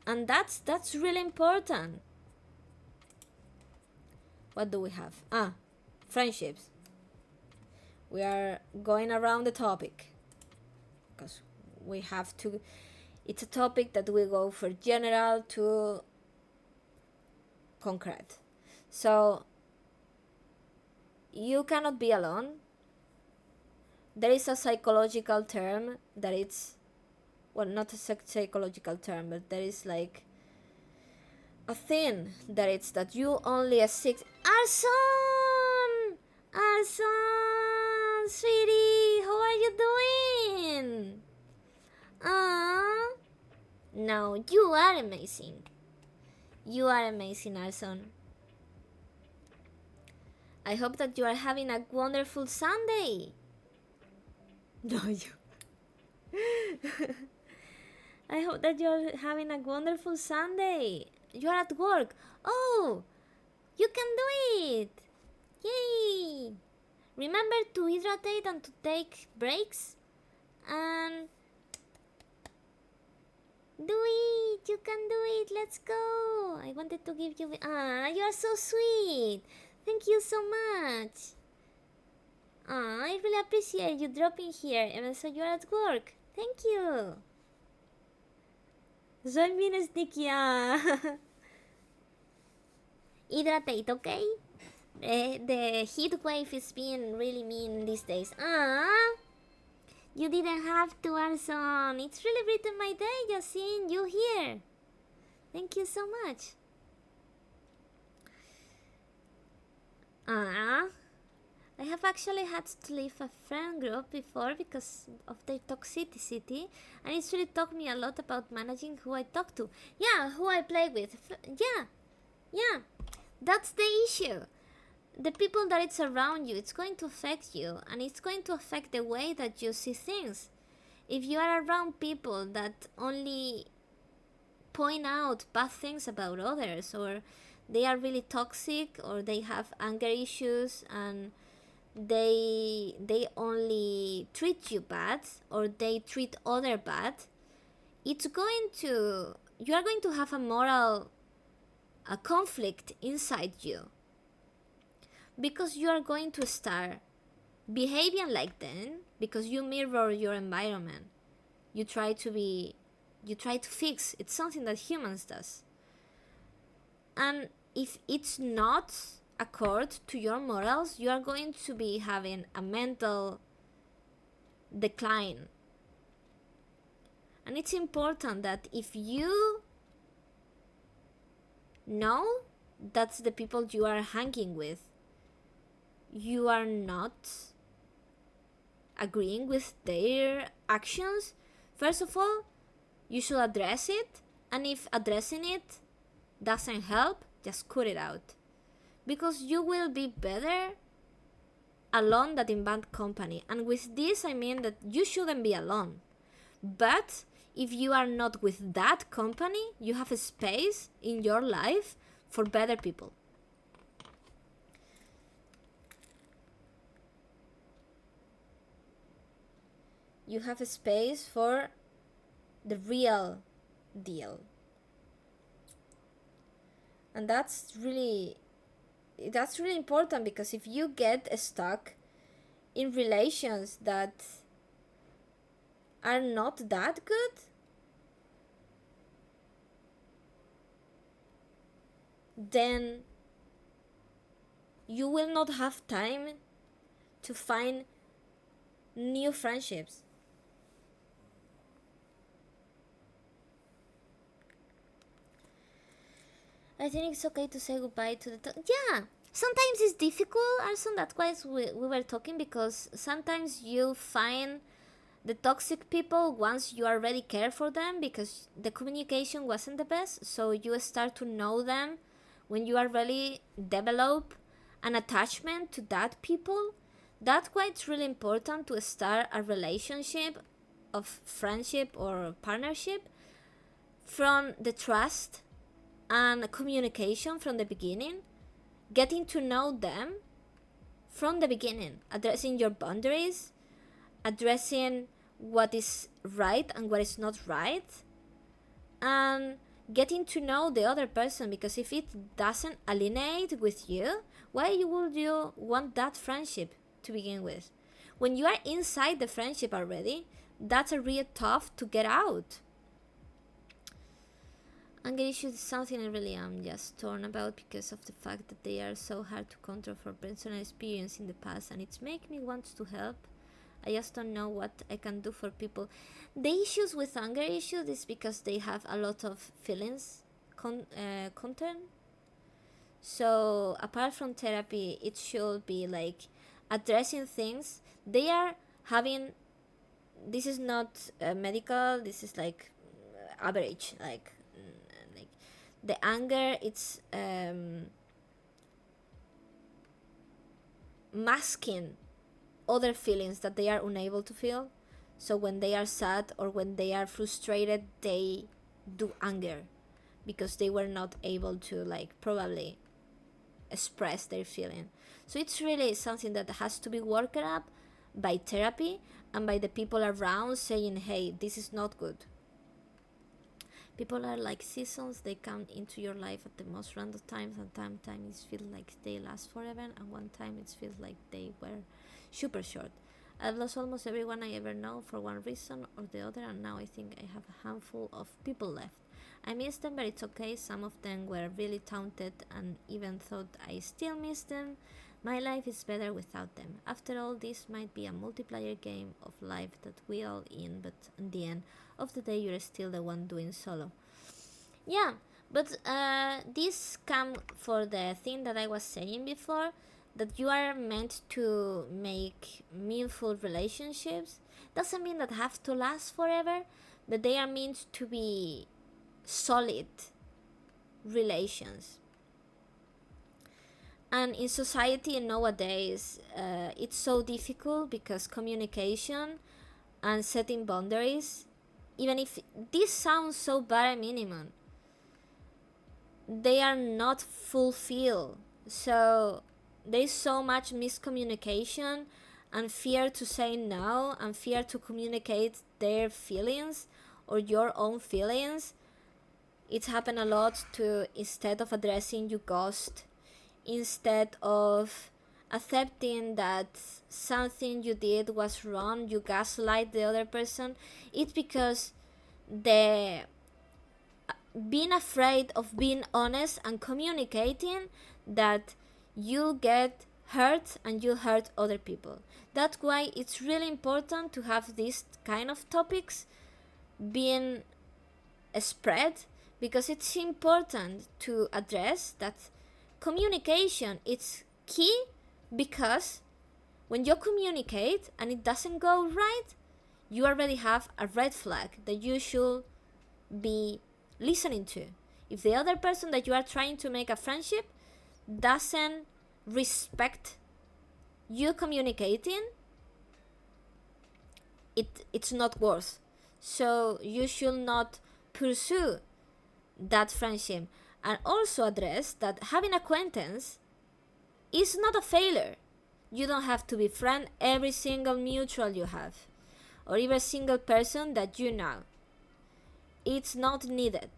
and that's really important. What do we have? Friendships. We are going around the topic because we have to. It's a topic that we go from general to concrete. So you cannot be alone. There is a psychological term that it's, well, not a psychological term, but there is like a thing that it's that you only seek. Arson, sweetie, how are you doing? No, you are amazing. You are amazing, Arson. I hope that you are having a wonderful Sunday. No, you. I hope that you're having a wonderful Sunday. You're at work. Oh, you can do it. Yay. Remember to hydrate and to take breaks. And do it. You can do it. Let's go. I wanted to give you... you are so sweet. Thank you so much. I really appreciate you dropping here, even so you're at work. Thank you. So I'm being sneaky. Hydrate, okay? The heat wave is being really mean these days. You didn't have to, Arson. It's really brightened my day just seeing you here. Thank you so much. I have actually had to leave a friend group before because of their toxicity, and it's really taught me a lot about managing who I talk to. Yeah, who I play with. Yeah, that's the issue. The people that it's around you, it's going to affect you, and it's going to affect the way that you see things. If you are around people that only point out bad things about others, or they are really toxic, or they have anger issues, and they only treat you bad, or they treat other bad, you are going to have a conflict inside you, because you are going to start behaving like them, because you mirror your environment. You try to fix. It's something that humans does. And if it's not accord to your morals, you are going to be having a mental decline. And it's important that if you know that's the people you are hanging with, you are not agreeing with their actions, first of all, you should address it. And if addressing it doesn't help, just cut it out. Because you will be better alone than in bad company. And with this, I mean that you shouldn't be alone. But if you are not with that company, you have a space in your life for better people. You have a space for the real deal. And that's really important, because if you get stuck in relations that are not that good, then you will not have time to find new friendships. I think it's okay to say goodbye to the yeah, sometimes it's difficult, Arson. That's why we were talking, because sometimes you find the toxic people once you already care for them, because the communication wasn't the best. So you start to know them when you are really develop an attachment to that people. That's why it's really important to start a relationship of friendship or partnership from the trust and communication from the beginning, getting to know them from the beginning, addressing your boundaries, addressing what is right and what is not right, and getting to know the other person. Because if it doesn't alienate with you, why would you want that friendship to begin with? When you are inside the friendship already, that's a real tough to get out. Anger issues is something I really am just torn about, because of the fact that they are so hard to control from personal experience in the past, and it's make me want to help. I just don't know what I can do for people. The issues with anger issues is because they have a lot of feelings content. So apart from therapy, it should be like addressing things they are having. This is not medical, this is like average, like the anger, it's masking other feelings that they are unable to feel. So when they are sad or when they are frustrated, they do anger because they were not able to, like, probably express their feeling. So it's really something that has to be worked up by therapy and by the people around, saying, hey, this is not good. People are like seasons. They come into your life at the most random times, and sometimes it feels like they last forever, and one time it feels like they were super short. I've lost almost everyone I ever know for one reason or the other, and now I think I have a handful of people left. I miss them, but it's okay. Some of them were really talented, and even though I still miss them, my life is better without them. After all, this might be a multiplayer game of life that we all in, but in the end of the day, you're still the one doing solo. Yeah, but this come for the thing that I was saying before, that you are meant to make meaningful relationships. Doesn't mean that have to last forever, but they are meant to be solid relations. And in society nowadays, it's so difficult because communication and setting boundaries, even if this sounds so bare minimum, they are not fulfilled. So there's so much miscommunication and fear to say no and fear to communicate their feelings or your own feelings. It's happened a lot to, instead of addressing, you ghost. Instead of accepting that something you did was wrong, you gaslight the other person. It's because the being afraid of being honest and communicating that you get hurt and you hurt other people. That's why it's really important to have these kind of topics being spread, because it's important to address that communication is key, because when you communicate and it doesn't go right, you already have a red flag that you should be listening to. If the other person that you are trying to make a friendship doesn't respect you communicating, it's not worth. So you should not pursue that friendship. And also address that having acquaintance is not a failure. You don't have to befriend every single mutual you have, or every single person that you know. It's not needed.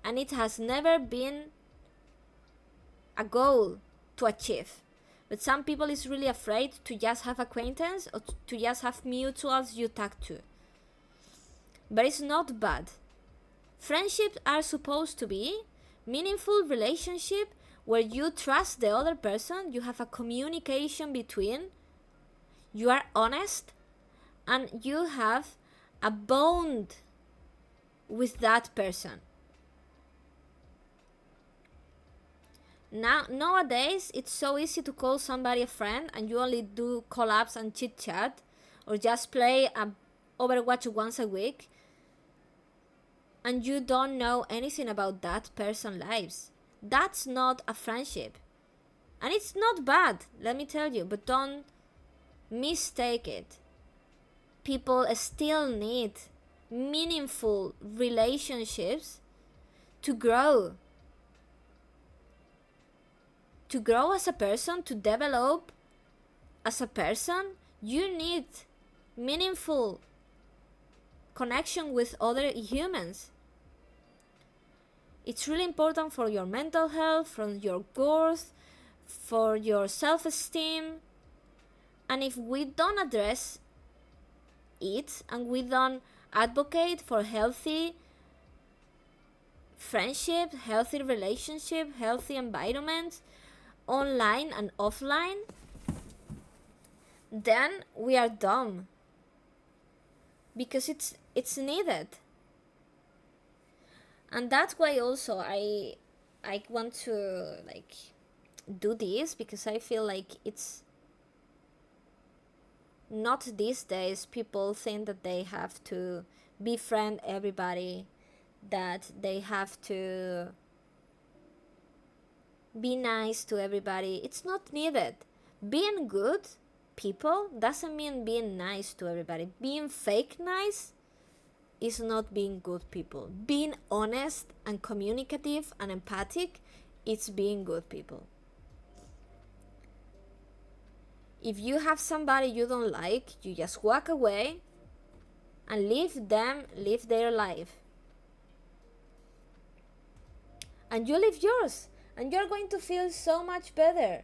And it has never been a goal to achieve. But some people is really afraid to just have acquaintance or to just have mutuals you talk to. But it's not bad. Friendships are supposed to be meaningful relationship where you trust the other person, you have a communication between, you are honest, and you have a bond with that person. Nowadays, it's so easy to call somebody a friend and you only do collabs and chit chat, or just play Overwatch once a week, and you don't know anything about that person's lives. That's not a friendship. And it's not bad, let me tell you, but don't mistake it. People still need meaningful relationships to grow. To grow as a person, to develop as a person, you need meaningful connection with other humans. It's really important for your mental health, for your growth, for your self-esteem. And if we don't address it and we don't advocate for healthy friendship, healthy relationship, healthy environment, online and offline, then we are dumb, because it's needed. And that's why also I want to do this, because I feel like it's not these days people think that they have to befriend everybody, that they have to be nice to everybody. It's not needed. Being good people doesn't mean being nice to everybody. Being fake nice is not being good people. Being honest and communicative and empathic is being good people. If you have somebody you don't like, you just walk away and leave them live their life. And you live yours. And you're going to feel so much better.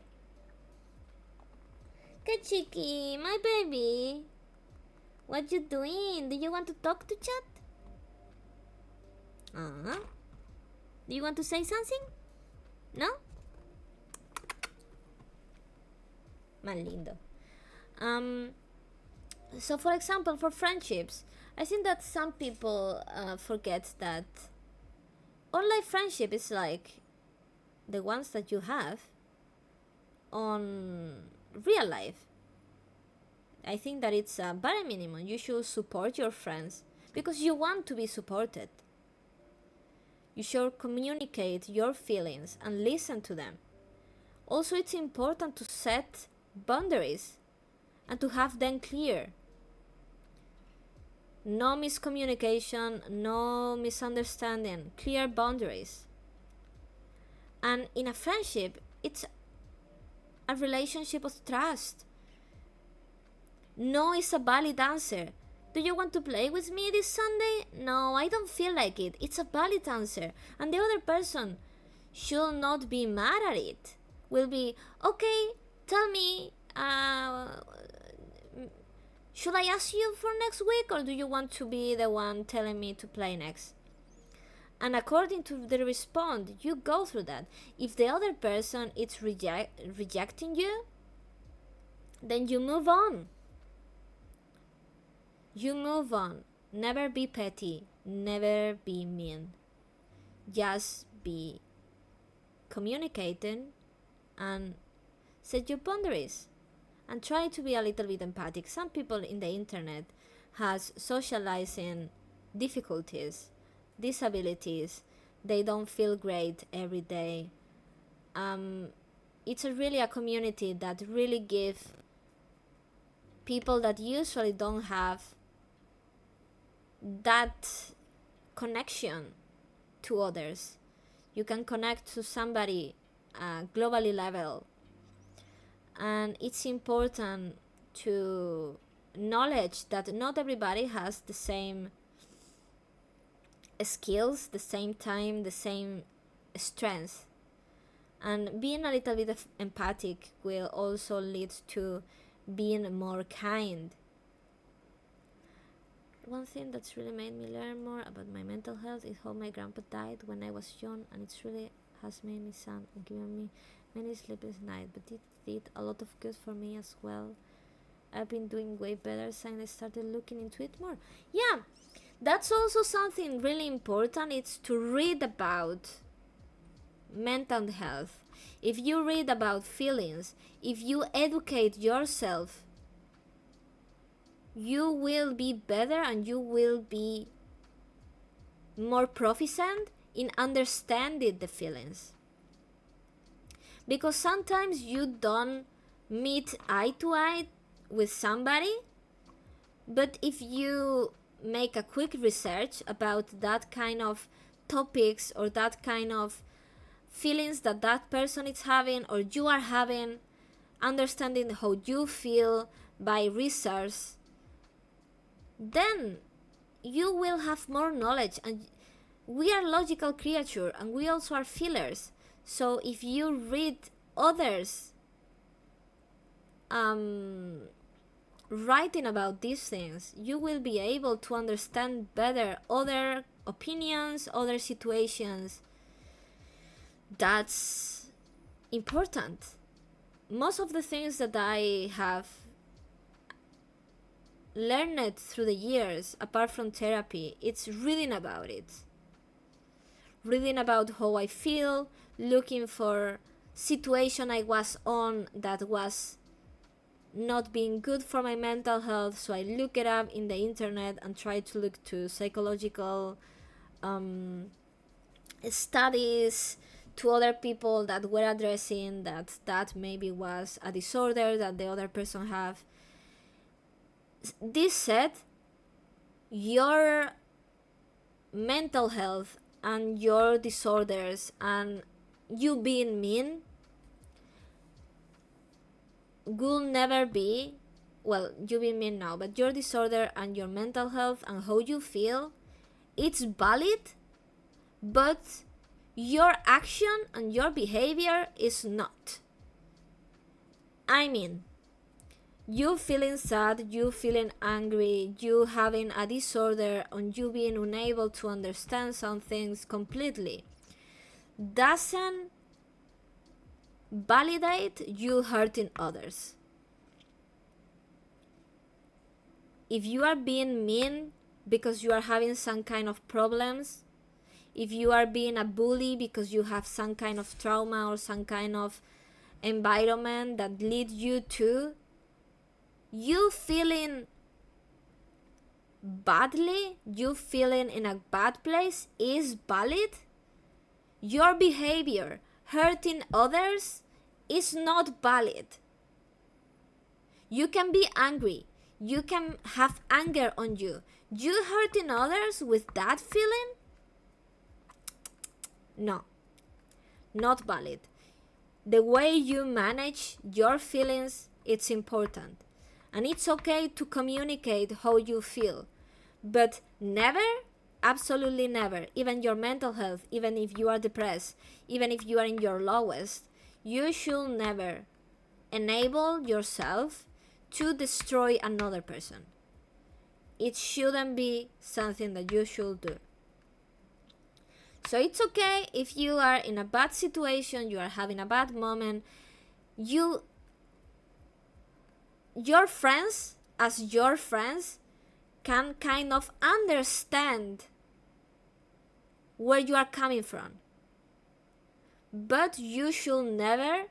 Kachiki, my baby. What you doing? Do you want to talk to chat? Do you want to say something? No? Man lindo. So for example, for friendships, I think that some people forget that online friendship is like the ones that you have on real life. I think that it's a bare minimum. You should support your friends because you want to be supported. You should communicate your feelings and listen to them. Also, it's important to set boundaries and to have them clear. No miscommunication, no misunderstanding, clear boundaries. And in a friendship, it's a relationship of trust. No is a valid answer. Do you want to play with me this Sunday? No, I don't feel like it. It's a valid answer. And the other person should not be mad at it. Will be, okay, tell me, should I ask you for next week, or do you want to be the one telling me to play next? And according to the response, you go through that. If the other person is rejecting you, then you move on. You move on. Never be petty, never be mean. Just be communicating and set your boundaries and try to be a little bit empathic. Some people in the internet has socializing difficulties, disabilities. They don't feel great every day. It's really a community that really give people that usually don't have that connection to others. You can connect to somebody globally level, and it's important to acknowledge that not everybody has the same skills, the same time, the same strength. And being a little bit empathic will also lead to being more kind. One thing that's really made me learn more about my mental health is how my grandpa died when I was young, and it's really has made me sad and given me many sleepless nights, but it did a lot of good for me as well. I've been doing way better since I started looking into it more. Yeah, that's also something really important. It's to read about mental health. If you read about feelings, if you educate yourself, you will be better and you will be more proficient in understanding the feelings. Because sometimes you don't meet eye to eye with somebody, but if you make a quick research about that kind of topics or that kind of feelings that that person is having or you are having, understanding how you feel by research, then you will have more knowledge. And we are logical creatures and we also are feelers. So if you read others writing about these things, you will be able to understand better other opinions, other situations. That's important. Most of the things that I have learned through the years, apart from therapy, it's reading about it. Reading about how I feel, looking for situation I was on that was not being good for my mental health, so I look it up in the internet and try to look to psychological studies, to other people that were addressing that maybe was a disorder that the other person have. This said, your mental health and your disorders and you being mean will never be, well, you being mean now, but your disorder and your mental health and how you feel, it's valid, but your action and your behavior is not. I mean, you feeling sad, you feeling angry, you having a disorder, and you being unable to understand some things completely doesn't validate you hurting others. If you are being mean because you are having some kind of problems, if you are being a bully because you have some kind of trauma or some kind of environment that leads you to you feeling badly, you feeling in a bad place is valid. Your behavior hurting others is not valid. You can be angry, you can have anger on you. You hurting others with that feeling? No, not valid. The way you manage your feelings, it's important. And it's okay to communicate how you feel. But never, absolutely never, even your mental health, even if you are depressed, even if you are in your lowest, you should never enable yourself to destroy another person. It shouldn't be something that you should do. So it's okay if you are in a bad situation, you are having a bad moment, your friends, as your friends, can kind of understand where you are coming from. But you should never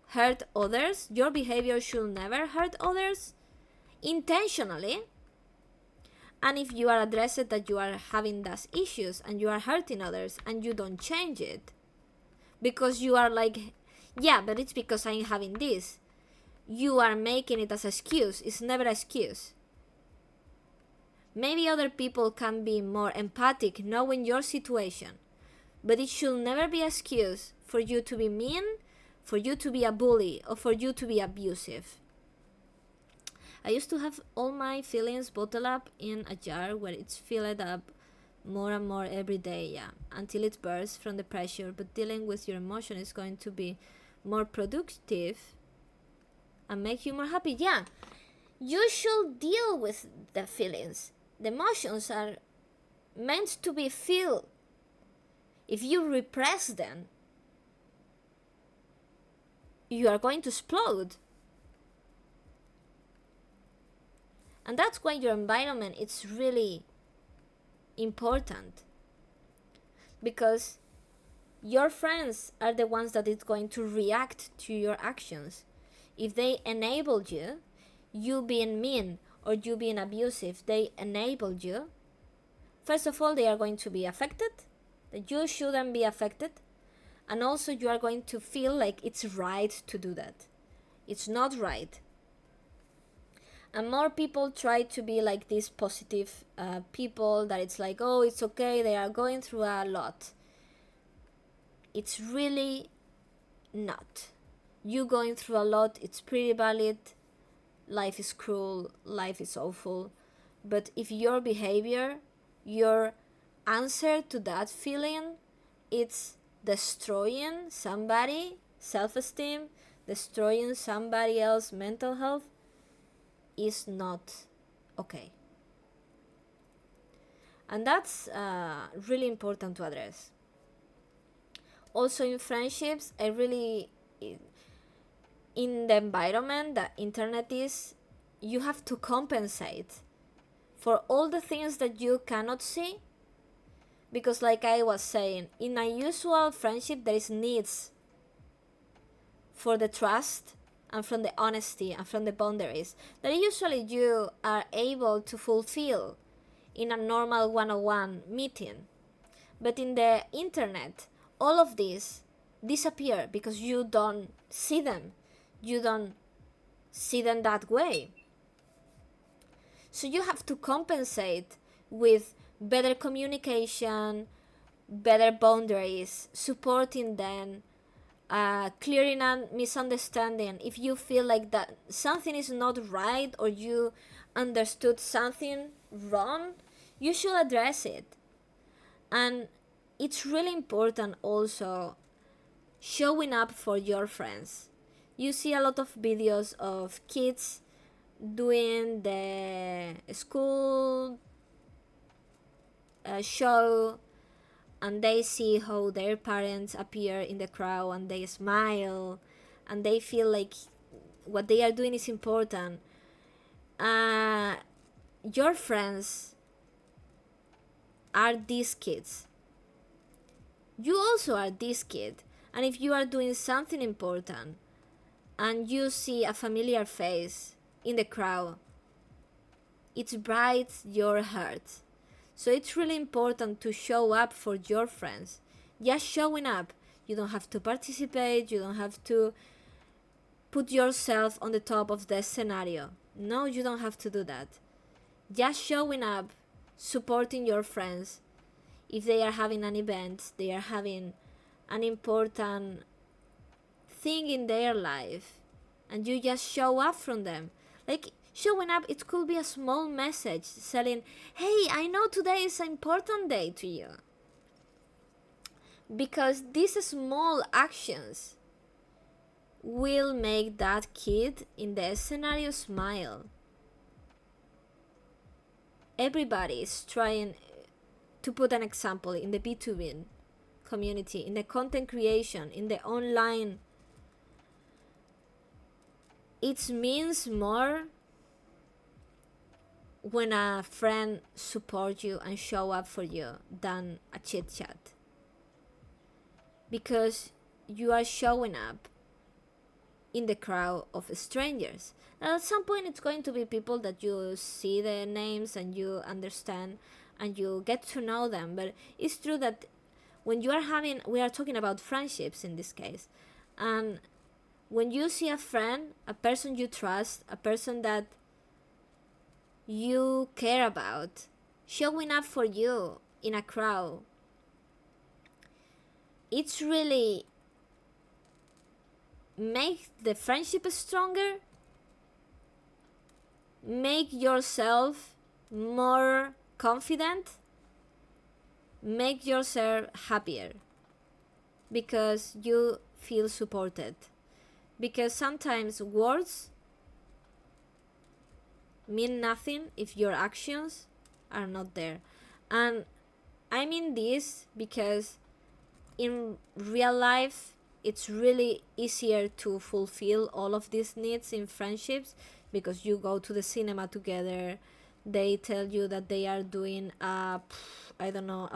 hurt others. Your behavior should never hurt others intentionally. And if you are addressed that you are having those issues and you are hurting others and you don't change it because you are like, yeah, but it's because I'm having this, you are making it as an excuse. It's never an excuse. Maybe other people can be more empathic knowing your situation, but it should never be an excuse for you to be mean, for you to be a bully, or for you to be abusive. I used to have all my feelings bottled up in a jar where it's filled up more and more every day, until it bursts from the pressure. But dealing with your emotion is going to be more productive and make you more happy. Yeah, you should deal with the feelings. The emotions are meant to be felt. If you repress them, you are going to explode. And that's why your environment is really important, because your friends are the ones that is going to react to your actions. If they enable you being mean or you being abusive, they enable you. First of all, they are going to be affected, that you shouldn't be affected, and also you are going to feel like it's right to do that. It's not right. And more people try to be like these positive people that it's like, oh, it's okay, they are going through a lot. It's really not. You going through a lot, it's pretty valid. Life is cruel, life is awful. But if your behavior, your answer to that feeling, it's destroying somebody, self-esteem, destroying somebody else's mental health, is not okay. And that's really important to address. Also in friendships, in the environment that internet is, you have to compensate for all the things that you cannot see. Because like I was saying, in a usual friendship there is needs for the trust and from the honesty and from the boundaries that usually you are able to fulfill in a normal one-on-one meeting. But in the internet, all of these disappear because you don't see them. You don't see them that way. So you have to compensate with better communication, better boundaries, supporting them, clearing a misunderstanding. If you feel like that something is not right or you understood something wrong, you should address it. And it's really important also showing up for your friends. You see a lot of videos of kids doing the school show, and they see how their parents appear in the crowd and they smile and they feel like what they are doing is important. Your friends are these kids. You also are this kid. And if you are doing something important and you see a familiar face in the crowd, it breaks your heart. So it's really important to show up for your friends. Just showing up. You don't have to participate. You don't have to put yourself on the top of the scenario. No, you don't have to do that. Just showing up, supporting your friends. If they are having an event, they are having an important thing in their life, and you just show up from them. Like, showing up, it could be a small message saying, hey, I know today is an important day to you. Because these small actions will make that kid in the scenario smile. Everybody is trying to put an example in the B2B community, in the content creation, in the online. It means more when a friend support you and show up for you than a chit chat, because you are showing up in the crowd of strangers. And at some point, it's going to be people that you see the names and you understand and you get to know them. But it's true that when you are having, we are talking about friendships in this case, and when you see a friend, a person you trust, a person that you care about, showing up for you in a crowd, it's really make the friendship stronger, make yourself more confident, make yourself happier because you feel supported. Because sometimes words mean nothing if your actions are not there. And I mean this because in real life it's really easier to fulfill all of these needs in friendships, because you go to the cinema together, they tell you that they are doing a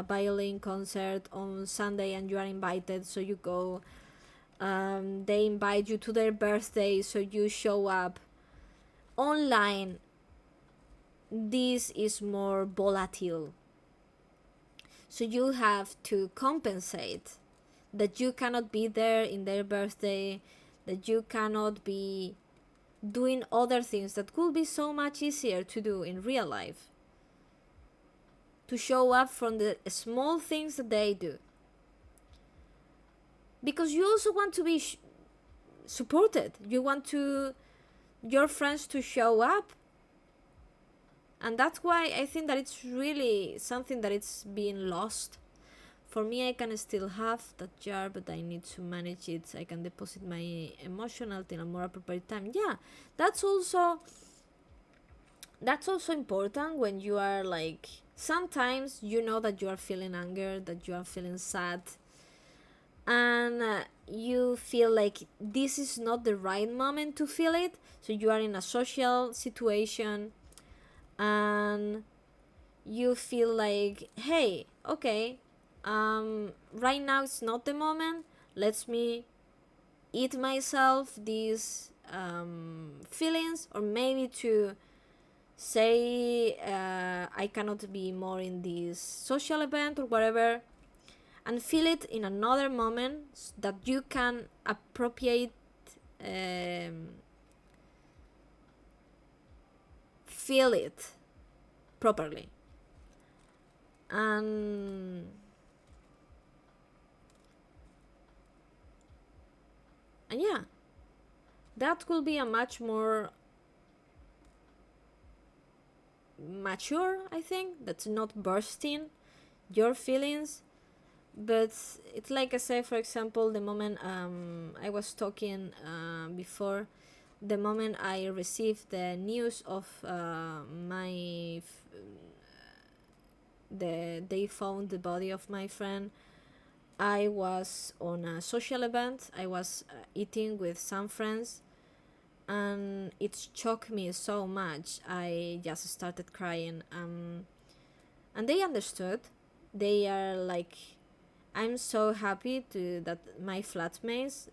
violin concert on Sunday and you are invited, so you go. They invite you to their birthday, so you show up. Online, this is more volatile, so you have to compensate that you cannot be there in their birthday, that you cannot be doing other things that could be so much easier to do in real life, to show up from the small things that they do, because you also want to be supported. You want your friends to show up, and that's why I think that it's really something that it's being lost. For me, I can still have that jar, but I need to manage it. I can deposit my emotional in a more appropriate time. Yeah, that's also important when you are like, sometimes you know that you are feeling anger, that you are feeling sad, and you feel like this is not the right moment to feel it. So you are in a social situation and you feel like, hey, okay, right now it's not the moment. Let me eat myself these feelings, or maybe to say I cannot be more in this social event or whatever, and feel it in another moment that you can appropriate, feel it properly. And yeah, that could be a much more mature, I think, that's not bursting your feelings. But it's like I say, for example, the moment I was talking before, the moment I received the news of they found the body of my friend, I was on a social event. I was eating with some friends, and it shocked me so much. I just started crying, and they understood. They are like, I'm so happy that my flatmates,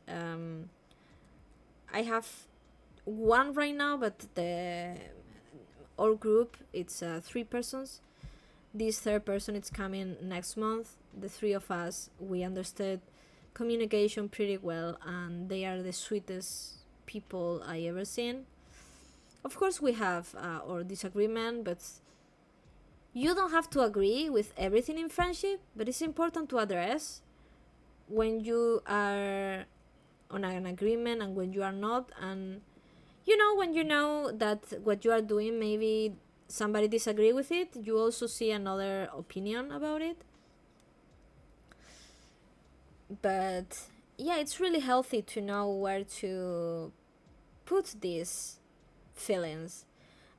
I have one right now, but our group, it's 3 persons. This third person is coming next month. The 3 of us, we understood communication pretty well, and they are the sweetest people I ever seen. Of course, we have our disagreement, but you don't have to agree with everything in friendship, but it's important to address when you are on an agreement and when you are not. And when you know that what you are doing, maybe somebody disagree with it, you also see another opinion about it. But yeah, it's really healthy to know where to put these feelings.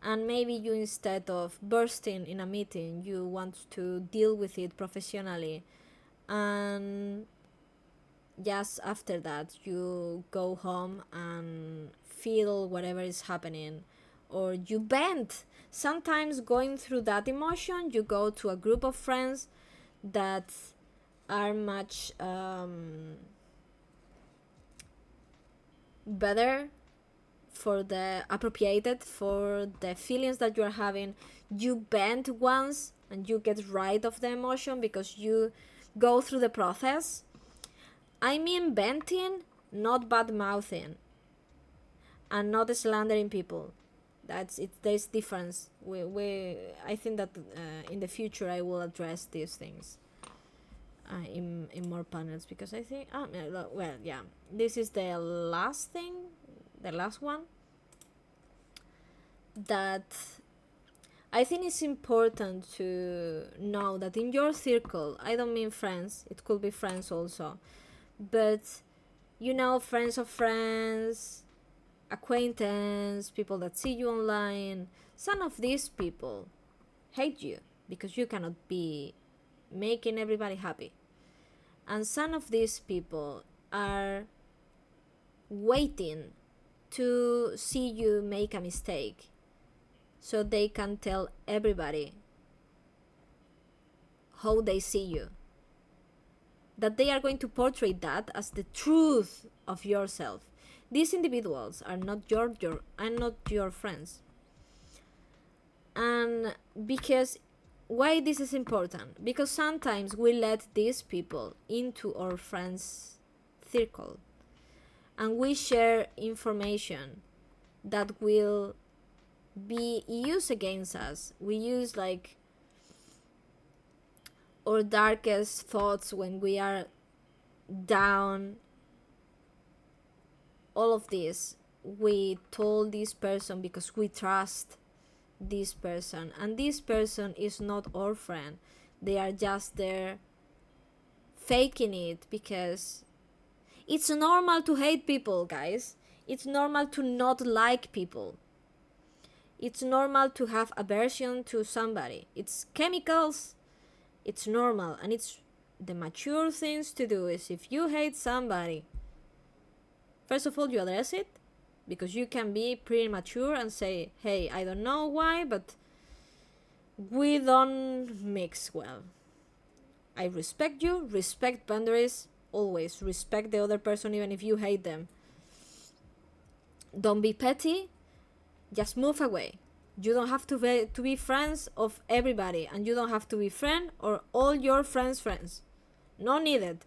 And maybe you, instead of bursting in a meeting, you want to deal with it professionally, and just after that you go home and feel whatever is happening, or you vent. Sometimes going through that emotion, you go to a group of friends that are much better for the appropriated for the feelings that you are having. You vent once and you get rid of the emotion because you go through the process. I mean venting, not bad mouthing and not slandering people. That's it. There's difference. I think that in the future I will address these things in more panels, because I think well, yeah, this is the last thing, the last one that I think it's important to know that in your circle, I don't mean friends, it could be friends also, but you know, friends of friends, acquaintance, people that see you online, some of these people hate you because you cannot be making everybody happy. And some of these people are waiting to see you make a mistake so they can tell everybody how they see you. That they are going to portray that as the truth of yourself. These individuals are not your friends. And because why this is important? Because sometimes we let these people into our friends circle and we share information that will be used against us. We use like our darkest thoughts when we are down. All of this we told this person because we trust this person, and this person is not our friend. They are just there faking it, because it's normal to hate people, guys. It's normal to not like people. It's normal to have aversion to somebody. It's chemicals. It's normal, and it's the mature things to do is, if you hate somebody, first of all, you address it, because you can be pretty mature and say, hey, I don't know why, but we don't mix well. I respect you, respect boundaries, always respect the other person even if you hate them. Don't be petty, just move away. You don't have to be friends of everybody, and you don't have to be friend or all your friends. No needed.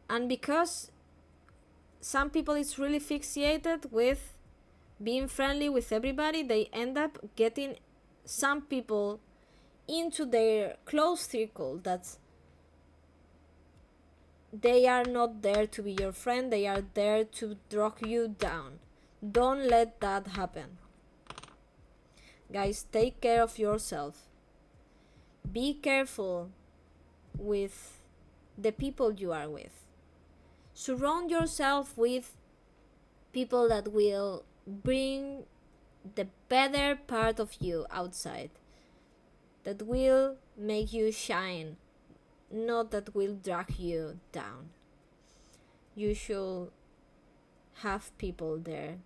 And because some people is really fixated with being friendly with everybody, they end up getting some people into their close circle that they are not there to be your friend, they are there to drag you down. Don't let that happen. Guys, take care of yourself. Be careful with the people you are with. Surround yourself with people that will bring the better part of you outside, that will make you shine, not that will drag you down. You should have people there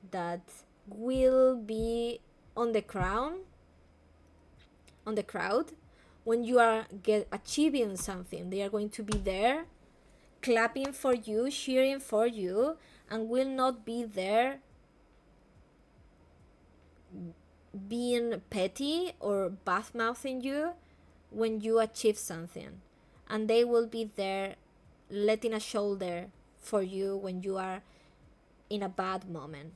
that will be on the crowd when you are achieving something. They are going to be there clapping for you, cheering for you, and will not be there being petty or bad-mouthing you when you achieve something. And they will be there letting a shoulder for you when you are in a bad moment.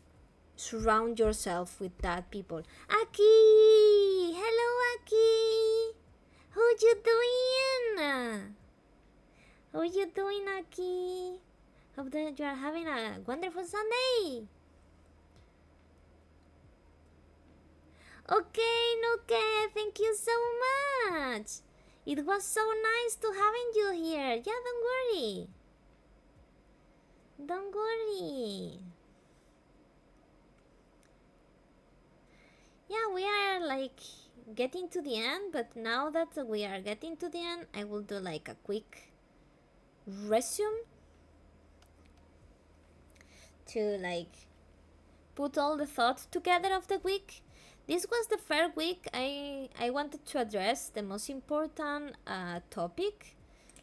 Surround yourself with that people. Aki! Hello, Aki! How you doing? How you doing, Aki? Hope that you are having a wonderful Sunday. Okay, thank you so much. It was so nice to having you here. Yeah, don't worry. Don't worry. Yeah, we are like getting to the end, but now that we are getting to the end, I will do like a quick resume. to like put all the thoughts together of the week. This was the first week I wanted to address the most important topic,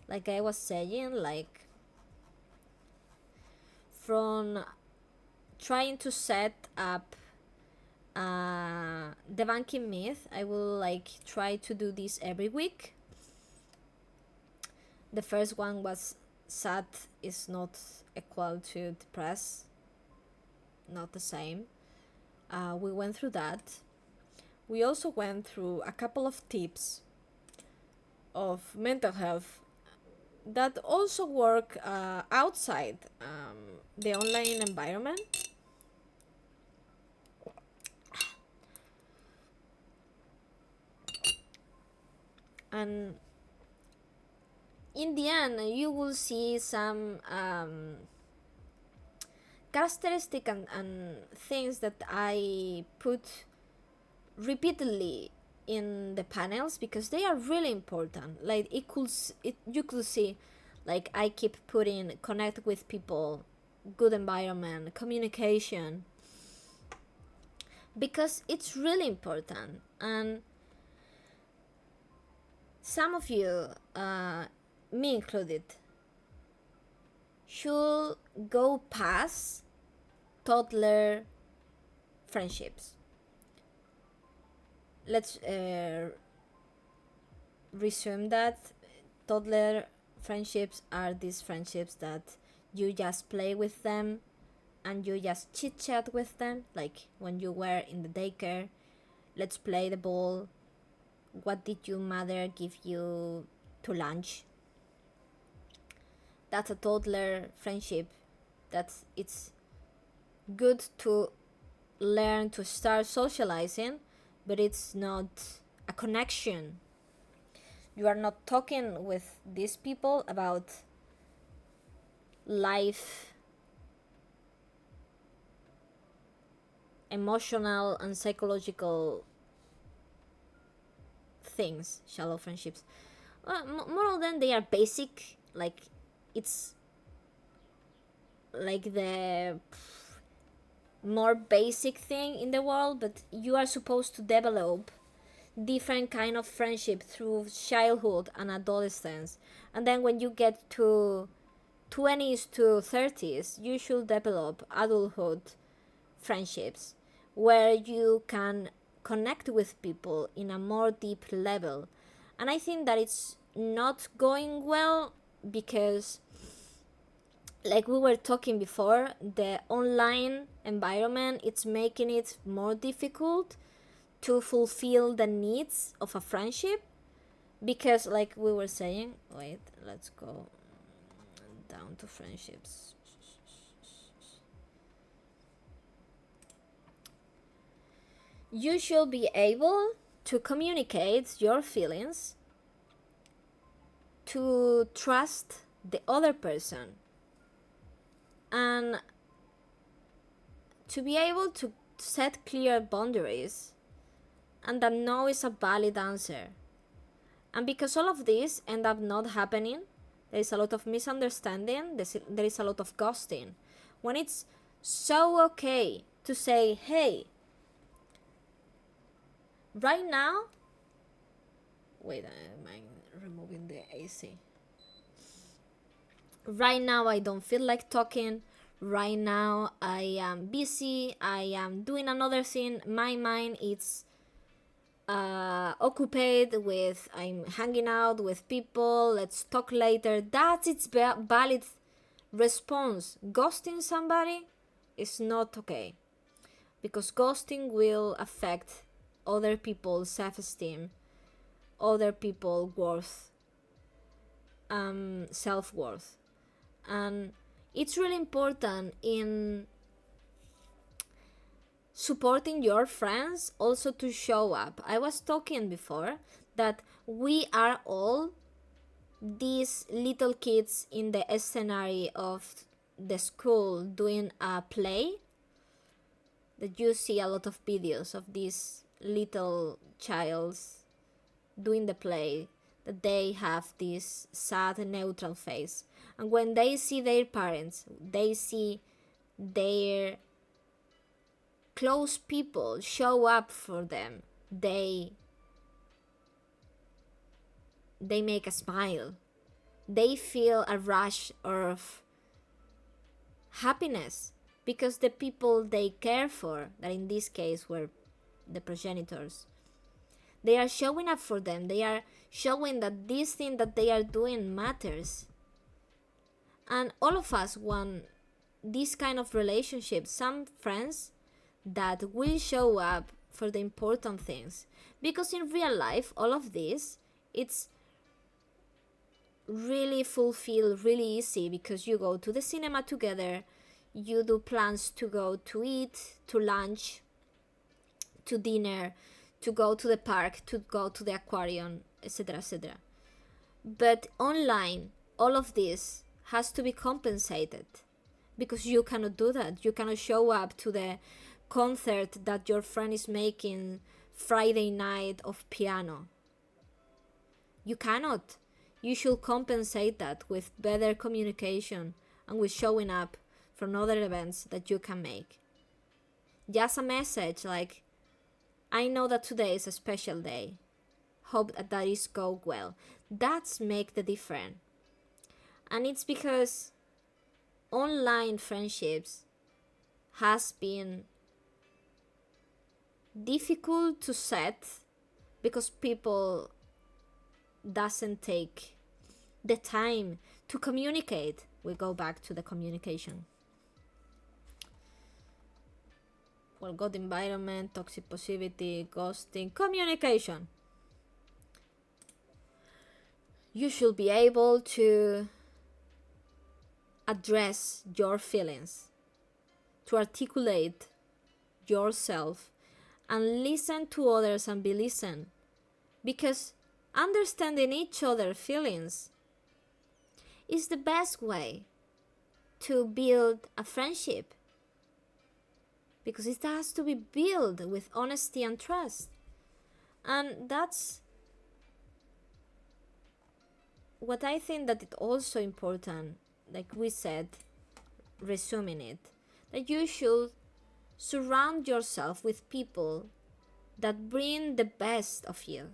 like I was saying, like from trying to set up debunking myth. I will like try to do this every week. The first one was sad is not equal to depressed, not the same. We went through that. We also went through a couple of tips of mental health that also work outside the online environment. And in the end, you will see some characteristic and things that I put repeatedly in the panels because they are really important. Like you could see, like I keep putting connect with people, good environment, communication, because it's really important. And some of you, me included, should go past toddler friendships. Let's resume that. Toddler friendships are these friendships that you just play with them and you just chit chat with them, like when you were in the daycare. Let's play the ball. What did your mother give you to lunch? That's a toddler friendship. That's it's good to learn to start socializing, but it's not a connection. You are not talking with these people about life, emotional and psychological things. Shallow friendships, more of them, they are basic, like it's like the more basic thing in the world, but you are supposed to develop different kind of friendship through childhood and adolescence, and then when you get to 20s to 30s you should develop adulthood friendships where you can connect with people in a more deep level. And I think that it's not going well because, like we were talking before, the online environment, it's making it more difficult to fulfill the needs of a friendship, because like we were saying, wait, let's go down to friendships. You should be able to communicate your feelings, to trust the other person, and to be able to set clear boundaries, and that no is a valid answer. And because all of this end up not happening, there is a lot of misunderstanding, there is a lot of ghosting. When it's so okay to say, hey, right now, wait, am I removing the AC? Right now I don't feel like talking. Right now I am busy, I am doing another thing, my mind is occupied with, I'm hanging out with people, let's talk later. That's its valid response. Ghosting somebody is not okay, because ghosting will affect other people's self-esteem, other people's worth, self-worth. And it's really important in supporting your friends also to show up. I was talking before that we are all these little kids in the scenario of the school doing a play, that you see a lot of videos of these little childs doing the play, that they have this sad neutral face, and when they see their parents, they see their close people show up for them, they make a smile, they feel a rush of happiness because the people they care for, that in this case were the progenitors, they are showing up for them. They are showing that this thing that they are doing matters. And all of us want this kind of relationship, some friends that will show up for the important things. Because in real life, all of this, it's really fulfilled, really easy, because you go to the cinema together, you do plans to go to eat, to lunch, to dinner, to go to the park, to go to the aquarium, etc., etc. But online, all of this has to be compensated because you cannot do that. You cannot show up to the concert that your friend is making Friday night of piano. You cannot. You should compensate that with better communication and with showing up from other events that you can make. Just a message like, I know that today is a special day. Hope that is go well. That's make the difference. And it's because online friendships has been difficult to set because people doesn't take the time to communicate. We go back to the communication. Well, good environment, toxic positivity, ghosting, communication. You should be able to address your feelings, to articulate yourself, and listen to others and be listened. Because understanding each other's feelings is the best way to build a friendship. Because it has to be built with honesty and trust. And that's what I think that it's also important, like we said, resuming it, that you should surround yourself with people that bring the best of you,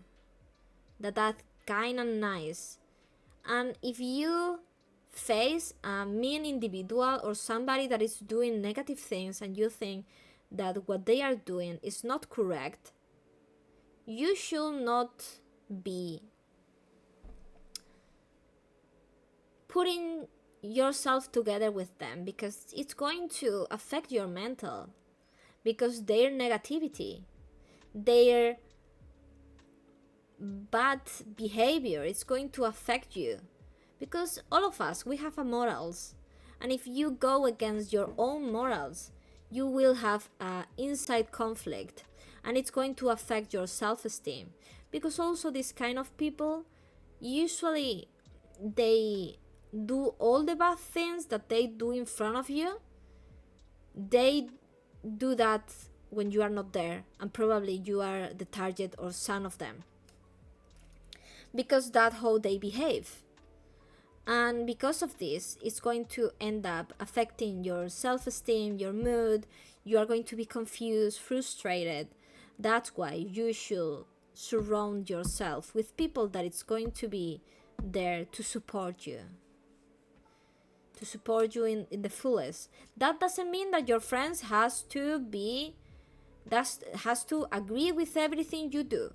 that are kind and nice. And if you face a mean individual or somebody that is doing negative things and you think that what they are doing is not correct, you should not be putting yourself together with them, because it's going to affect your mental, because their negativity, their bad behavior is going to affect you. Because all of us, we have a morals, and if you go against your own morals, you will have an inside conflict, and it's going to affect your self-esteem. Because also these kind of people, usually they do all the bad things that they do in front of you. They do that when you are not there, and probably you are the target or son of them, because that's how they behave. And because of this, it's going to end up affecting your self-esteem, your mood. You are going to be confused, frustrated. That's why you should surround yourself with people that it's going to be there to support you, in the fullest. That doesn't mean that your friends has to agree with everything you do.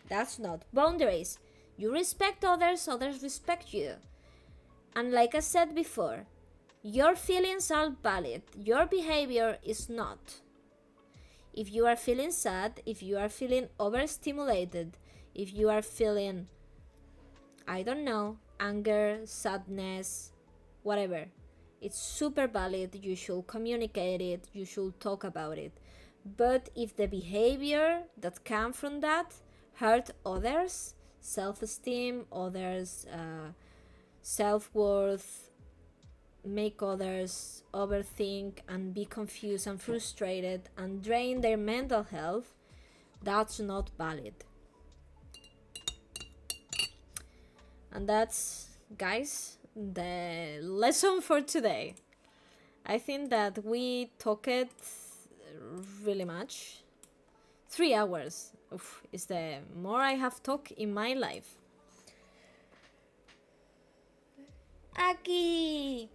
That's not boundaries. You respect others, others respect you. And like I said before, your feelings are valid, your behavior is not. If you are feeling sad, if you are feeling overstimulated, if you are feeling, I don't know, anger, sadness, whatever, it's super valid. You should communicate it, you should talk about it. But if the behavior that comes from that hurt others, self-esteem, others' self-worth, make others overthink and be confused and frustrated and drain their mental health, that's not valid. And that's, guys, the lesson for today. I think that we talked really much. 3 hours. Oof, is the more I have talked in my life. Aki!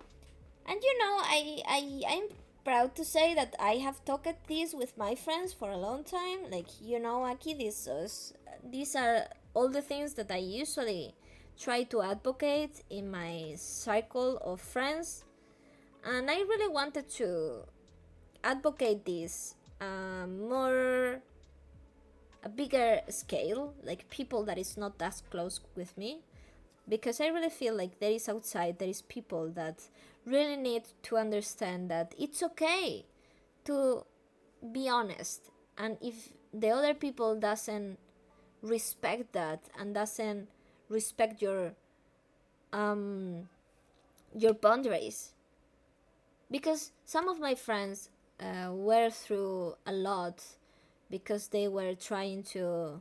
And you know, I'm proud to say that I have talked this with my friends for a long time. Like, you know, Aki, these are all the things that I usually try to advocate in my circle of friends. And I really wanted to advocate this more a bigger scale, like people that is not as close with me, because I really feel like there is people that really need to understand that it's okay to be honest, and if the other people doesn't respect that and doesn't respect your boundaries, because some of my friends were through a lot because they were trying to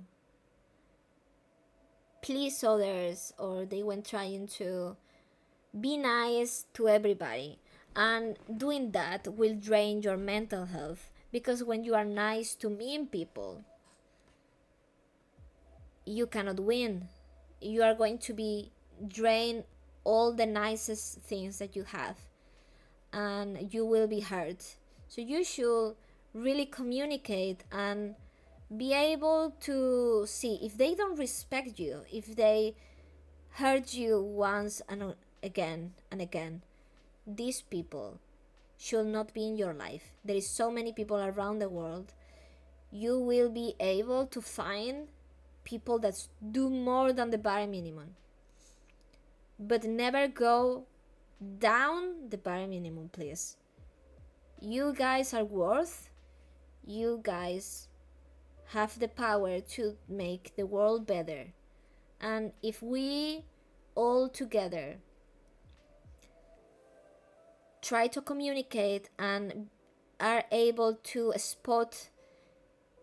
please others, or they were trying to be nice to everybody, and doing that will drain your mental health, because when you are nice to mean people, you cannot win. You are going to be drain all the nicest things that you have, and you will be hurt. So you should really communicate and be able to see if they don't respect you, if they hurt you once and again and again. These people should not be in your life. There is so many people around the world. You will be able to find people that do more than the bare minimum, but never go down the bare minimum, please. You guys are worth. You guys have the power to make the world better. And if we all together try to communicate and are able to spot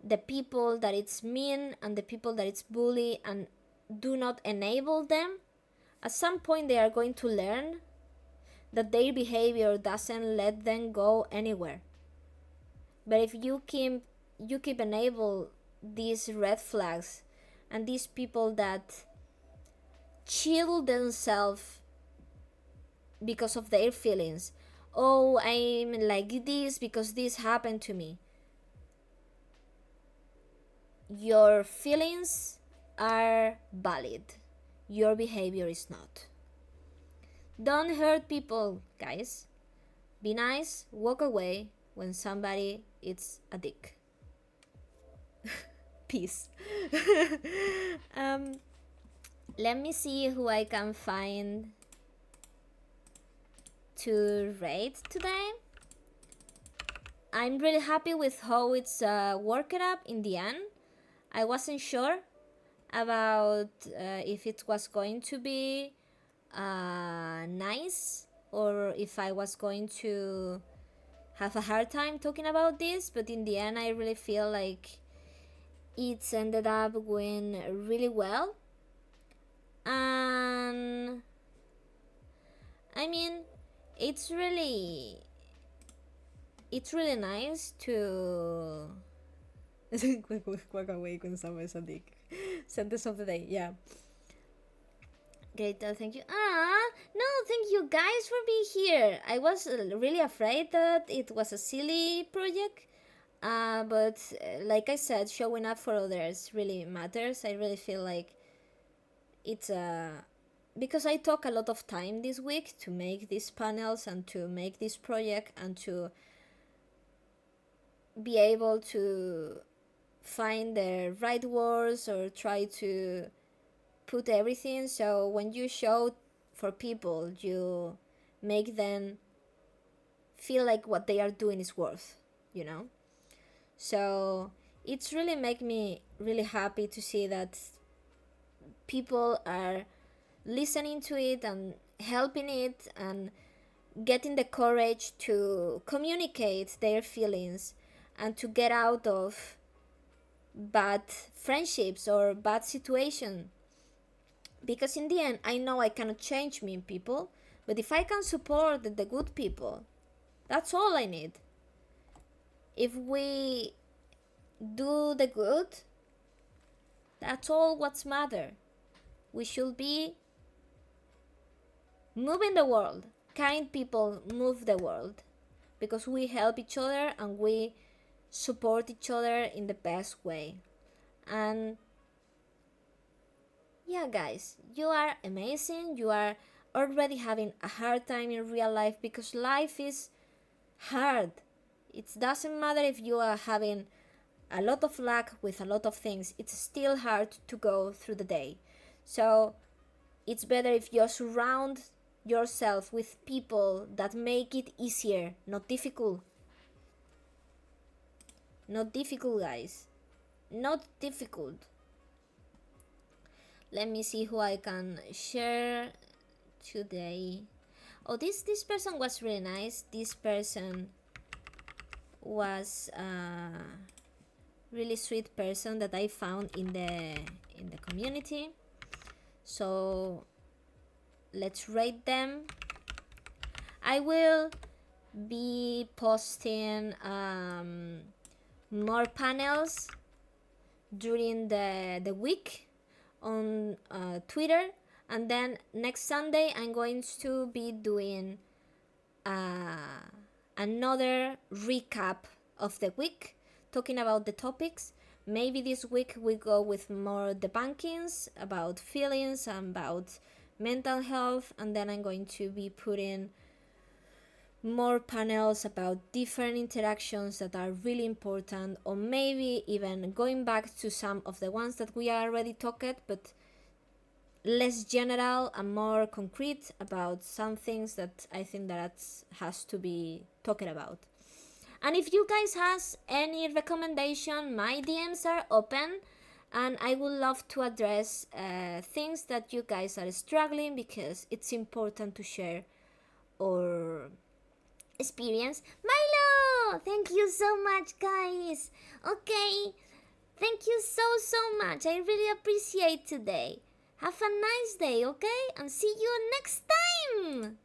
the people that it's mean and the people that it's bully, and do not enable them, at some point they are going to learn that their behavior doesn't let them go anywhere. But if you keep enable these red flags and these people that chill themselves because of their feelings, oh, I'm like this because this happened to me. Your feelings are valid, your behavior is not. Don't hurt people, guys. Be nice, walk away when somebody is a dick. Peace. Let me see who I can find to rate today. I'm really happy with how it's worked up in the end. I wasn't sure about if it was going to be nice, or if I was going to have a hard time talking about this, but in the end I really feel like it's ended up going really well. And I mean, it's really nice to Walk away when someone's a dick. Sentence of the day, yeah. Great, thank you. No, thank you guys for being here. I was really afraid that it was a silly project, but like I said, showing up for others really matters. I really feel like it's because I took a lot of time this week to make these panels and to make this project and to be able to find the right words or try to put everything. So when you show for people, you make them feel like what they are doing is worth, you know. So it's really make me really happy to see that people are listening to it and helping it and getting the courage to communicate their feelings and to get out of bad friendships or bad situation. Because in the end, I know I cannot change mean people, but if I can support the good people, That's all I need. If we do the good, that's all what's matter. We should be moving the world. Kind people move the world because we help each other and we support each other in the best way. And yeah, guys, you are amazing. You are already having a hard time in real life because life is hard. It doesn't matter if you are having a lot of luck with a lot of things, it's still hard to go through the day. So it's better if you surround yourself with people that make it easier, not difficult. Not difficult, guys. Not difficult. Let me see who I can share today. Oh, this person was really nice. This person was a really sweet person that I found in the community. So let's rate them. I will be posting more panels during the week on Twitter, and then next Sunday I'm going to be doing another recap of the week, talking about the topics. Maybe this week we go with more debunkings about feelings and about mental health, and then I'm going to be putting more panels about different interactions that are really important, or maybe even going back to some of the ones that we already talked, but less general and more concrete about some things that I think that has to be talked about. And if you guys has any recommendation, my DMs are open, and I would love to address things that you guys are struggling, because it's important to share our experience. Milo, thank you so much, guys. Okay, thank you so much. I really appreciate today. Have a nice day, okay? And see you next time.